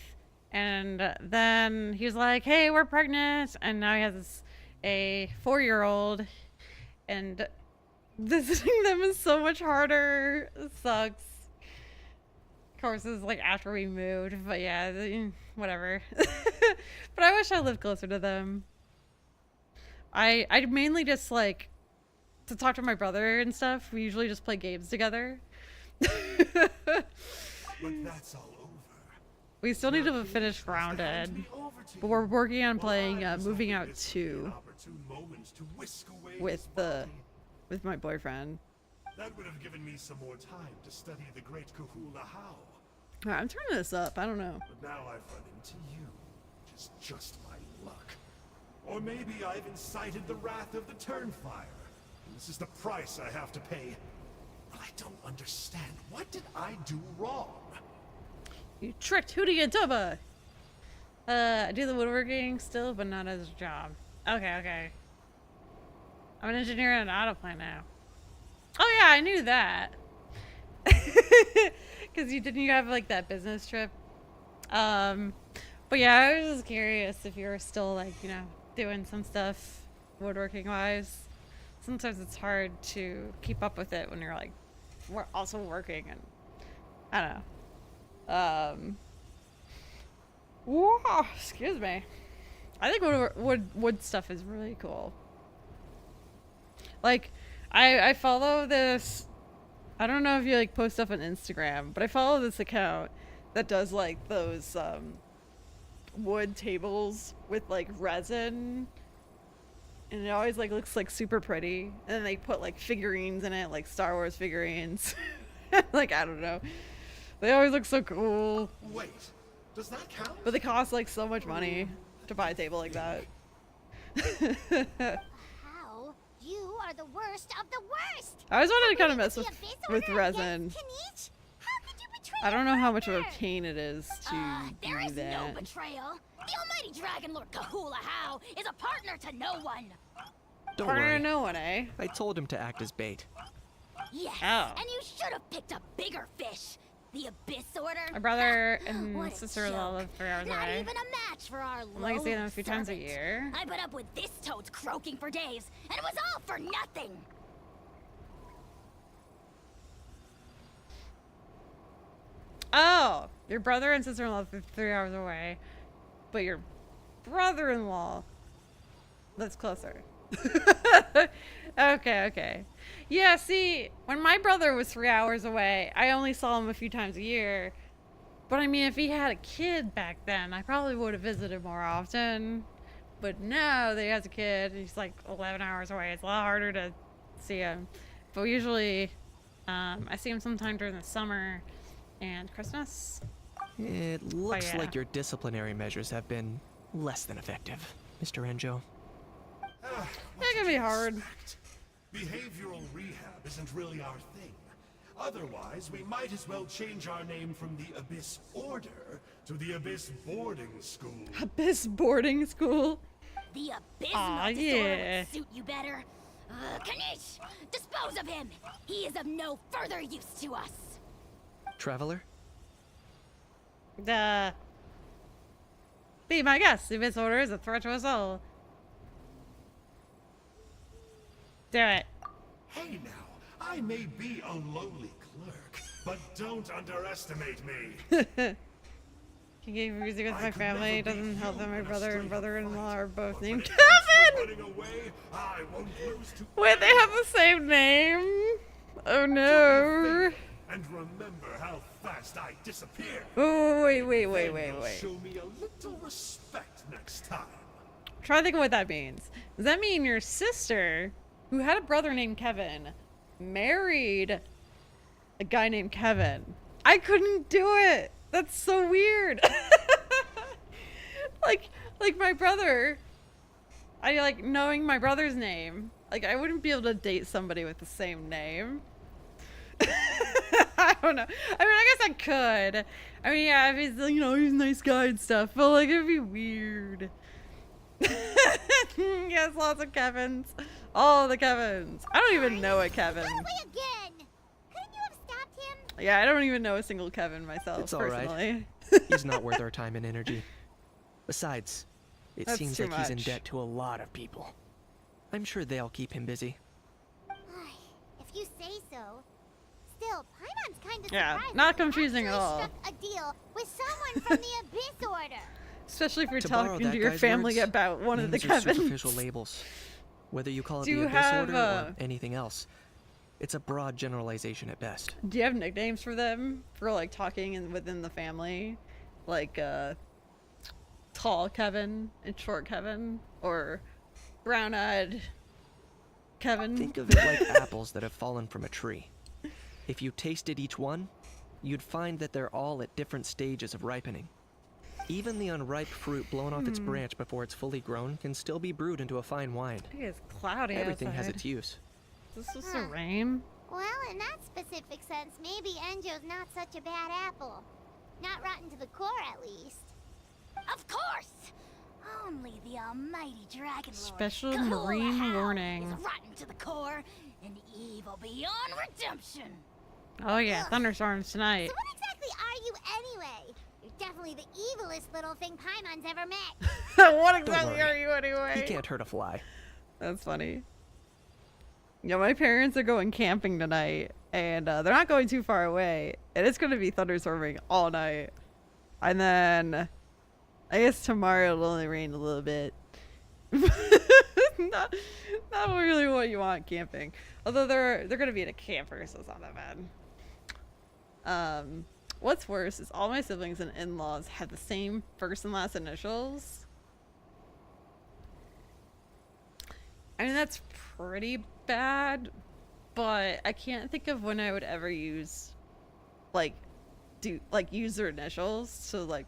Speaker 1: and then he was like, "Hey, we're pregnant," and now he has a 4-year-old, and visiting them is so much harder. It sucks. Of course, this is like after we moved, but yeah, whatever. But I wish I lived closer to them. I mainly just like to talk to my brother and stuff. We usually just play games together.
Speaker 4: But that's all over.
Speaker 1: We still need to finish Grounded, but we're working on playing Moving Out 2 with my boyfriend.
Speaker 4: That would have given me some more time to study the great Kahula How.
Speaker 1: Alright, I'm turning this up. I don't know.
Speaker 4: But now I've run into you, which is just my luck. Or maybe I've incited the wrath of the Turnfire, and this is the price I have to pay. But I don't understand. What did I do wrong?
Speaker 1: You tricked Hootie and Tubba! I do the woodworking still, but not as a job. Okay, okay. I'm an engineer and an auto plant now. Oh yeah, I knew that. Because you have like that business trip. But yeah, I was just curious if you were still like, you know, doing some stuff woodworking wise. Sometimes it's hard to keep up with it when you're like, we're also working, and I don't know. Whoa, excuse me. I think wood stuff is really cool. Like, I follow this, I don't know if you like post stuff on Instagram, but I follow this account that does like those wood tables with like resin, and it always like looks like super pretty, and then they put like figurines in it, like Star Wars figurines. Like, I don't know, they always look so cool.
Speaker 4: Wait, does that count?
Speaker 1: But they cost like so much money to buy a table like that.
Speaker 7: How? You are the worst of the worst.
Speaker 1: I always wanted to kind of mess
Speaker 7: The
Speaker 1: with
Speaker 7: Abyss
Speaker 1: with
Speaker 7: Order
Speaker 1: resin.
Speaker 7: against Kinich? How could you betray
Speaker 1: I don't know
Speaker 7: your
Speaker 1: how much of a
Speaker 7: partner?
Speaker 1: pain it is to
Speaker 3: There
Speaker 1: do
Speaker 3: is no
Speaker 1: that.
Speaker 3: betrayal. The almighty Dragon Lord Kahula How is a partner to no one.
Speaker 8: Don't
Speaker 1: Partner
Speaker 8: worry.
Speaker 1: to no one, eh?
Speaker 8: I told him to act as bait.
Speaker 3: Yes,
Speaker 1: Oh.
Speaker 3: and you should have picked a bigger fish. The Abyss Order.
Speaker 1: My brother
Speaker 3: What
Speaker 1: and
Speaker 3: a
Speaker 1: sister-in-law
Speaker 3: joke.
Speaker 1: live 3 hours
Speaker 3: Not
Speaker 1: away.
Speaker 3: even a match for our
Speaker 1: I'm only seeing them a few times a
Speaker 3: servant.
Speaker 1: year.
Speaker 3: I put up with this toad's croaking for days, and it was all for nothing.
Speaker 1: Oh, your brother and sister-in-law live 3 hours away, but your brother-in-law lives closer. Okay, okay. Yeah, see, when my brother was 3 hours away, I only saw him a few times a year. But I mean, if he had a kid back then, I probably would have visited more often. But now that he has a kid, he's like 11 hours away. It's a lot harder to see him. But usually, I see him sometime during the summer and Christmas.
Speaker 8: It looks
Speaker 1: yeah.
Speaker 8: like your disciplinary measures have been less than effective, Mr. Enjo.
Speaker 4: What
Speaker 1: That can
Speaker 4: did
Speaker 1: be
Speaker 4: you
Speaker 1: hard.
Speaker 4: expect? Behavioral rehab isn't really our thing. Otherwise, we might as well change our name from the Abyss Order to the Abyss Boarding School.
Speaker 1: Abyss boarding school.
Speaker 3: The
Speaker 1: Aw,
Speaker 3: abysmal disorder
Speaker 1: yeah.
Speaker 3: would suit you better. Kanish, dispose of him. He is of no further use to us.
Speaker 8: Traveler?
Speaker 1: Be my guest. The Abyss Order is a threat to us all. Do it.
Speaker 4: Hey now, I may be a lowly clerk, but don't underestimate me.
Speaker 1: Can get confusing with
Speaker 4: I
Speaker 1: my
Speaker 4: could
Speaker 1: family. It
Speaker 4: never be
Speaker 1: doesn't help that my
Speaker 4: you in a
Speaker 1: brother and
Speaker 4: straight-up
Speaker 1: brother-in-law
Speaker 4: fight,
Speaker 1: are both
Speaker 4: but when
Speaker 1: named
Speaker 4: it comes to
Speaker 11: Running away, I won't lose to
Speaker 1: Wait, they have the same name? Oh no.
Speaker 11: and remember how fast I disappear.
Speaker 1: Oh, wait.
Speaker 11: Then you'll show me a little respect next time.
Speaker 1: Try to think of what that means. Does that mean your sister, who had a brother named Kevin, married a guy named Kevin? I couldn't do it. That's so weird. like my brother, I like knowing my brother's name. Like I wouldn't be able to date somebody with the same name. I don't know. I mean, I guess I could. I mean, yeah, if he's, you know, he's a nice guy and stuff, but like it'd be weird. Yes, lots of Kevins. All the Kevins. I don't even know a Kevin.
Speaker 7: Run away again! Couldn't you have stopped him?
Speaker 1: Yeah, I don't even know a single Kevin myself,
Speaker 8: It's all
Speaker 1: personally.
Speaker 8: right. He's not worth our time and energy. Besides, it
Speaker 1: That's
Speaker 8: seems
Speaker 1: too
Speaker 8: like he's in
Speaker 1: much.
Speaker 8: debt to a lot of people. I'm sure they'll keep him busy.
Speaker 7: If you say so. Still, Paimon's kind of
Speaker 1: Yeah,
Speaker 7: surprised
Speaker 1: not
Speaker 7: that you
Speaker 1: confusing at
Speaker 7: actually
Speaker 1: all.
Speaker 7: struck a deal with someone from the Abyss Order.
Speaker 1: Especially if you're
Speaker 8: To borrow
Speaker 1: talking
Speaker 8: that
Speaker 1: to your
Speaker 8: guy's
Speaker 1: family
Speaker 8: words,
Speaker 1: about one of the
Speaker 8: names are
Speaker 1: Kevins.
Speaker 8: superficial labels. Whether you call it
Speaker 1: Do
Speaker 8: the
Speaker 1: you
Speaker 8: Abyss
Speaker 1: have,
Speaker 8: Order or anything else, it's a broad generalization at best.
Speaker 1: Do you have nicknames for them? For like talking within the family? Like tall Kevin and short Kevin? Or brown-eyed Kevin?
Speaker 8: Think of it like apples that have fallen from a tree. If you tasted each one, you'd find that they're all at different stages of ripening. Even the unripe fruit blown off its branch before it's fully grown can still be brewed into a fine wine.
Speaker 1: I think it's cloudy
Speaker 8: Everything has
Speaker 1: outside.
Speaker 8: its use.
Speaker 1: Is this supposed to rain?
Speaker 7: Well, in that specific sense, maybe Enjo's not such a bad apple. Not rotten to the core, at least.
Speaker 3: Of course! Only the almighty Dragon Lord
Speaker 1: Special
Speaker 3: Cole
Speaker 1: marine
Speaker 3: Howe
Speaker 1: warning.
Speaker 3: is rotten to the core and evil beyond redemption.
Speaker 1: Oh yeah,
Speaker 7: Ugh.
Speaker 1: thunderstorms tonight.
Speaker 7: So what exactly are you anyway? You're definitely the evilest little thing Paimon's ever met.
Speaker 1: What
Speaker 8: Don't
Speaker 1: exactly
Speaker 8: worry.
Speaker 1: are you anyway?
Speaker 8: He can't hurt a fly.
Speaker 1: That's funny. Yeah, my parents are going camping tonight, and they're not going too far away, and it's going to be thunderstorming all night. And then, I guess tomorrow it'll only rain a little bit. not really what you want camping. Although they're going to be in a camper, so it's not that bad. What's worse is all my siblings and in-laws have the same first and last initials. I mean, that's pretty bad, but I can't think of when I would ever use, use their initials to,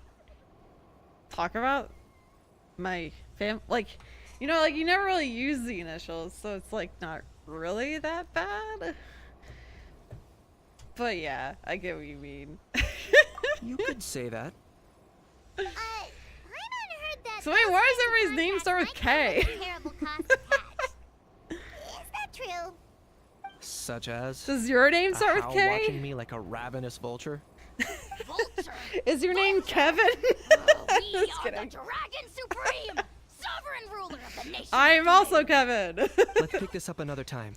Speaker 1: talk about my you never really use the initials, so it's, not really that bad. But yeah, I get what you mean.
Speaker 8: You could say that.
Speaker 7: Paimon heard that.
Speaker 1: So wait, why does everybody's name start with
Speaker 7: might come
Speaker 1: K?
Speaker 7: with terrible cost attached. Is that true?
Speaker 8: Such as
Speaker 1: Does your name
Speaker 8: a
Speaker 1: start with
Speaker 8: howl
Speaker 1: K?
Speaker 8: watching me like a ravenous vulture.
Speaker 3: Vulture!
Speaker 1: Is your name Kevin?
Speaker 3: We
Speaker 1: Just
Speaker 3: are
Speaker 1: kidding.
Speaker 3: the Dragon Supreme! Sovereign ruler of the nation!
Speaker 1: I am also Kevin.
Speaker 8: Let's pick this up another time.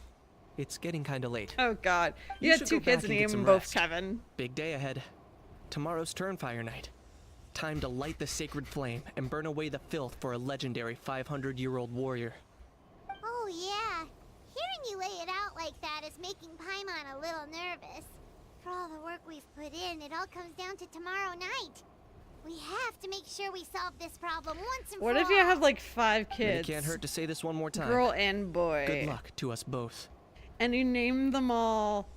Speaker 8: It's getting kinda late.
Speaker 1: Oh god. You
Speaker 8: You
Speaker 1: had
Speaker 8: should
Speaker 1: two
Speaker 8: go
Speaker 1: kids
Speaker 8: back
Speaker 1: and
Speaker 8: and
Speaker 1: you
Speaker 8: get
Speaker 1: them
Speaker 8: some
Speaker 1: both
Speaker 8: rest.
Speaker 1: Kevin.
Speaker 8: Big day ahead. Tomorrow's Turnfire night. Time to light the sacred flame and burn away the filth for a legendary 500-year-old warrior.
Speaker 7: Oh yeah. Hearing you lay it out like that is making Paimon a little nervous. For all the work we've put in, it all comes down to tomorrow night. We have to make sure we solve this problem once and
Speaker 1: What
Speaker 7: for
Speaker 1: if you
Speaker 7: all.
Speaker 1: have 5
Speaker 8: And
Speaker 1: kids?
Speaker 8: it can't hurt to say this one more time.
Speaker 1: Girl and boy.
Speaker 8: Good luck to us both.
Speaker 1: And you name them all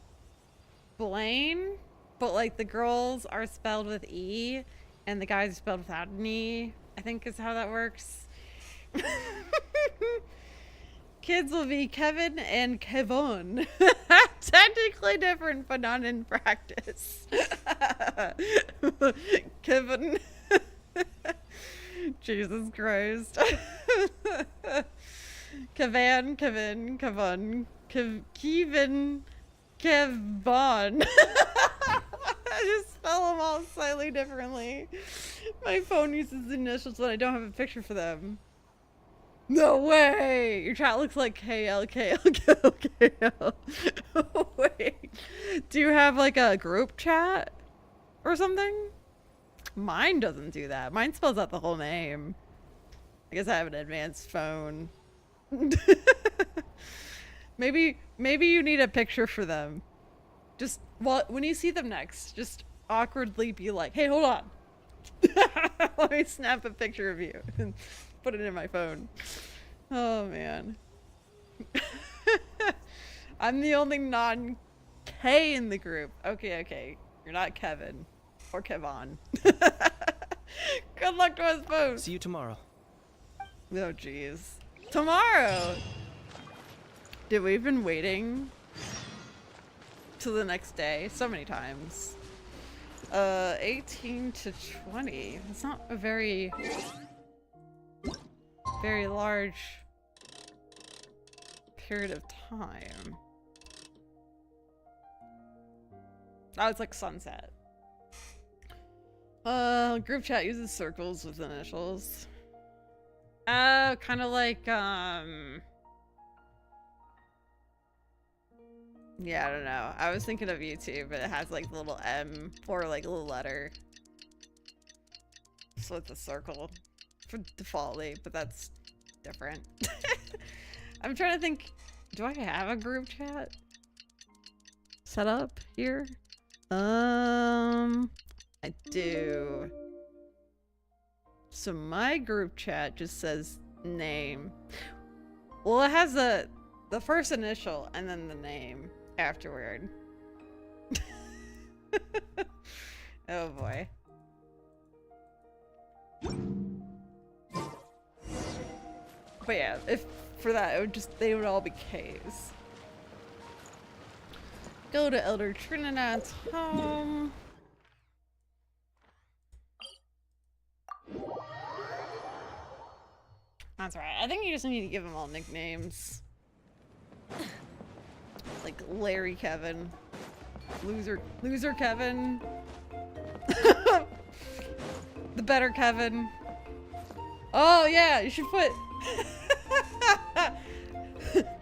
Speaker 1: Blaine, but the girls are spelled with E and the guys are spelled without an E, I think is how that works. Kids will be Kevin and Kevon. Technically different, but not in practice. Kevin. Jesus Christ. Kevin, Kevin, Kevon, Kevin, Kevon. I just spell them all slightly differently. My phone uses the initials when I don't have a picture for them. No way! Your chat looks like KLKLKL. Oh, wait. Do you have a group chat or something? Mine doesn't do that. Mine spells out the whole name. I guess I have an advanced phone. Maybe you need a picture for them. Just when you see them next, just awkwardly be like, "Hey, hold on. Let me snap a picture of you and put it in my phone." Oh man. I'm the only non-K in the group. Okay. You're not Kevin or Kevon. Good luck to us both.
Speaker 8: See you tomorrow.
Speaker 1: Oh jeez. Tomorrow. Dude, we've been waiting till the next day so many times. 18 to 20. It's not a very large period of time. Oh, it's like sunset. Group chat uses circles with initials. Kind of like, yeah, I don't know. I was thinking of YouTube, but it has like the little M or like a little letter. So it's a circle for defaultly, but that's different. I'm trying to think, do I have a group chat set up here? I do. So my group chat just says name. Well, it has the first initial and then the name afterward. Oh boy. But yeah, if for that, it would they would all be K's. Go to Elder Trinidad's home. That's right. I think you just need to give them all nicknames. Like Larry Kevin. Loser Kevin. The better Kevin. Oh yeah, you should put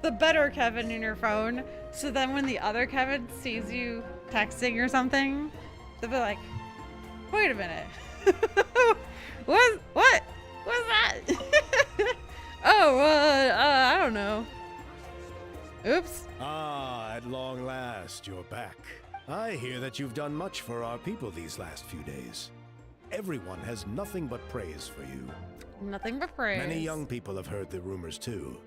Speaker 1: the better Kevin in your phone. So then when the other Kevin sees you texting or something, they'll be like, wait a minute. What was that? Oh, I don't know. Oops.
Speaker 2: Ah, at long last, you're back. I hear that you've done much for our people these last few days. Everyone has nothing but praise for you.
Speaker 1: Nothing but praise.
Speaker 2: Many young people have heard the rumors too.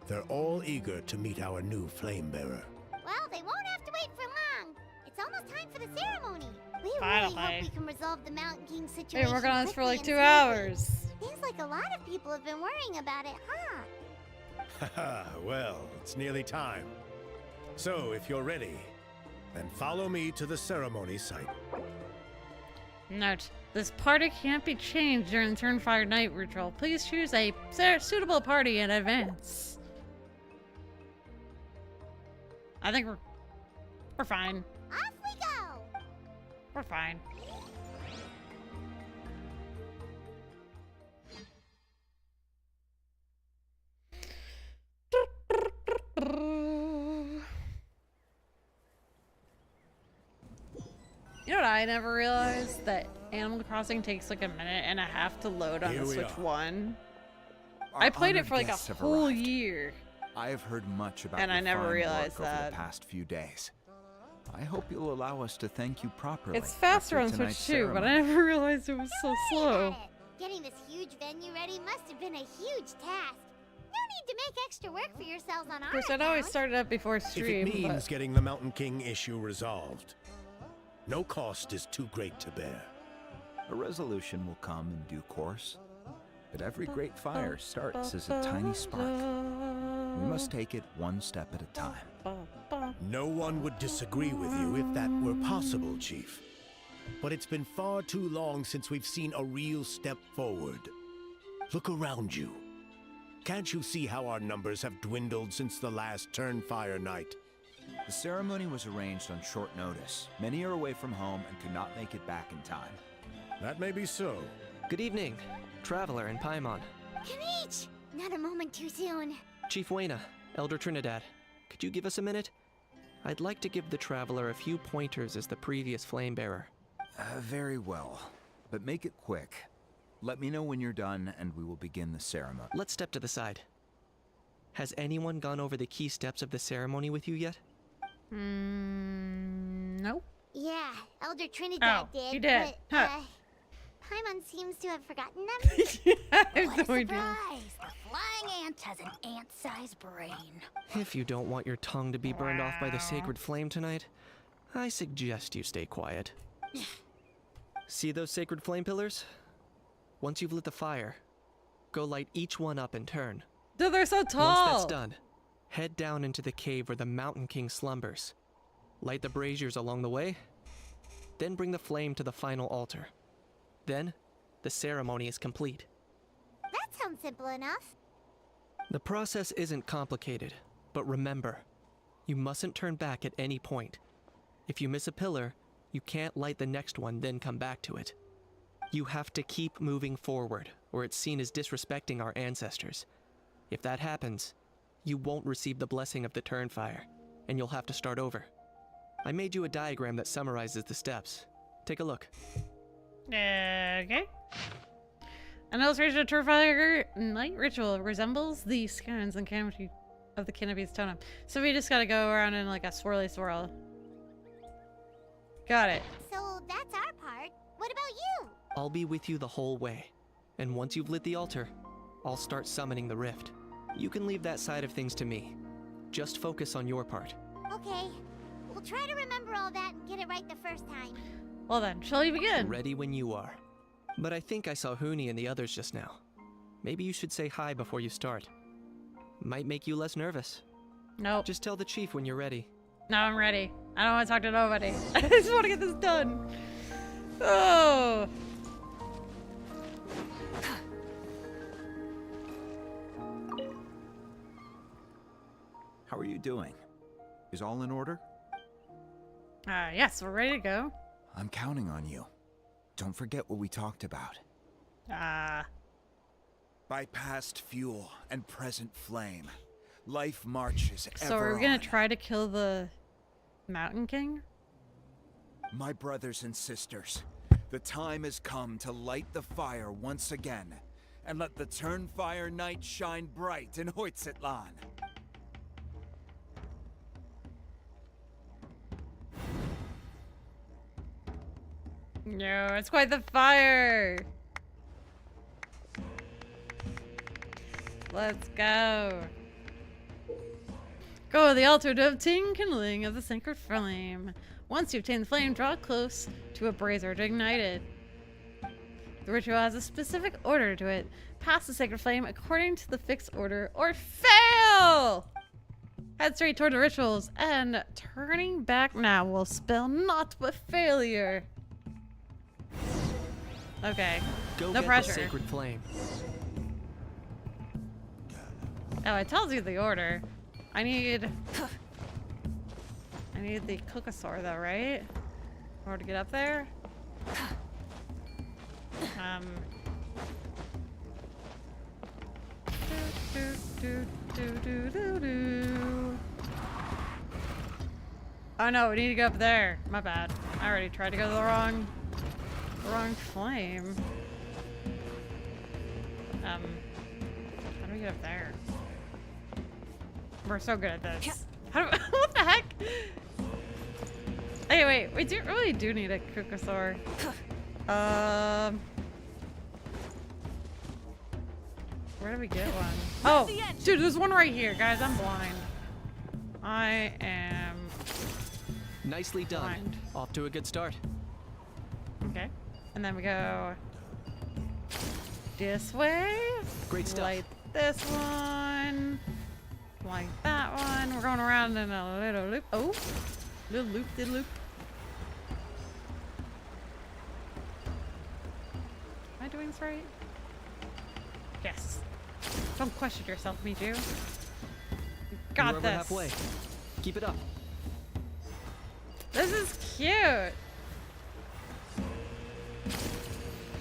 Speaker 2: They're all eager to meet our new flame bearer.
Speaker 7: Well, they won't have to wait for long. It's almost time for the ceremony. We
Speaker 1: Finally.
Speaker 7: really hope we can resolve the Mountain King situation.
Speaker 1: We've been working on this for like
Speaker 7: quickly
Speaker 1: 2
Speaker 7: and smoothly.
Speaker 1: hours.
Speaker 7: Seems like a lot of people have been worrying about it, huh?
Speaker 2: Haha, well, it's nearly time. So, if you're ready, then follow me to the ceremony site.
Speaker 1: Note, this party can't be changed during the Turnfire Night ritual. Please choose a suitable party in advance. I think we're fine.
Speaker 7: Off we go!
Speaker 1: We're fine. You know what I never realized? That Animal Crossing takes like a minute and a half to load on
Speaker 2: Here
Speaker 1: the
Speaker 2: we
Speaker 1: Switch
Speaker 2: are.
Speaker 1: 1.
Speaker 10: Our
Speaker 1: I played it
Speaker 10: honored
Speaker 1: for like a
Speaker 10: guests have
Speaker 1: whole
Speaker 10: arrived.
Speaker 1: year.
Speaker 10: I have heard much about
Speaker 1: And
Speaker 10: your
Speaker 1: I never
Speaker 10: fine
Speaker 1: realized
Speaker 10: work over
Speaker 1: that.
Speaker 10: the past few days. I hope you'll allow us to thank you properly.
Speaker 1: It's faster on
Speaker 10: after
Speaker 1: Switch
Speaker 10: tonight's
Speaker 1: too, but I
Speaker 10: ceremony.
Speaker 1: never realized it was so slow.
Speaker 7: At it. Getting this huge venue ready must have been a huge task. No need to make extra work for yourselves on
Speaker 1: Of
Speaker 7: our
Speaker 1: course, I'd always
Speaker 7: account.
Speaker 1: started up before
Speaker 2: If it
Speaker 1: stream,
Speaker 2: means
Speaker 1: but
Speaker 2: getting the Mountain King issue resolved, no cost is too great to bear.
Speaker 10: A resolution will come in due course. But every great fire starts as a tiny spark. We must take it one step at a time.
Speaker 2: No one would disagree with you if that were possible, Chief. But it's been far too long since we've seen a real step forward. Look around you. Can't you see how our numbers have dwindled since the last Turnfire Night?
Speaker 10: The ceremony was arranged on short notice. Many are away from home and could not make it back in time.
Speaker 2: That may be so.
Speaker 8: Good evening, Traveler and Paimon.
Speaker 7: Kanich! Not a moment too soon.
Speaker 8: Chief Wayna, Elder Trinidad. Could you give us a minute? I'd like to give the Traveler a few pointers as the previous flame bearer.
Speaker 10: Very well. But make it quick. Let me know when you're done and we will begin the ceremony.
Speaker 8: Let's step to the side. Has anyone gone over the key steps of the ceremony with you yet?
Speaker 1: Nope.
Speaker 7: Yeah, Elder Trinidad
Speaker 1: Oh,
Speaker 7: did.
Speaker 1: he did.
Speaker 7: But,
Speaker 1: Huh.
Speaker 7: Paimon seems to have forgotten them.
Speaker 1: I have
Speaker 3: What a
Speaker 1: no idea.
Speaker 3: surprise! The flying ant has an ant-sized brain.
Speaker 8: If you don't want your tongue to be burned off by the sacred flame tonight, I suggest you stay quiet. See those sacred flame pillars? Once you've lit the fire, go light each one up in turn.
Speaker 1: Dude, they're so tall.
Speaker 8: Once that's done, head down into the cave where the Mountain King slumbers. Light the braziers along the way, then bring the flame to the final altar. Then, the ceremony is complete.
Speaker 7: That sounds simple enough.
Speaker 8: The process isn't complicated, but remember, you mustn't turn back at any point. If you miss a pillar, you can't light the next one, then come back to it. You have to keep moving forward, or it's seen as disrespecting our ancestors. If that happens, you won't receive the blessing of the Turnfire, and you'll have to start over. I made you a diagram that summarizes the steps. Take a look.
Speaker 1: Okay. An illustration of Turnfire night ritual resembles the scones and canopy of the canopy's totem. So we just gotta go around in like a swirly swirl. Got it.
Speaker 7: So that's our part. What about you?
Speaker 8: I'll be with you the whole way, and once you've lit the altar, I'll start summoning the rift. You can leave that side of things to me. Just focus on your part.
Speaker 7: Okay. We'll try to remember all that and get it right the first time.
Speaker 1: Well then, shall we begin?
Speaker 8: Ready when you are. But I think I saw Huni and the others just now. Maybe you should say hi before you start. Might make you less nervous.
Speaker 1: Nope.
Speaker 8: Just tell the chief when you're ready.
Speaker 1: No, I'm ready. I don't want to talk to nobody. I just want to get this done. Oh.
Speaker 10: How are you doing? Is all in order?
Speaker 1: Yes, we're ready to go.
Speaker 10: I'm counting on you. Don't forget what we talked about. By past fuel and present flame, life marches ever
Speaker 1: So are we gonna
Speaker 10: on.
Speaker 1: try to kill the Mountain King?
Speaker 10: My brothers and sisters, the time has come to light the fire once again, and let the Turnfire night shine bright in Hoytzitlan.
Speaker 1: No, it's quite the fire. Let's go. Go to the altar to obtain kindling of the sacred flame. Once you obtain the flame, draw it close to a brazier to ignite it. The ritual has a specific order to it. Pass the sacred flame according to the fixed order or fail! Head straight toward the rituals, and turning back now will spell naught but failure. Okay.
Speaker 8: Go
Speaker 1: No
Speaker 8: get
Speaker 1: pressure.
Speaker 8: the sacred flame.
Speaker 1: Oh, it tells you the order. I need the Cookosaur though, right? In order to get up there. Oh no, we need to go up there. My bad. I already tried to go to the wrong flame. How do we get up there? We're so good at this. How do what the heck? Hey, wait, we really do need a Cookosaur. Where do we get one? Oh, dude, there's one right here, guys. I'm blind. I am
Speaker 8: Nicely done.
Speaker 1: blind.
Speaker 8: Off to a good start.
Speaker 1: Okay, and then we go this way.
Speaker 8: Great stuff.
Speaker 1: Light this one. Like that one. We're going around in a little loop. Oh, little loop, little loop. Am I doing this right? Yes. Don't question yourself, Mijou. You got
Speaker 8: You're over
Speaker 1: this.
Speaker 8: halfway. Keep it up.
Speaker 1: This is cute.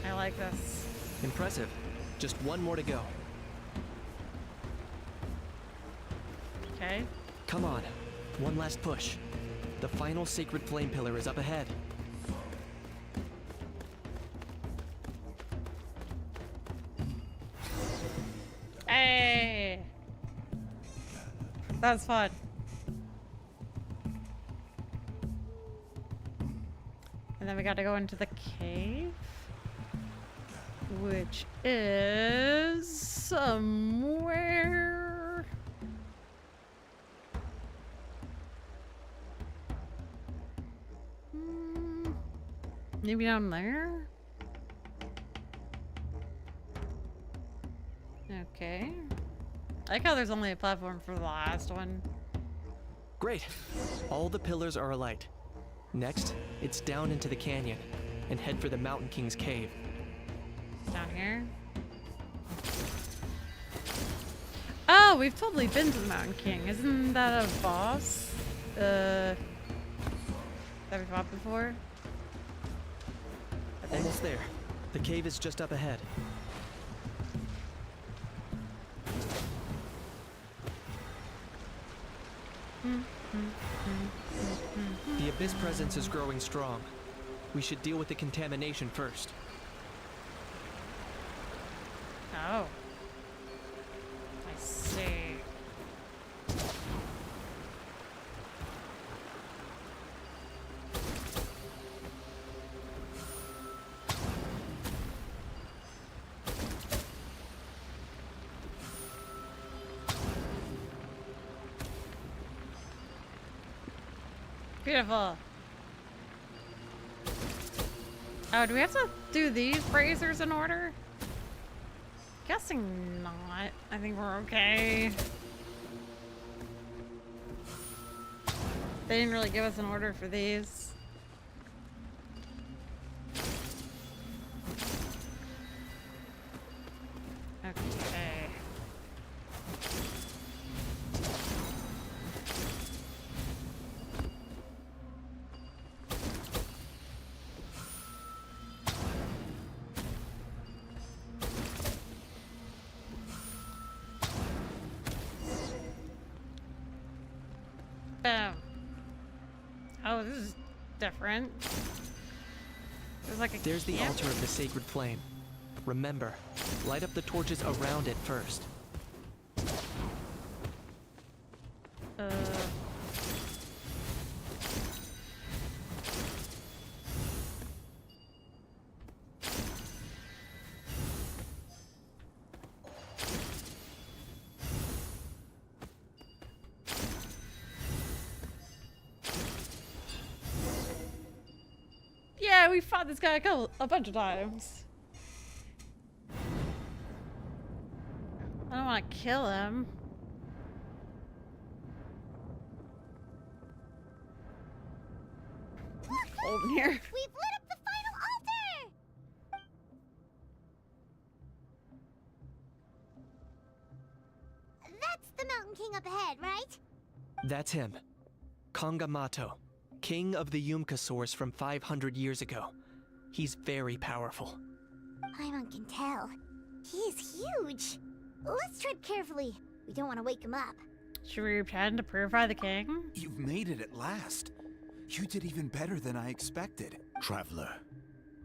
Speaker 1: I like this.
Speaker 8: Impressive. Just one more to go.
Speaker 1: Okay.
Speaker 8: Come on. One last push. The final sacred flame pillar is up ahead.
Speaker 1: Hey. That's fun. And then we gotta go into the cave, which is somewhere. Maybe down there? Okay. I like how there's only a platform for the last one.
Speaker 8: Great. All the pillars are alight. Next, it's down into the canyon and head for the Mountain King's cave.
Speaker 1: Down here? Oh, we've totally been to the Mountain King. Isn't that a boss? That we fought before?
Speaker 8: Almost there. The cave is just up ahead. The Abyss presence is growing strong. We should deal with the contamination first.
Speaker 1: Oh. I see. Beautiful. Oh, do we have to do these braziers in order? Guessing not. I think we're okay. They didn't really give us an order for these. Okay. Boom. Oh, this is different.
Speaker 8: There's the altar of the sacred flame. Remember, light up the torches around it first.
Speaker 1: Yeah, we fought this guy a bunch of times. I don't want to kill him. Hold him here.
Speaker 7: We've lit up the final altar! That's the Mountain King up ahead, right?
Speaker 8: That's him. Kangamato, king of the Yumka from 500 years ago. He's very powerful.
Speaker 7: Paimon can tell. He is huge. Let's tread carefully. We don't want to wake him up.
Speaker 1: Should we pretend to purify the king?
Speaker 10: You've made it at last. You did even better than I expected.
Speaker 2: Traveler,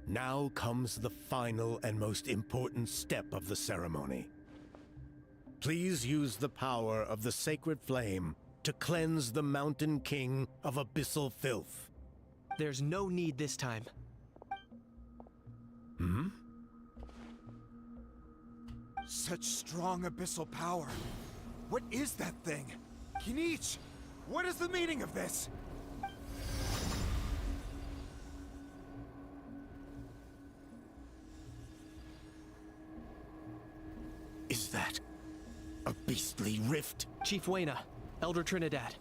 Speaker 2: now comes the final and most important step of the ceremony. Please use the power of the sacred flame to cleanse the Mountain King of abyssal filth.
Speaker 8: There's no need this time.
Speaker 2: Hmm?
Speaker 10: Such strong abyssal power. What is that thing? Kinich, what is the meaning of this?
Speaker 2: Is that a beastly rift?
Speaker 8: Chief Wayna, Elder Trinidad,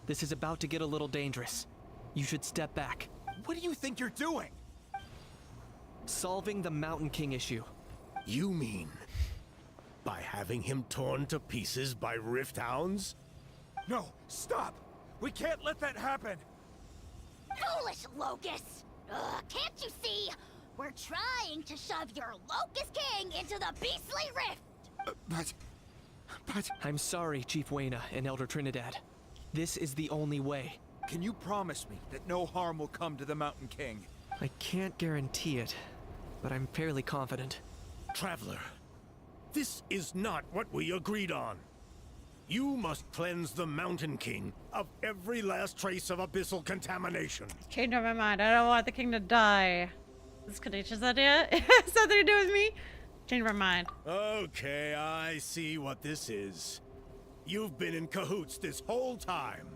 Speaker 8: this is about to get a little dangerous. You should step back.
Speaker 10: What do you think you're doing?
Speaker 8: Solving the Mountain King issue.
Speaker 2: You mean by having him torn to pieces by rift hounds?
Speaker 10: No, stop! We can't let that happen!
Speaker 3: Foolish Locust! Can't you see? We're trying to shove your Locust King into the beastly rift!
Speaker 10: But...
Speaker 8: I'm sorry, Chief Wayna and Elder Trinidad. This is the only way.
Speaker 10: Can you promise me that no harm will come to the Mountain King?
Speaker 8: I can't guarantee it, but I'm fairly confident.
Speaker 2: Traveler, this is not what we agreed on. You must cleanse the Mountain King of every last trace of abyssal contamination.
Speaker 1: Changed my mind. I don't want the king to die. This is Kanisha's idea. It has something to do with me. Changed my mind.
Speaker 2: Okay, I see what this is. You've been in cahoots this whole time.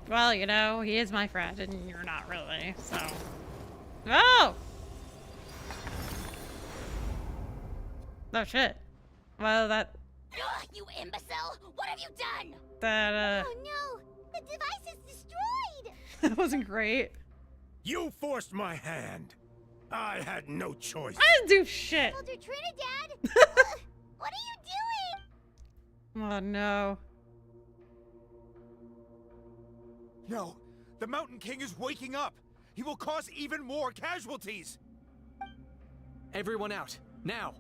Speaker 1: Well, you know, he is my friend, and you're not really, so... Oh! Oh, shit. Well, that...
Speaker 3: Ugh, you imbecile! What have you done?
Speaker 1: That,
Speaker 7: Oh no! The device is destroyed!
Speaker 1: that wasn't great.
Speaker 2: You forced my hand. I had no choice.
Speaker 1: I didn't do shit!
Speaker 7: Elder Trinidad! What are you doing?
Speaker 1: Oh, no.
Speaker 10: No, the Mountain King is waking up. He will cause even more casualties.
Speaker 8: Everyone out, now!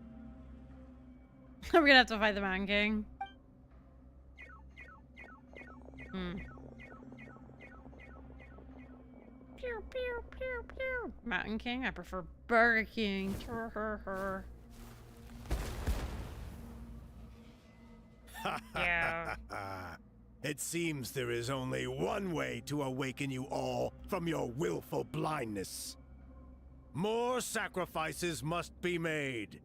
Speaker 1: We're gonna have to fight the Mountain King. Pew, pew, pew, pew. Mountain King? I prefer Burger King. Yeah.
Speaker 2: It seems there is only one way to awaken you all from your willful blindness. More sacrifices must be made.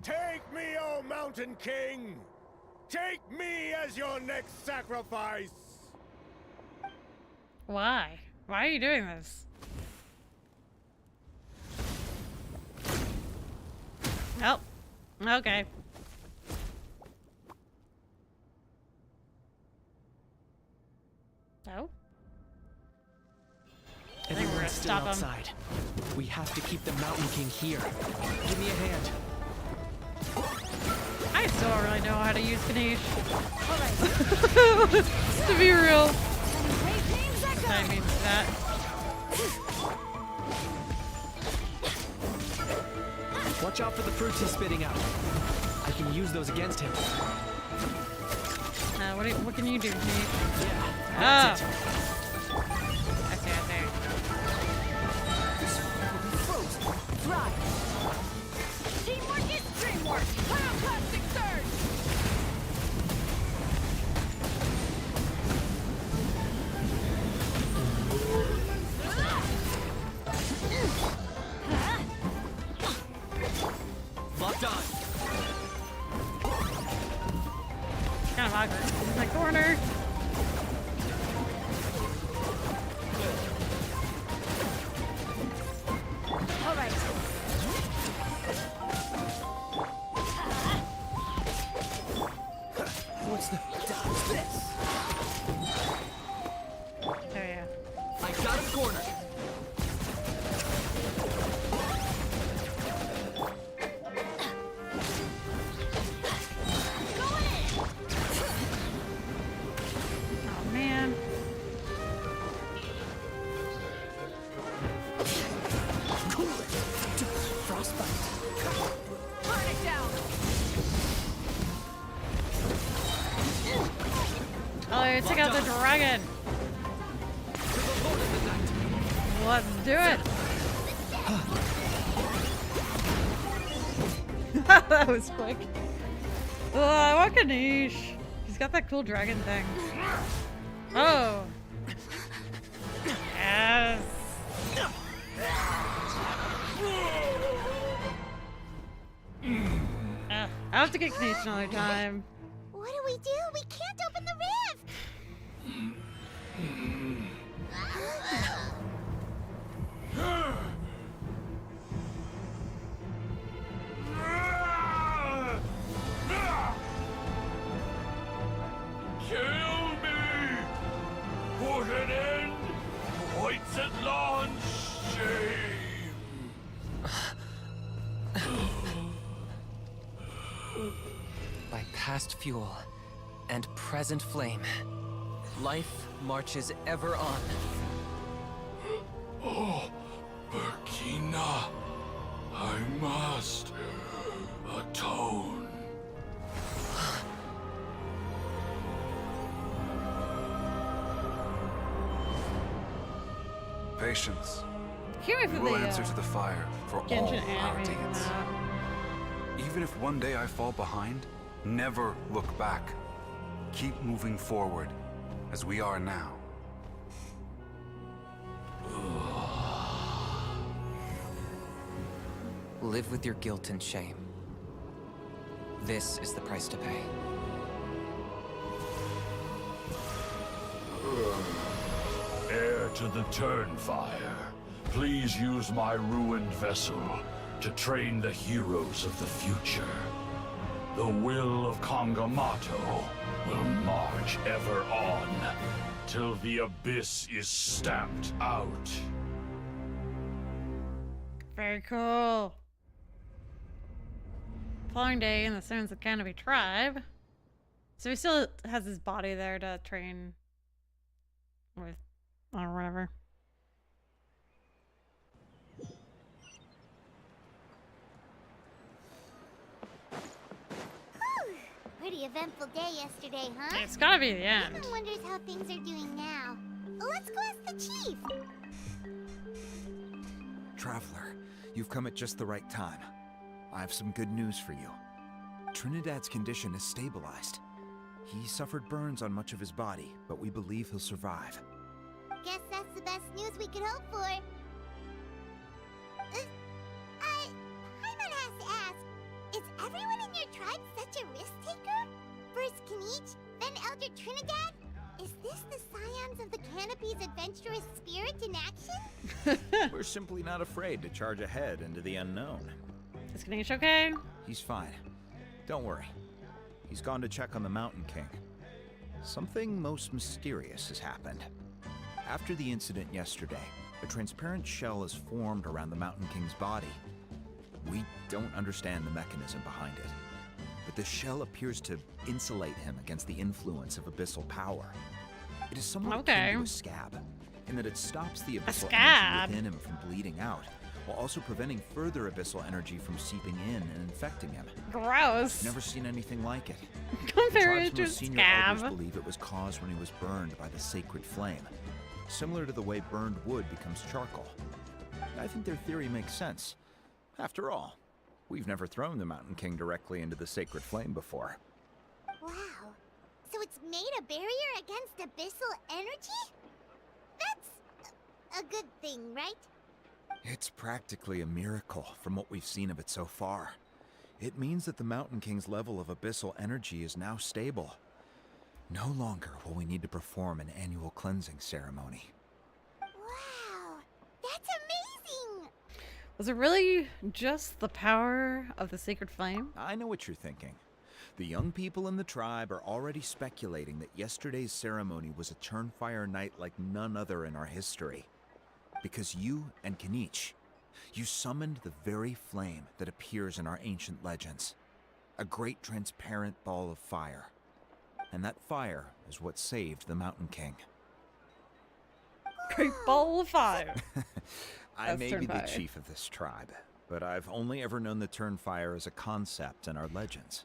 Speaker 2: Take me, O Mountain King! Take me as your next sacrifice!
Speaker 1: Why? Why are you doing this? Nope. Okay. No?
Speaker 8: Everyone's still
Speaker 1: stop him.
Speaker 8: outside. We have to keep the Mountain King here. Give me a hand.
Speaker 1: I still don't really know how to use Ganesh. To be real. I mean that.
Speaker 8: Watch out for the fruits he's spitting out. I can use those against him.
Speaker 1: What can you do, Nate?
Speaker 8: Yeah,
Speaker 1: Oh.
Speaker 8: that's it.
Speaker 1: I see.
Speaker 6: Right. Teamwork is dreamwork. Plastic surge.
Speaker 8: Locked on.
Speaker 1: Kind of awkward. In the corner.
Speaker 6: All right.
Speaker 8: What's the... Dodge this.
Speaker 1: Oh yeah.
Speaker 8: I got him cornered.
Speaker 1: Oh man.
Speaker 8: Frostbite.
Speaker 6: Burn it down.
Speaker 1: Oh, you took out the dragon.
Speaker 8: To the Lord of the Night.
Speaker 1: Let's do it. That was quick. Oh, I want Ganesh. He's got that cool dragon thing. Oh. Yes. I have to get Ganesh another time.
Speaker 7: What do? We can't open the rift!
Speaker 11: Kill me! Put an end to White's shame!
Speaker 8: By past fuel and present flame, life marches ever on.
Speaker 11: Oh, Burkina, I must atone. patience.
Speaker 1: Can't wait
Speaker 11: We
Speaker 1: for
Speaker 11: will
Speaker 1: the
Speaker 11: answer to the fire for all
Speaker 1: Genshin
Speaker 11: our
Speaker 1: anime.
Speaker 11: deeds. Even if one day I fall behind, never look back. Keep moving forward, as we are now.
Speaker 8: Live with your guilt and shame. This is the price to pay.
Speaker 13: Heir to the Turnfire, please use my ruined vessel to train the heroes of the future. The will of Kangamato will march ever on, till the abyss is stamped out.
Speaker 1: Very cool. Following day in the Sons of Canopy tribe. So he still has his body there to train with, or whatever.
Speaker 7: Pretty eventful day yesterday, huh?
Speaker 1: It's gotta be the end.
Speaker 7: Ethan wonders how things are doing now. Let's go ask the chief.
Speaker 10: Traveler, you've come at just the right time. I have some good news for you. Trinidad's condition is stabilized. He suffered burns on much of his body, but we believe he'll survive.
Speaker 7: Guess that's the best news we could hope for. Paimon has to ask, is everyone in your tribe such a risk taker? First Kinich, then Elder Trinidad? Is this the scions of the Canopy's adventurous spirit in action?
Speaker 10: We're simply not afraid to charge ahead into the unknown.
Speaker 1: Is Ganesh okay?
Speaker 10: He's fine. Don't worry. He's gone to check on the Mountain King. Something most mysterious has happened. After the incident yesterday, a transparent shell is formed around the Mountain King's body. We don't understand the mechanism behind it, but the shell appears to insulate him against the influence of abyssal power. It is somewhat akin to a scab, in that it stops the abyssal energy within him from bleeding out, while also preventing further abyssal energy from seeping in and infecting him.
Speaker 1: Gross.
Speaker 10: Never seen anything like it.
Speaker 1: Compare it
Speaker 10: The
Speaker 1: to a
Speaker 10: tribe's most senior
Speaker 1: scab.
Speaker 10: elders believe it was caused when he was burned by the sacred flame, similar to the way burned wood becomes charcoal. I think their theory makes sense. After all, we've never thrown the Mountain King directly into the sacred flame before.
Speaker 7: Wow. So it's made a barrier against abyssal energy? That's a good thing, right?
Speaker 10: It's practically a miracle from what we've seen of it so far. It means that the Mountain King's level of abyssal energy is now stable. No longer will we need to perform an annual cleansing ceremony.
Speaker 7: Wow, that's amazing!
Speaker 1: Was it really just the power of the sacred flame?
Speaker 10: I know what you're thinking. The young people in the tribe are already speculating that yesterday's ceremony was a Turnfire night like none other in our history. Because you and Kinich, you summoned the very flame that appears in our ancient legends. A great transparent ball of fire. And that fire is what saved the Mountain King.
Speaker 1: Great ball of fire.
Speaker 10: I may be the
Speaker 1: Turnfire.
Speaker 10: chief of this tribe, but I've only ever known the Turnfire as a concept in our legends.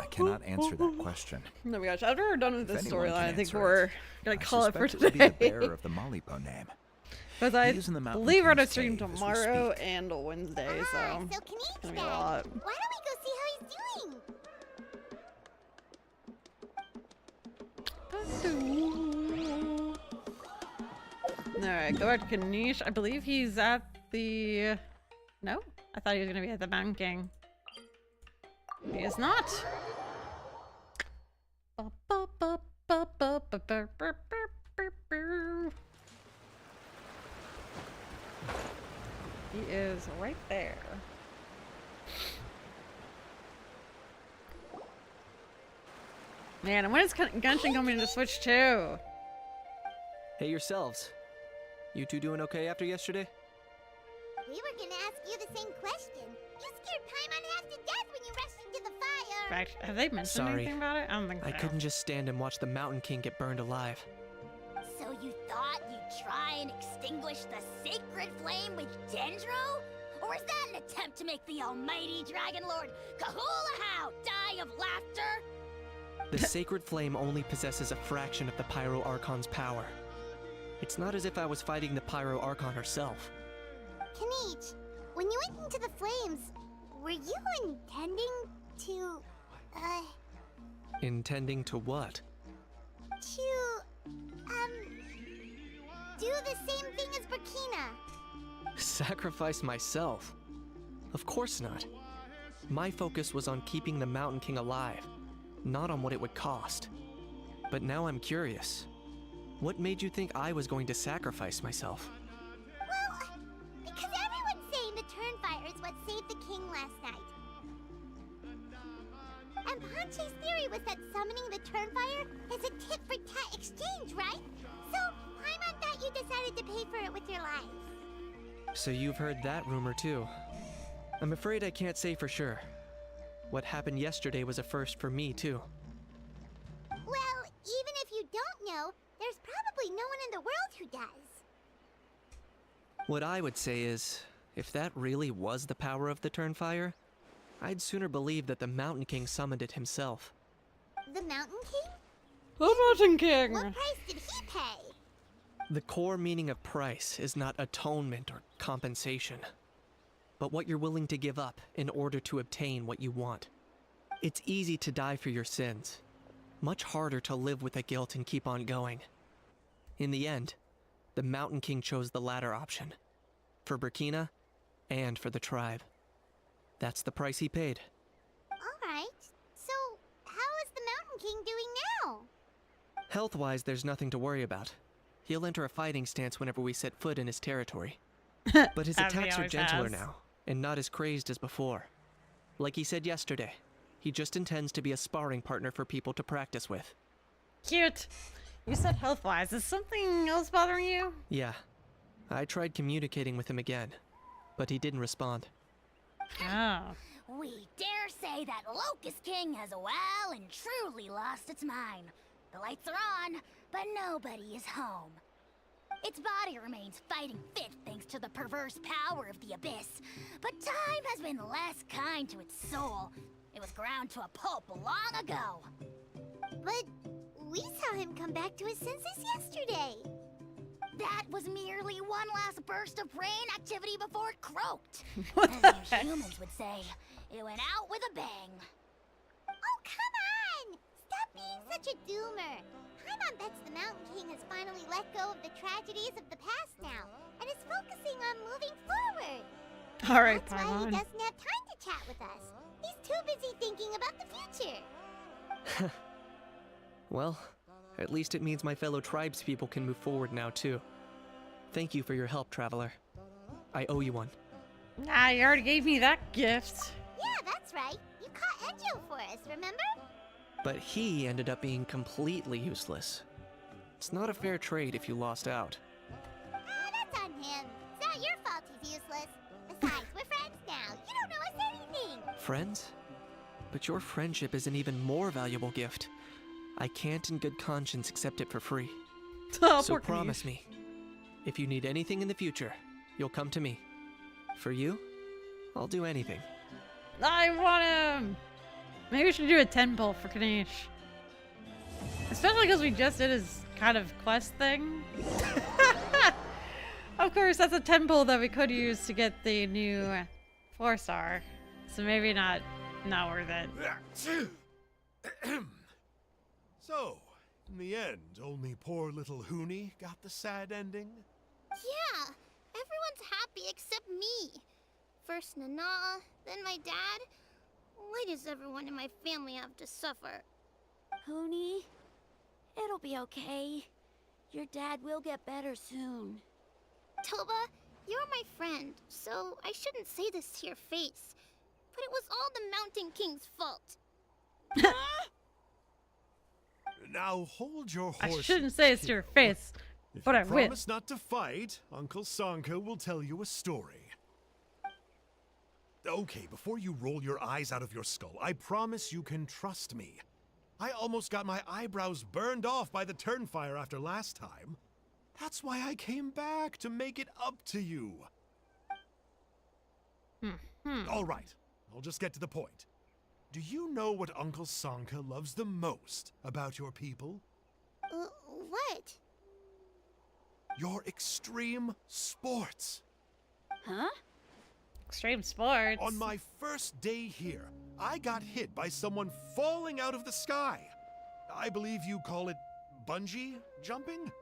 Speaker 10: I cannot answer that question.
Speaker 1: Oh my gosh, after we're done with
Speaker 10: If
Speaker 1: this
Speaker 10: anyone
Speaker 1: storyline,
Speaker 10: can
Speaker 1: I think
Speaker 10: answer
Speaker 1: we're
Speaker 10: it,
Speaker 1: gonna
Speaker 10: I
Speaker 1: call it for
Speaker 10: suspect it would be the
Speaker 1: today.
Speaker 10: bearer of the Malipo name.
Speaker 1: Because I
Speaker 10: He is in the Mountain
Speaker 1: believe we're gonna
Speaker 10: King's
Speaker 1: stream
Speaker 10: cave as we
Speaker 1: tomorrow
Speaker 10: speak.
Speaker 1: and Wednesday, so
Speaker 7: So
Speaker 1: it's
Speaker 7: Kinich
Speaker 1: gonna be
Speaker 7: then,
Speaker 1: a
Speaker 7: why
Speaker 1: lot.
Speaker 7: don't we go see how he's doing?
Speaker 1: Alright, go back to Kanish. I believe he's at the... No? I thought he was gonna be at the Mountain King. He is not. He is right there. Man, and when is Genshin coming to Switch 2?
Speaker 8: Hey yourselves. You two doing okay after yesterday?
Speaker 7: We were gonna ask you the same question. You scared Paimon half to death when you rushed into the fire.
Speaker 1: In fact, have they mentioned
Speaker 8: Sorry.
Speaker 1: anything about it? I don't think so.
Speaker 8: I couldn't just stand and watch the Mountain King get burned alive.
Speaker 3: So you thought you'd try and extinguish the sacred flame with Dendro? Or is that an attempt to make the almighty Dragon Lord Kahulahau die of laughter?
Speaker 8: The sacred flame only possesses a fraction of the Pyro Archon's power. It's not as if I was fighting the Pyro Archon herself.
Speaker 7: Kinich, when you went into the flames, were you intending to,
Speaker 8: Intending to what?
Speaker 7: do the same thing as Burkina?
Speaker 8: Sacrifice myself? Of course not. My focus was on keeping the Mountain King alive, not on what it would cost. But now I'm curious. What made you think I was going to sacrifice myself?
Speaker 7: Well, because everyone's saying the Turnfire is what saved the king last night. And Ponche's theory was that summoning the Turnfire is a tit-for-tat exchange, right? So, I'm on that you decided to pay for it with your life.
Speaker 8: So you've heard that rumor too. I'm afraid I can't say for sure. What happened yesterday was a first for me too.
Speaker 7: Well, even if you don't know, there's probably no one in the world who does.
Speaker 8: What I would say is, if that really was the power of the Turnfire, I'd sooner believe that the Mountain King summoned it himself.
Speaker 7: The Mountain King?
Speaker 1: The Mountain King!
Speaker 7: What price did he pay?
Speaker 8: The core meaning of price is not atonement or compensation, but what you're willing to give up in order to obtain what you want. It's easy to die for your sins. Much harder to live with the guilt and keep on going. In the end, the Mountain King chose the latter option. For Burkina, and for the tribe. That's the price he paid.
Speaker 7: Alright, so how is the Mountain King doing now?
Speaker 8: Health-wise, there's nothing to worry about. He'll enter a fighting stance whenever we set foot in his territory. But his
Speaker 1: As he
Speaker 8: attacks are
Speaker 1: always
Speaker 8: gentler
Speaker 1: has.
Speaker 8: now, and not as crazed as before. Like he said yesterday, he just intends to be a sparring partner for people to practice with.
Speaker 1: Cute. You said health-wise. Is something else bothering you?
Speaker 8: Yeah, I tried communicating with him again, but he didn't respond.
Speaker 1: Oh.
Speaker 3: We dare say that Locust King has well and truly lost its mind. The lights are on, but nobody is home. Its body remains fighting fit thanks to the perverse power of the Abyss, but time has been less kind to its soul. It was ground to a pulp long ago.
Speaker 7: But we saw him come back to his senses yesterday.
Speaker 3: That was merely one last burst of brain activity before it croaked.
Speaker 1: What
Speaker 3: As
Speaker 1: the
Speaker 3: you
Speaker 1: heck?
Speaker 3: humans would say, it went out with a bang.
Speaker 7: Oh, come on! Stop being such a doomer. Paimon bets the Mountain King has finally let go of the tragedies of the past now, and is focusing on moving forward.
Speaker 1: Alright,
Speaker 7: That's why he
Speaker 1: Paimon.
Speaker 7: doesn't have time to chat with us. He's too busy thinking about the future.
Speaker 8: Well, at least it means my fellow tribespeople can move forward now too. Thank you for your help, Traveler. I owe you one.
Speaker 1: Ah, you already gave me that gift.
Speaker 7: Yeah, that's right. You caught Enjo for us, remember?
Speaker 8: But he ended up being completely useless. It's not a fair trade if you lost out.
Speaker 7: That's on him. It's not your fault he's useless. Besides, we're friends now. You don't know us anything.
Speaker 8: Friends? But your friendship is an even more valuable gift. I can't in good conscience accept it for free.
Speaker 1: Oh,
Speaker 8: So
Speaker 1: poor
Speaker 8: promise
Speaker 1: Kanish.
Speaker 8: me, if you need anything in the future, you'll come to me. For you, I'll do anything.
Speaker 1: I want him! Maybe we should do a 10 pull for Kanish. Especially because we just did his kind of quest thing. Of course, that's a 10 pull that we could use to get the new 4-star. So maybe not worth it.
Speaker 4: So, in the end, only poor little Hoonie got the sad ending?
Speaker 7: Yeah, everyone's happy except me. First Nana, then my dad. Why does everyone in my family have to suffer?
Speaker 6: Honey, it'll be okay. Your dad will get better soon.
Speaker 7: Toba, you're my friend, so I shouldn't say this to your face. But it was all the Mountain King's fault.
Speaker 4: Now hold your
Speaker 1: I
Speaker 4: horses.
Speaker 1: shouldn't say it to your face,
Speaker 4: If
Speaker 1: but
Speaker 4: you
Speaker 1: I will.
Speaker 4: promise not to fight, Uncle Sanka will tell you a story. Okay, before you roll your eyes out of your skull, I promise you can trust me. I almost got my eyebrows burned off by the Turnfire after last time. That's why I came back, to make it up to you. All right, I'll just get to the point. Do you know what Uncle Sanka loves the most about your people?
Speaker 7: What?
Speaker 4: your extreme sports.
Speaker 6: Huh?
Speaker 1: Extreme sports.
Speaker 4: On my first day here, I got hit by someone falling out of the sky. I believe you call it bungee jumping?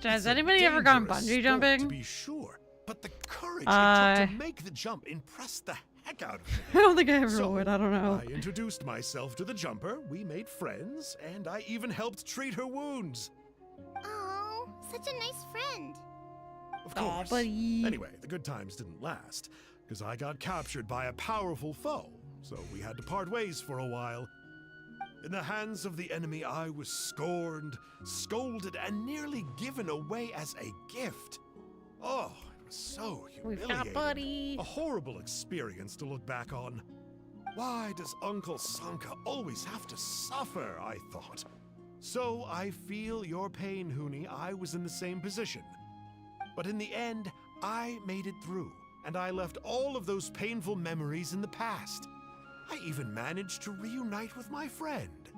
Speaker 1: Has anybody ever gone bungee jumping?
Speaker 4: To be sure, but the courage it took to make the jump impressed the heck out of me.
Speaker 1: I don't think I ever would. I don't know.
Speaker 4: I introduced myself to the jumper, we made friends, and I even helped treat her wounds.
Speaker 7: Oh, such a nice friend.
Speaker 4: Of course.
Speaker 1: Buddy.
Speaker 4: Anyway, the good times didn't last, because I got captured by a powerful foe, so we had to part ways for a while. In the hands of the enemy, I was scorned, scolded, and nearly given away as a gift. Oh, it was so humiliating.
Speaker 1: Buddy.
Speaker 4: A horrible experience to look back on. Why does Uncle Sanka always have to suffer, I thought. So I feel your pain, Huni. I was in the same position. But in the end, I made it through, and I left all of those painful memories in the past. I even managed to reunite with my friend.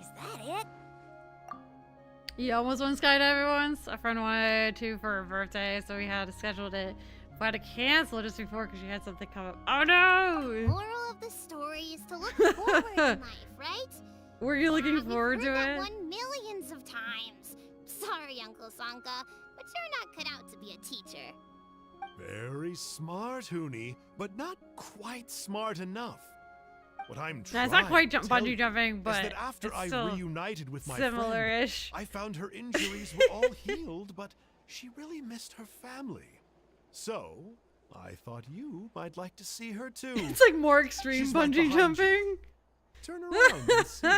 Speaker 6: Is that it?
Speaker 1: You almost went skydiving once. A friend wanted to for her birthday, so we had scheduled it. We had to cancel it just before because she had something come up. Oh no!
Speaker 7: Moral of the story is to look forward in life, right?
Speaker 1: Were you looking forward to
Speaker 7: You've heard
Speaker 1: it?
Speaker 7: that one millions of times. Sorry, Uncle Sanka, but you're not cut out to be a teacher.
Speaker 4: Very smart, Huni, but not quite smart enough. What I'm
Speaker 1: Yeah,
Speaker 4: trying
Speaker 1: it's not quite
Speaker 4: to tell
Speaker 1: bungee
Speaker 4: you
Speaker 1: jumping, but
Speaker 4: is that after
Speaker 1: it's
Speaker 4: I
Speaker 1: still
Speaker 4: reunited with my friend,
Speaker 1: similar-ish.
Speaker 4: I found her injuries were all healed, but she really missed her family. So, I thought you might like to see her too.
Speaker 1: It's like more extreme
Speaker 4: She's right
Speaker 1: bungee
Speaker 4: behind
Speaker 1: jumping.
Speaker 4: you. Turn around and see.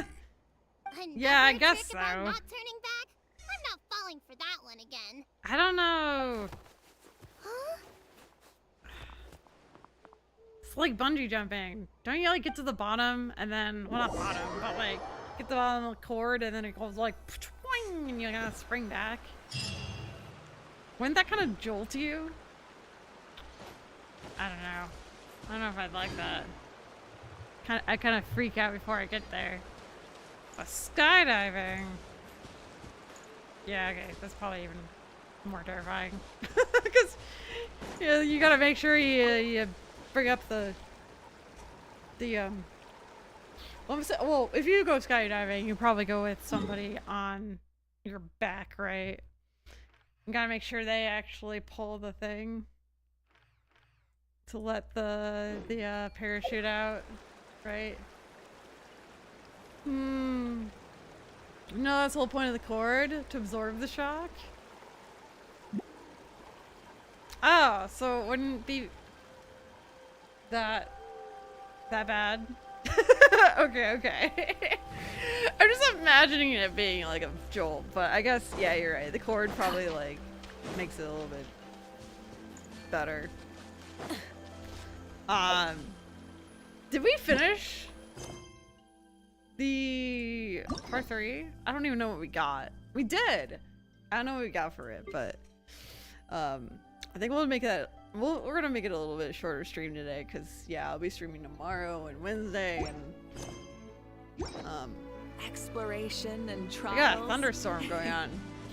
Speaker 1: Yeah, I
Speaker 7: Another
Speaker 1: guess
Speaker 7: trick about
Speaker 1: so.
Speaker 7: not turning back? I'm not falling for that one again.
Speaker 1: I don't know.
Speaker 7: Huh?
Speaker 1: It's like bungee jumping. Don't you like get to the bottom and then, well, not bottom, but like get to the bottom of the cord and then it goes like twing, and you gotta spring back? Wouldn't that kind of jolt you? I don't know. I don't know if I'd like that. I kind of freak out before I get there. But skydiving. Yeah, okay, that's probably even more terrifying. Because you gotta make sure you bring up the well, if you go skydiving, you probably go with somebody on your back, right? You gotta make sure they actually pull the thing to let the parachute out, right? No, that's the whole point of the cord, to absorb the shock. Oh, so it wouldn't be that bad. Okay. I'm just imagining it being like a jolt, but I guess, yeah, you're right. The cord probably like makes it a little bit better. Did we finish the part 3? I don't even know what we got. We did. I don't know what we got for it, but I think we'll make that. We're gonna make it a little bit shorter stream today, cause yeah, I'll be streaming tomorrow and Wednesday, and
Speaker 14: exploration and trials.
Speaker 1: I got a thunderstorm going on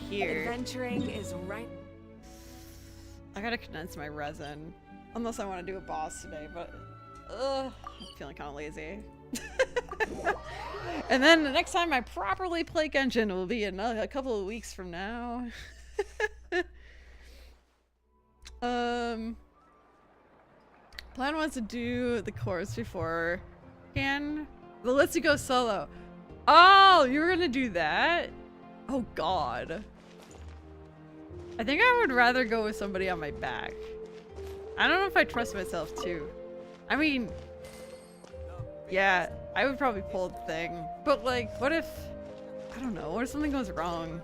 Speaker 1: here.
Speaker 14: Adventuring is right.
Speaker 1: I gotta condense my resin, unless I want to do a boss today, but I'm feeling kind of lazy. And then the next time I properly play Genshin will be a couple of weeks from now. Plan wants to do the course before can. But let's go solo. Oh, you're gonna do that? Oh God. I think I would rather go with somebody on my back. I don't know if I trust myself too. I mean, yeah, I would probably pull the thing. But like, what if, I don't know, what if something goes wrong?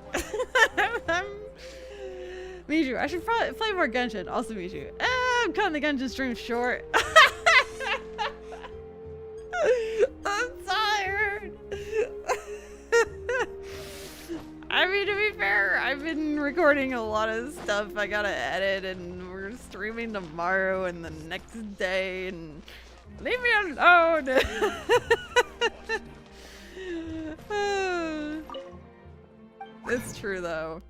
Speaker 1: Mijou, I should probably play more Genshin. Also Mijou. I'm cutting the Genshin stream short. I'm tired. I mean, to be fair, I've been recording a lot of stuff I gotta edit, and we're streaming tomorrow and the next day, and leave me alone. It's true though.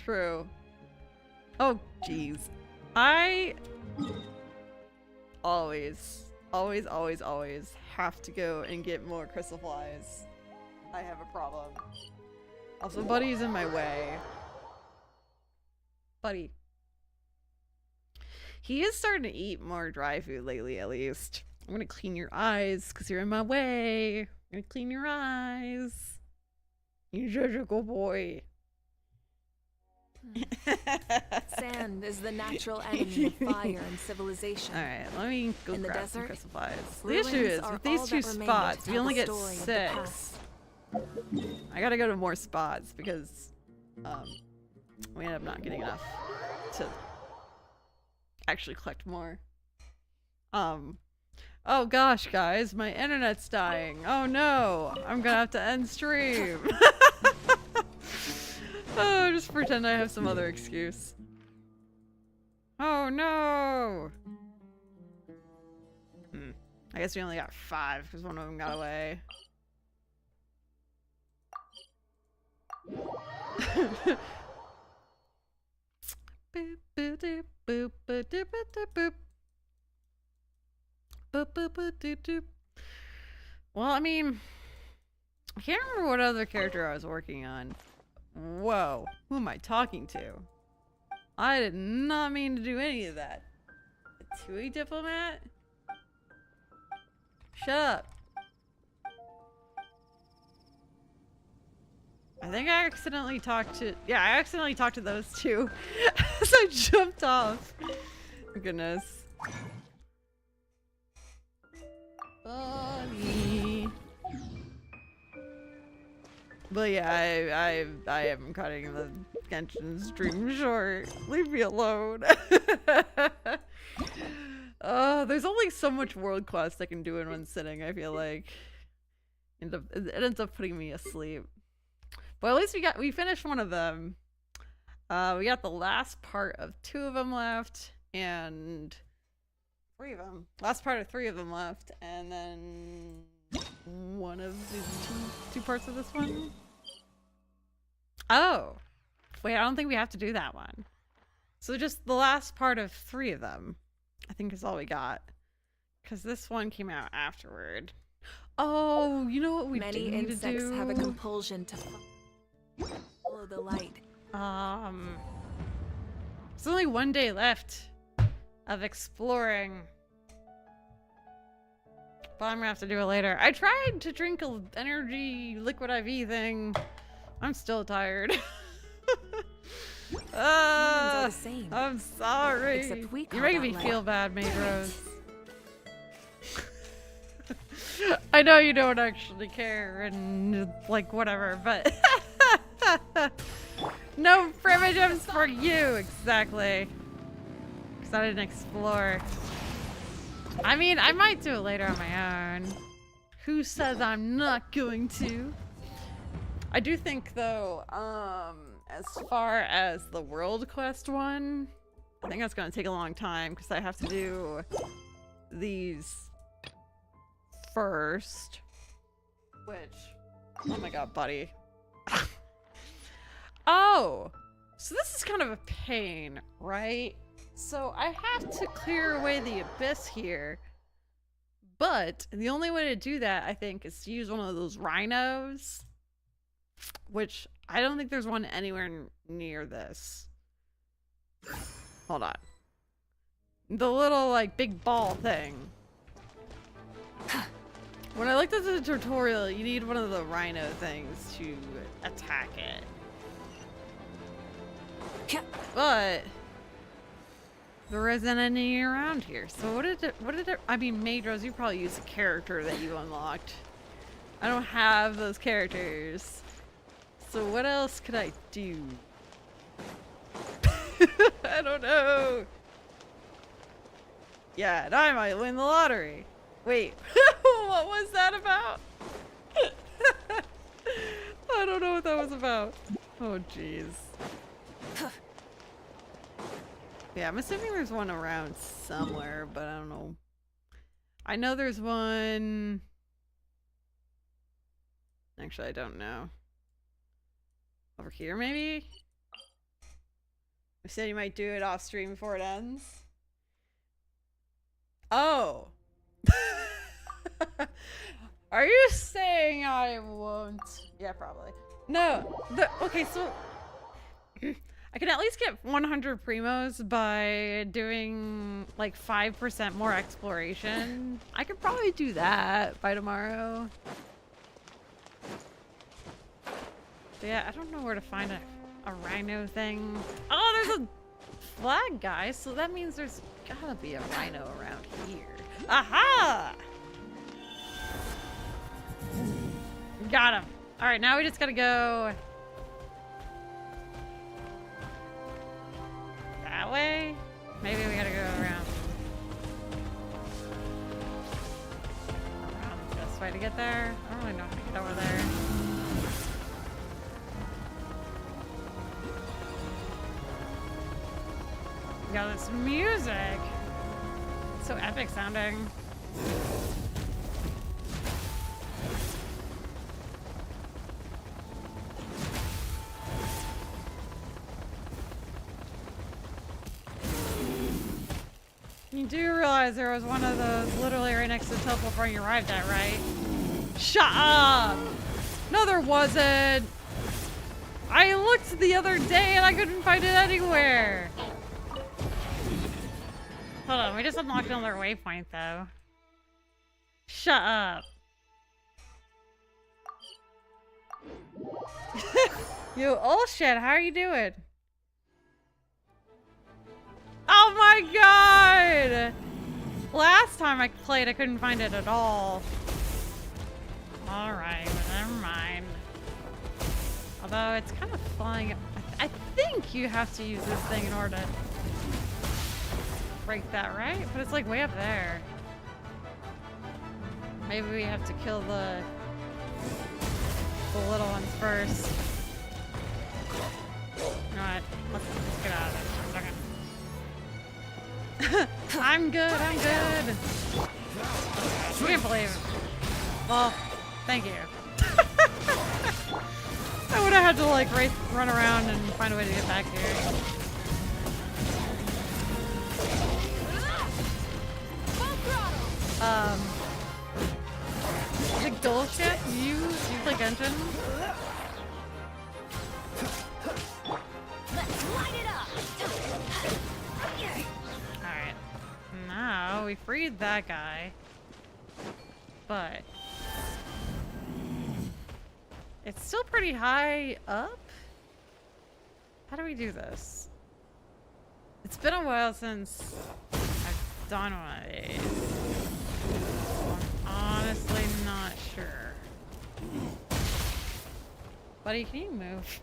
Speaker 1: True. Oh, jeez. I always have to go and get more crystal flies. I have a problem. Also, Buddy's in my way. Buddy. He is starting to eat more dry food lately, at least. I'm gonna clean your eyes because you're in my way. I'm gonna clean your eyes. You're such a good boy.
Speaker 14: Sand is the natural enemy of fire and civilization.
Speaker 1: Alright, let me go
Speaker 14: In the
Speaker 1: grab some
Speaker 14: desert,
Speaker 1: crystal flies. The
Speaker 14: ruins
Speaker 1: issue is,
Speaker 14: are
Speaker 1: with these
Speaker 14: all
Speaker 1: two
Speaker 14: that remain
Speaker 1: spots,
Speaker 14: to
Speaker 1: we
Speaker 14: tell
Speaker 1: only
Speaker 14: the
Speaker 1: get
Speaker 14: story of the
Speaker 1: 6.
Speaker 14: past.
Speaker 1: I gotta go to more spots because we end up not getting enough to actually collect more. Oh gosh, guys, my internet's dying. Oh no, I'm gonna have to end stream. Oh, just pretend I have some other excuse. Oh no. I guess we only got 5 because one of them got away. Boop, boop, doop, boop, boop, doop, boop, boop. Boop, boop, boop, doop, doop. Well, I mean, I can't remember what other character I was working on. Whoa, who am I talking to? I did not mean to do any of that. A Tui diplomat? Shut up. I think I accidentally talked to... Yeah, I accidentally talked to those two as I jumped off. Goodness. Funny. But yeah, I am cutting the Genshin stream short. Leave me alone. There's only so much world quest I can do in one sitting, I feel like. It ends up putting me asleep. But at least we finished one of them. We got the last part of 2 of them left, and 3 of them. Last part of 3 of them left, and then one of the two parts of this one. Oh, wait, I don't think we have to do that one. So just the last part of 3 of them, I think is all we got, because this one came out afterward. Oh, you know what we
Speaker 14: Many
Speaker 1: do need to do?
Speaker 14: insects have a compulsion to follow the light.
Speaker 1: There's only 1 day left of exploring. But I'm gonna have to do it later. I tried to drink a energy liquid IV thing. I'm still tired.
Speaker 14: Humans are the same.
Speaker 1: I'm sorry.
Speaker 14: Except we call
Speaker 1: You're making
Speaker 14: that
Speaker 1: me
Speaker 14: light.
Speaker 1: feel bad, Mijou. I know you don't actually care and like whatever, but no primitives for you, exactly. Because I didn't explore. I mean, I might do it later on my own. Who says I'm not going to? I do think though, as far as the world quest one, I think that's gonna take a long time because I have to do these first. Which, oh my god, buddy. Oh, so this is kind of a pain, right? So I have to clear away the abyss here. But the only way to do that, I think, is to use one of those rhinos. Which I don't think there's one anywhere near this. Hold on. The little, like, big ball thing. When I looked at the tutorial, you need one of the rhino things to attack it. But there isn't any around here. So what did it, I mean, Majors, you probably used a character that you unlocked. I don't have those characters. So what else could I do? I don't know. Yeah, and I might win the lottery. Wait, what was that about? I don't know what that was about. Oh, jeez. Yeah, I'm assuming there's one around somewhere, but I don't know. I know there's one... Actually, I don't know. Over here, maybe? You said you might do it off stream before it ends. Oh. Are you saying I won't? Yeah, probably. No. Okay, so I can at least get 100 primos by doing like 5% more exploration. I could probably do that by tomorrow. But yeah, I don't know where to find a rhino thing. Oh, there's a flag guy, so that means there's gotta be a rhino around here. Aha! Got him. All right, now we just gotta go that way. Maybe we gotta go around this way to get there. I don't really know how to get over there. We got this music. It's so epic sounding. You do realize there was one of those literally right next to the teleport where you arrived at, right? Shut up! No, there wasn't! I looked the other day and I couldn't find it anywhere! Hold on, we just unlocked another waypoint though. Shut up. Yo, oh shit, how are you doing? Oh my god! Last time I played, I couldn't find it at all. Alright, well, never mind. Although it's kind of flying. I think you have to use this thing in order to break that, right? But it's like way up there. Maybe we have to kill the little ones first. You know what? Let's get out of there for a second. I'm good, I'm good. I can't believe it. Well, thank you. I would have had to like run around and find a way to get back here. The goal ship, you play Genshin?
Speaker 3: Let's light it up.
Speaker 1: Alright. Now we freed that guy. But it's still pretty high up. How do we do this? It's been a while since I've done one of these. I'm honestly not sure. Buddy, can you move?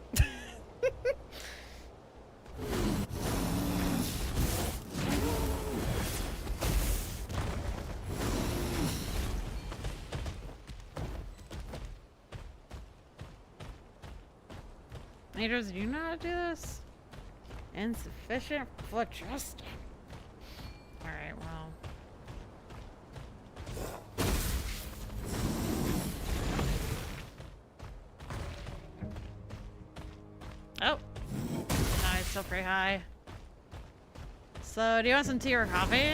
Speaker 1: Majors, do you know how to do this? Insufficient foot trust. Alright, well. Oh. No, it's still pretty high. So, do you want some tea or coffee?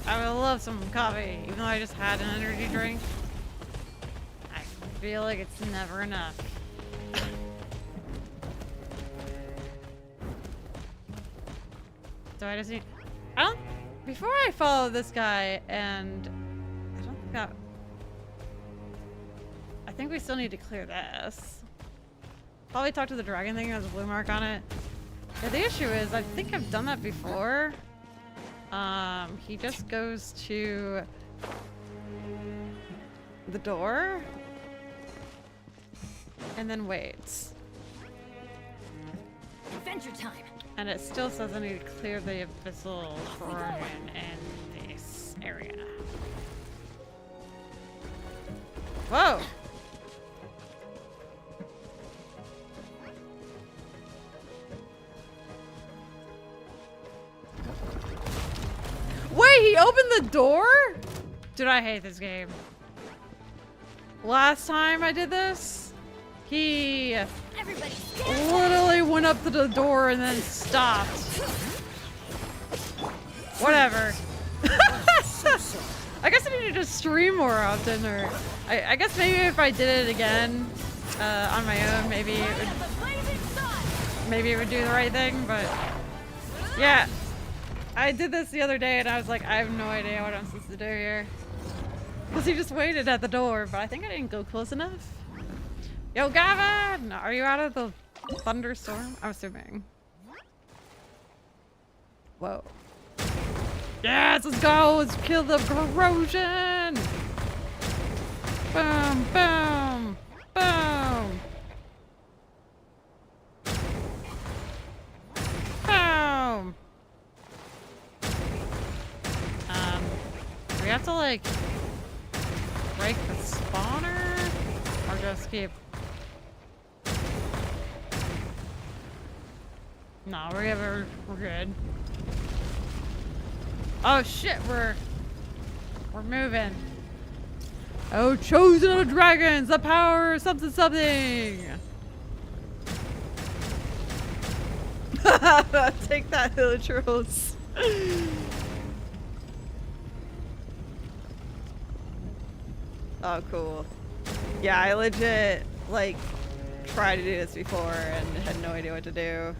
Speaker 1: I would love some coffee, even though I just had an energy drink. I feel like it's never enough. So I just need... Before I follow this guy, and... I don't think that... I think we still need to clear this. Probably talk to the dragon thing that has a blue mark on it. Yeah, the issue is, I think I've done that before. He just goes to... the door. And then waits.
Speaker 3: Adventure time.
Speaker 1: And it still says I need to clear the abyssal terrain in this area. Whoa! Wait, he opened the door? Dude, I hate this game. Last time I did this, He
Speaker 3: Everybody
Speaker 1: literally went up to the door and then stopped. Whatever. I guess I need to just stream more often, or I guess maybe if I did it again on my own, maybe it would do the right thing. But yeah, I did this the other day and I was like, I have no idea what I'm supposed to do here, because he just waited at the door, but I think I didn't go close enough. Yo, Gavin, are you out of the thunderstorm? I'm assuming. Whoa. Yes, let's go. Let's kill the corrosion. Boom, boom, boom. Boom. Do we have to like break the spawner or just keep? No, we're good. Oh shit, we're moving. Oh, chosen of dragons, the power of something something. Take that, Hilichurls. Oh, cool. Yeah, I legit like tried to do this before and had no idea what to do.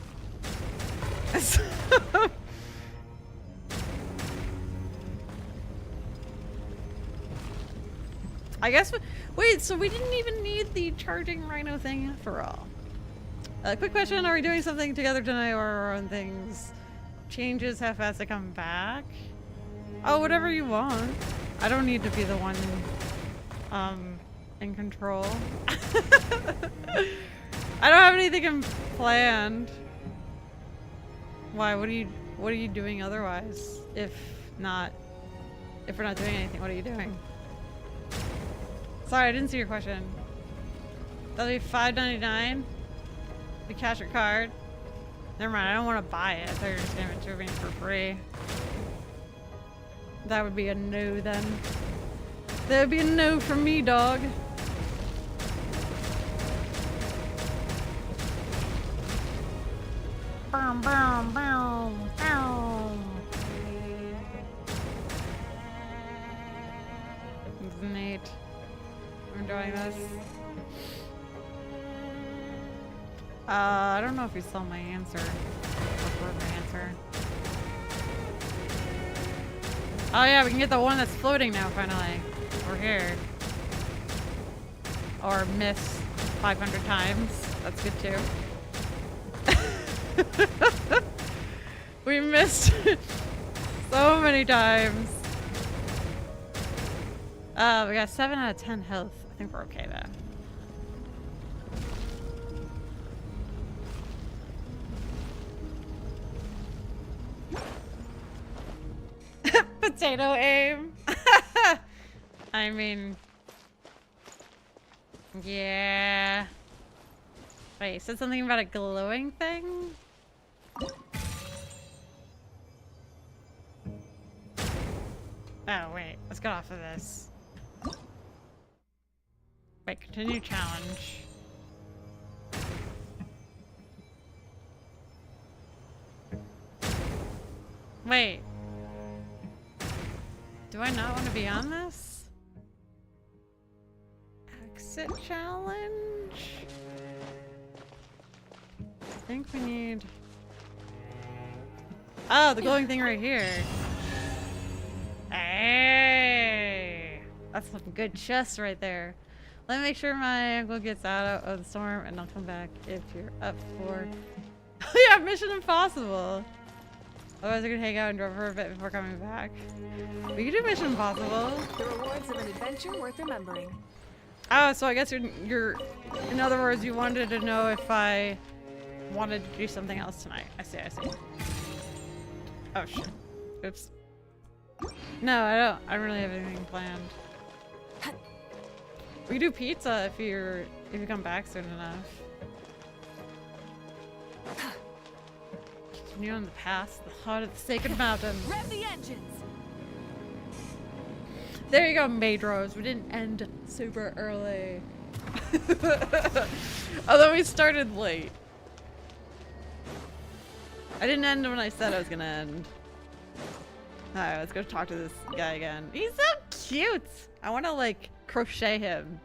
Speaker 1: I guess, wait, so we didn't even need the charging rhino thing after all. Quick question, are we doing something together tonight, or our own things? Changes how fast they come back? Oh, whatever you want. I don't need to be the one, in control. I don't have anything planned. Why, what are you doing otherwise? If we're not doing anything, what are you doing? Sorry, I didn't see your question. That'll be $5.99. You cash your card. Never mind, I don't want to buy it. I thought you were just giving it to me for free. That would be a no then. That would be a no from me, dog. Boom, boom, boom, boom. This is neat. I'm enjoying this. I don't know if you saw my answer. Or my answer. Oh yeah, we can get the one that's floating now, finally. We're here. Or miss 500 times. That's good too. We missed so many times. We got 7 out of 10 health. I think we're okay though. Potato aim. I mean, yeah. Wait, you said something about a glowing thing? Oh, wait. Let's get off of this. Wait, continue challenge. Wait. Do I not want to be on this? Exit challenge? I think we need... Oh, the glowing thing right here. Hey! That's some good chest right there. Let me make sure my uncle gets out of the storm and I'll come back if you're up for... Yeah, Mission Impossible! Otherwise I could hang out and drive for a bit before coming back. We could do Mission Impossible.
Speaker 14: The rewards of an adventure worth remembering.
Speaker 1: Oh, so I guess you're... In other words, you wanted to know if I wanted to do something else tonight. I see, I see. Oh shit. Oops. No, I don't really have anything planned. We can do pizza if you come back soon enough. Continue on the path, the heart of the sacred mountain.
Speaker 14: Rev the engines.
Speaker 1: There you go, Maidros. We didn't end super early. Although we started late. I didn't end when I said I was gonna end. Alright, let's go talk to this guy again. He's so cute! I want to, like, crochet him.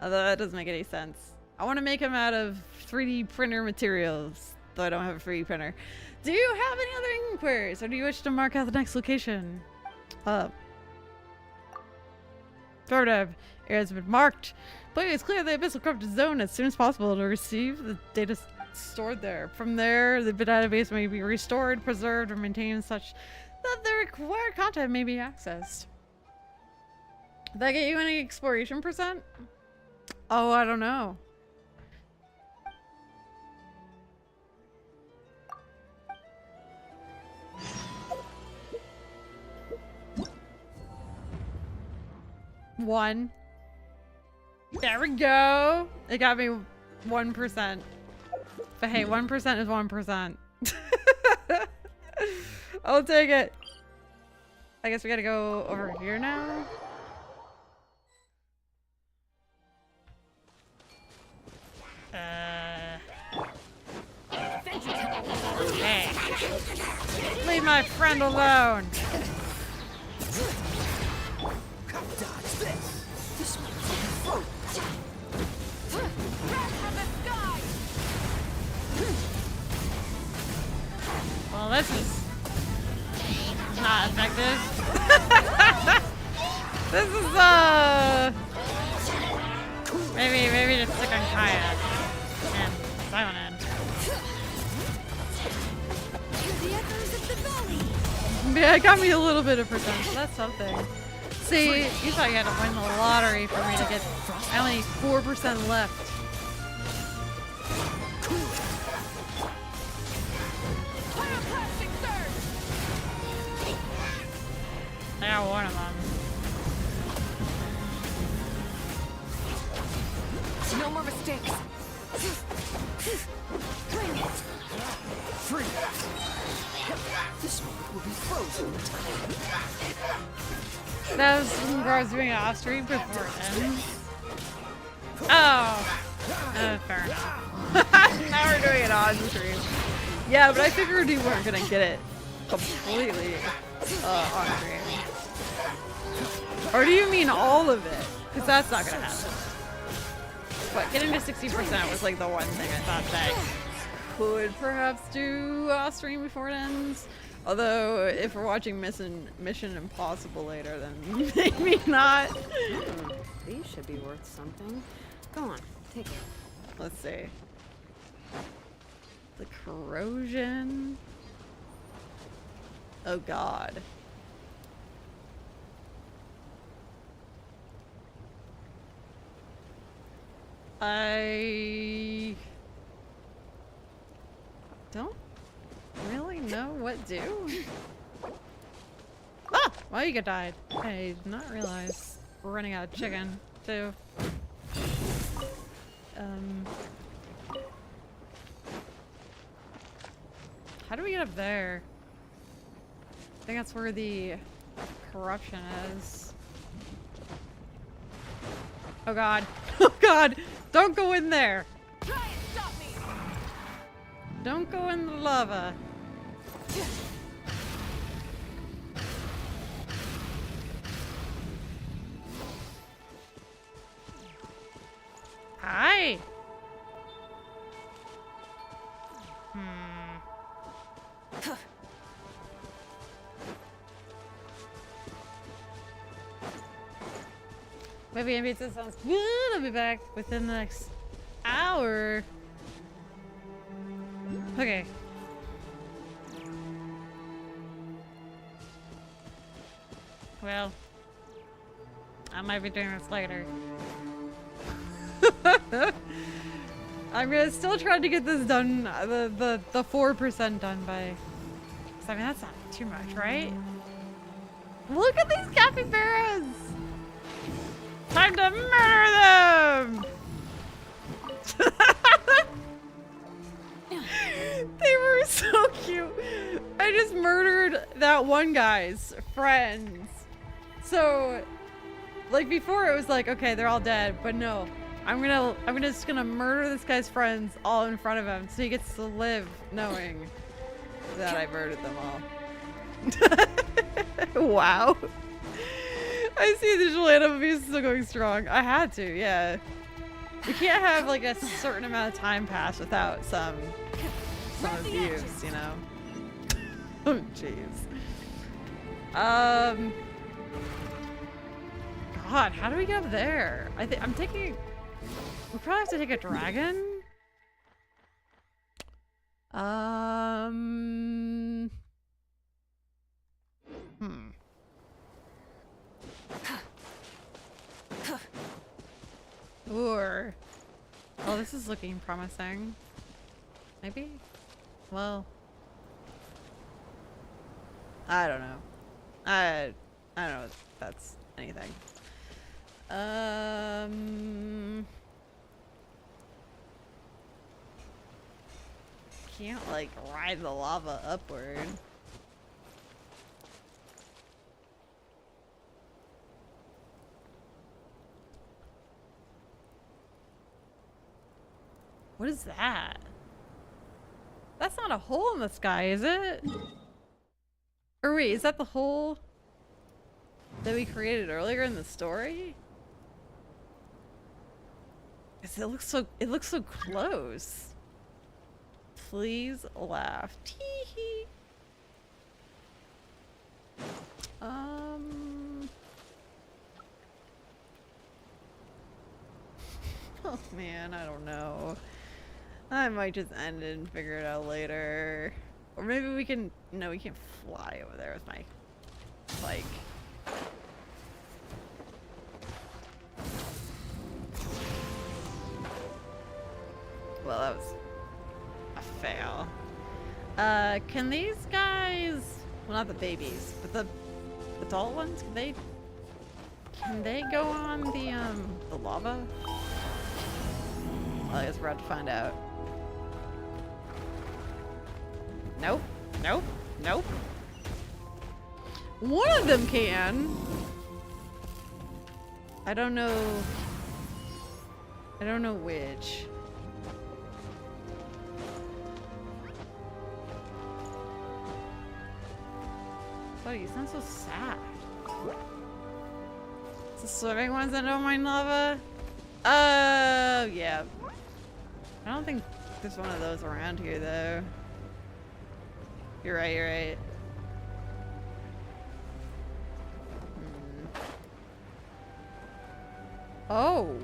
Speaker 1: Although that doesn't make any sense. I want to make him out of 3D printer materials. Though I don't have a 3D printer. Do you have any other inquiries? Or do you wish to mark out the next location? Affirmative. Area has been marked. Please clear the abyssal corrupted zone as soon as possible to receive the data stored there. From there, the database may be restored, preserved, or maintained such that the required content may be accessed. Did that get you any exploration percent? Oh, I don't know. One. There we go. It got me 1%. But hey, 1% is 1%. I'll take it. I guess we gotta go over here now. Hey. Leave my friend alone. Well, this is not effective. This is maybe just stick on Kaya and Silent End. Yeah, it got me a little bit of percent, so that's something. See, you thought you had to win the lottery for me to get. I only need 4% left. I got one of them.
Speaker 14: No more mistakes.
Speaker 5: Bring it. Free. This moment will be frozen.
Speaker 1: That was when I was doing it off stream before it ends. Oh. Fair enough. Now we're doing it on stream. Yeah, but I figured you weren't gonna get it completely on stream. Or do you mean all of it? Because that's not gonna happen. But getting to 60% was like the one thing I thought that could perhaps do off stream before it ends. Although, if we're watching Mission Impossible later, then maybe not.
Speaker 15: These should be worth something. Go on, take it.
Speaker 1: Let's see. The corrosion. Oh God. I don't really know what to do. Ah! Well, you died. I did not realize we're running out of chicken, too. How do we get up there? I think that's where the corruption is. Oh God. Oh God! Don't go in there!
Speaker 14: Try and stop me.
Speaker 1: Don't go in the lava. Hi! Maybe pizza sounds good. I'll be back within the next hour. Okay. Well, I might be doing this later. I'm gonna still try to get this done, the 4% done by. 'Cause I mean that's not too much, right? Look at these capybaras! Time to murder them! They were so cute. I just murdered that one guy's friends. So, like before it was like, okay, they're all dead, but no. I'm just gonna murder this guy's friends all in front of him so he gets to live knowing that I murdered them all. Wow. I see the Jelena abuse still going strong. I had to, yeah. We can't have like a certain amount of time pass without some abuse, you know? Oh, jeez. God, how do we get up there? I'm taking... We probably have to take a dragon? Or... Oh, this is looking promising. Maybe? Well... I don't know. I don't know if that's anything. Can't like ride the lava upward. What is that? That's not a hole in the sky, is it? Or wait, is that the hole that we created earlier in the story? 'Cause it looks so close. Please laugh. Tee-hee. Oh man, I don't know. I might just end it and figure it out later. Or maybe we can... No, we can't fly over there with my bike. Well, that was a fail. Can these guys... Well, not the babies, but the adult ones, can they go on the lava? Well, I guess we're about to find out. Nope. Nope. Nope. One of them can. I don't know which. Buddy, you sound so sad. It's the swimming ones that don't mind lava? Yeah. I don't think there's one of those around here, though. You're right, you're right. Oh!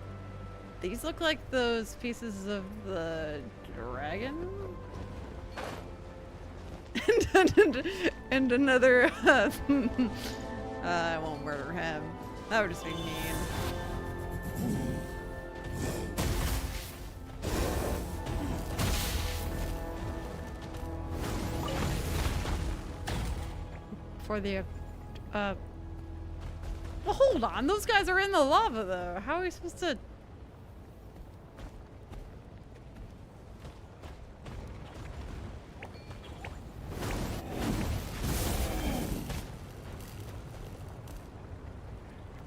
Speaker 1: These look like those pieces of the dragon? and another... I won't murder him. That would just be mean. For the, well, hold on. Those guys are in the lava, though. How are we supposed to...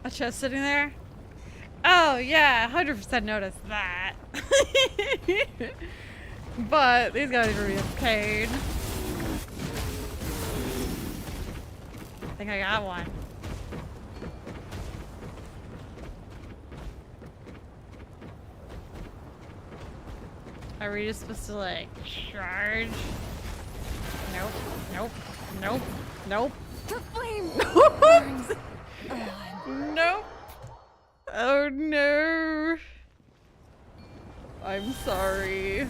Speaker 1: A chest sitting there? Oh, yeah. 100% noticed that. But these guys are being paid. I think I got one. Are we just supposed to like charge? Nope, nope, nope, nope.
Speaker 14: The flame!
Speaker 1: Nope. Oh no. I'm sorry.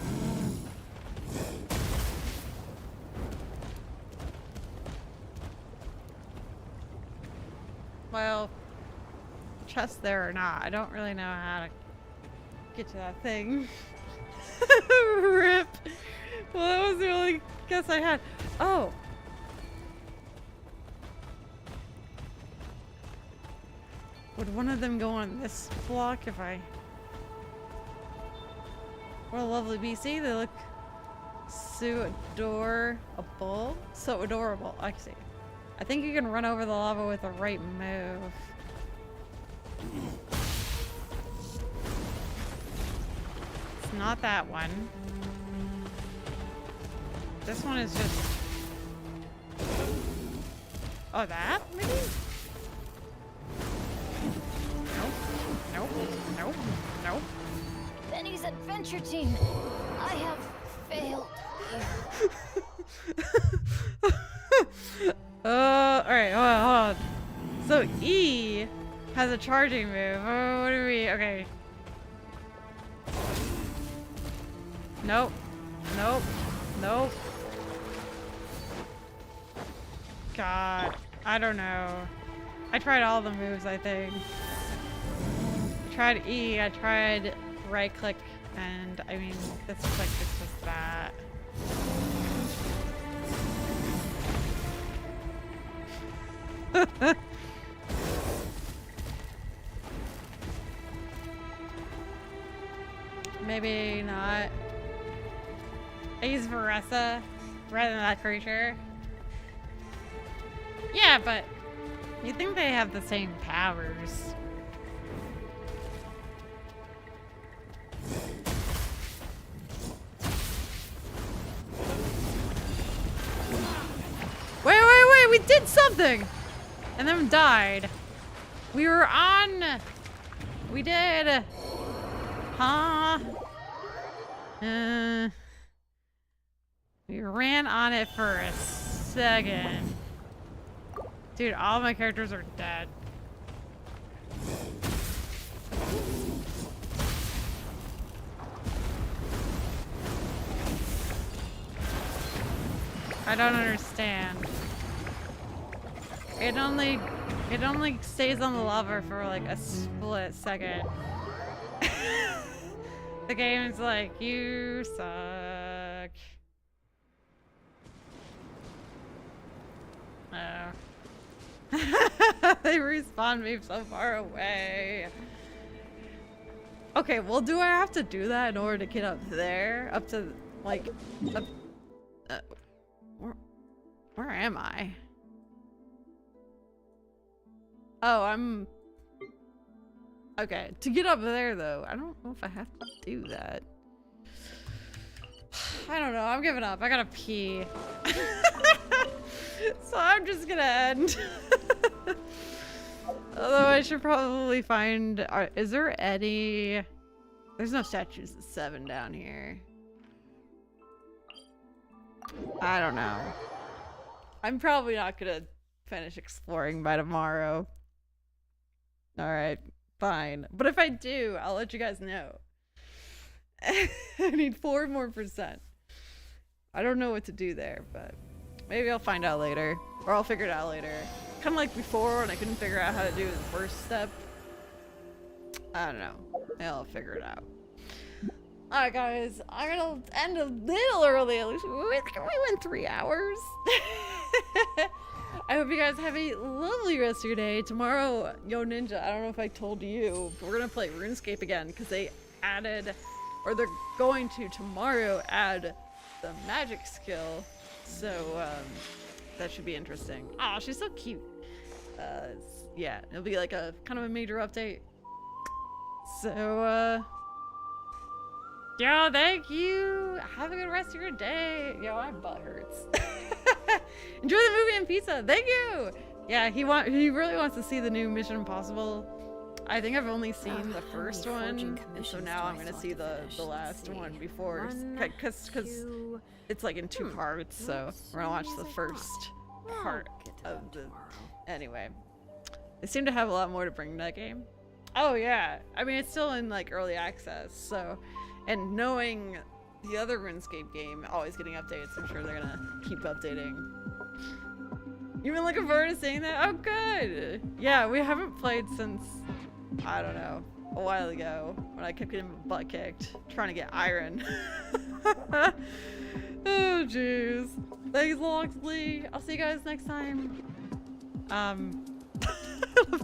Speaker 1: Well, chest there or not, I don't really know how to get to that thing. Rip. Well, that was the only guess I had. Oh. Would one of them go on this block if I... What a lovely BC. They look so adorable. So adorable. I see. I think you can run over the lava with the right move. not that one. This one is just... Oh, that? Maybe? Nope. Nope. Nope. Nope.
Speaker 6: Benny's adventure team. I have failed here.
Speaker 1: Alright, hold on. So E has a charging move. Oh, what do we... Okay. Nope. Nope. Nope. God. I don't know. I tried all the moves, I think. I tried E, I tried right click, and I mean, this click is just that. Maybe not. I use Varessa rather than that creature. Yeah, but you think they have the same powers. Wait, we did something! And then died. We were on... We did... Huh? We ran on it for a second. Dude, all my characters are dead. I don't understand. It only stays on the lava for like a split second. The game's like, you suck. Oh. They respawned me so far away. Okay, well, do I have to do that in order to get up there? Up to, like, up, where am I? Oh, I'm... Okay, to get up there, though, I don't know if I have to do that. I don't know, I'm giving up. I gotta pee. So I'm just gonna end. Although I should probably find... is there any... There's no statues of 7 down here. I don't know. I'm probably not gonna finish exploring by tomorrow. Alright, fine. But if I do, I'll let you guys know. I need 4 more %. I don't know what to do there, but maybe I'll find out later. Or I'll figure it out later. Kind of like before when I couldn't figure out how to do the first step. I don't know. Maybe I'll figure it out. Alright guys, I'm gonna end a little early. At least we went 3 hours. I hope you guys have a lovely rest of your day. Tomorrow, Yo Ninja, I don't know if I told you, but we're gonna play RuneScape again because they added, or they're going to tomorrow add the magic skill. So that should be interesting. Aw, she's so cute. Yeah, it'll be like a kind of a major update. So yo, thank you. Have a good rest of your day. Yo, my butt hurts. Enjoy the movie and pizza. Thank you. Yeah, he really wants to see the new Mission Impossible. I think I've only seen the first one, and so now I'm gonna see the last one before, because it's like in 2 parts. So we're gonna watch the first part of the. Anyway, they seem to have a lot more to bring to that game. Oh yeah, I mean it's still in like early access, so, and knowing the other RuneScape game always getting updates, I'm sure they're gonna keep updating. You've been looking forward to seeing that? Oh good! Yeah, we haven't played since, I don't know, a while ago when I kept getting my butt kicked trying to get iron. Oh jeez. Thanks Loxley. I'll see you guys next time.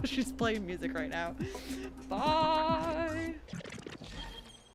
Speaker 1: She's playing music right now. Bye.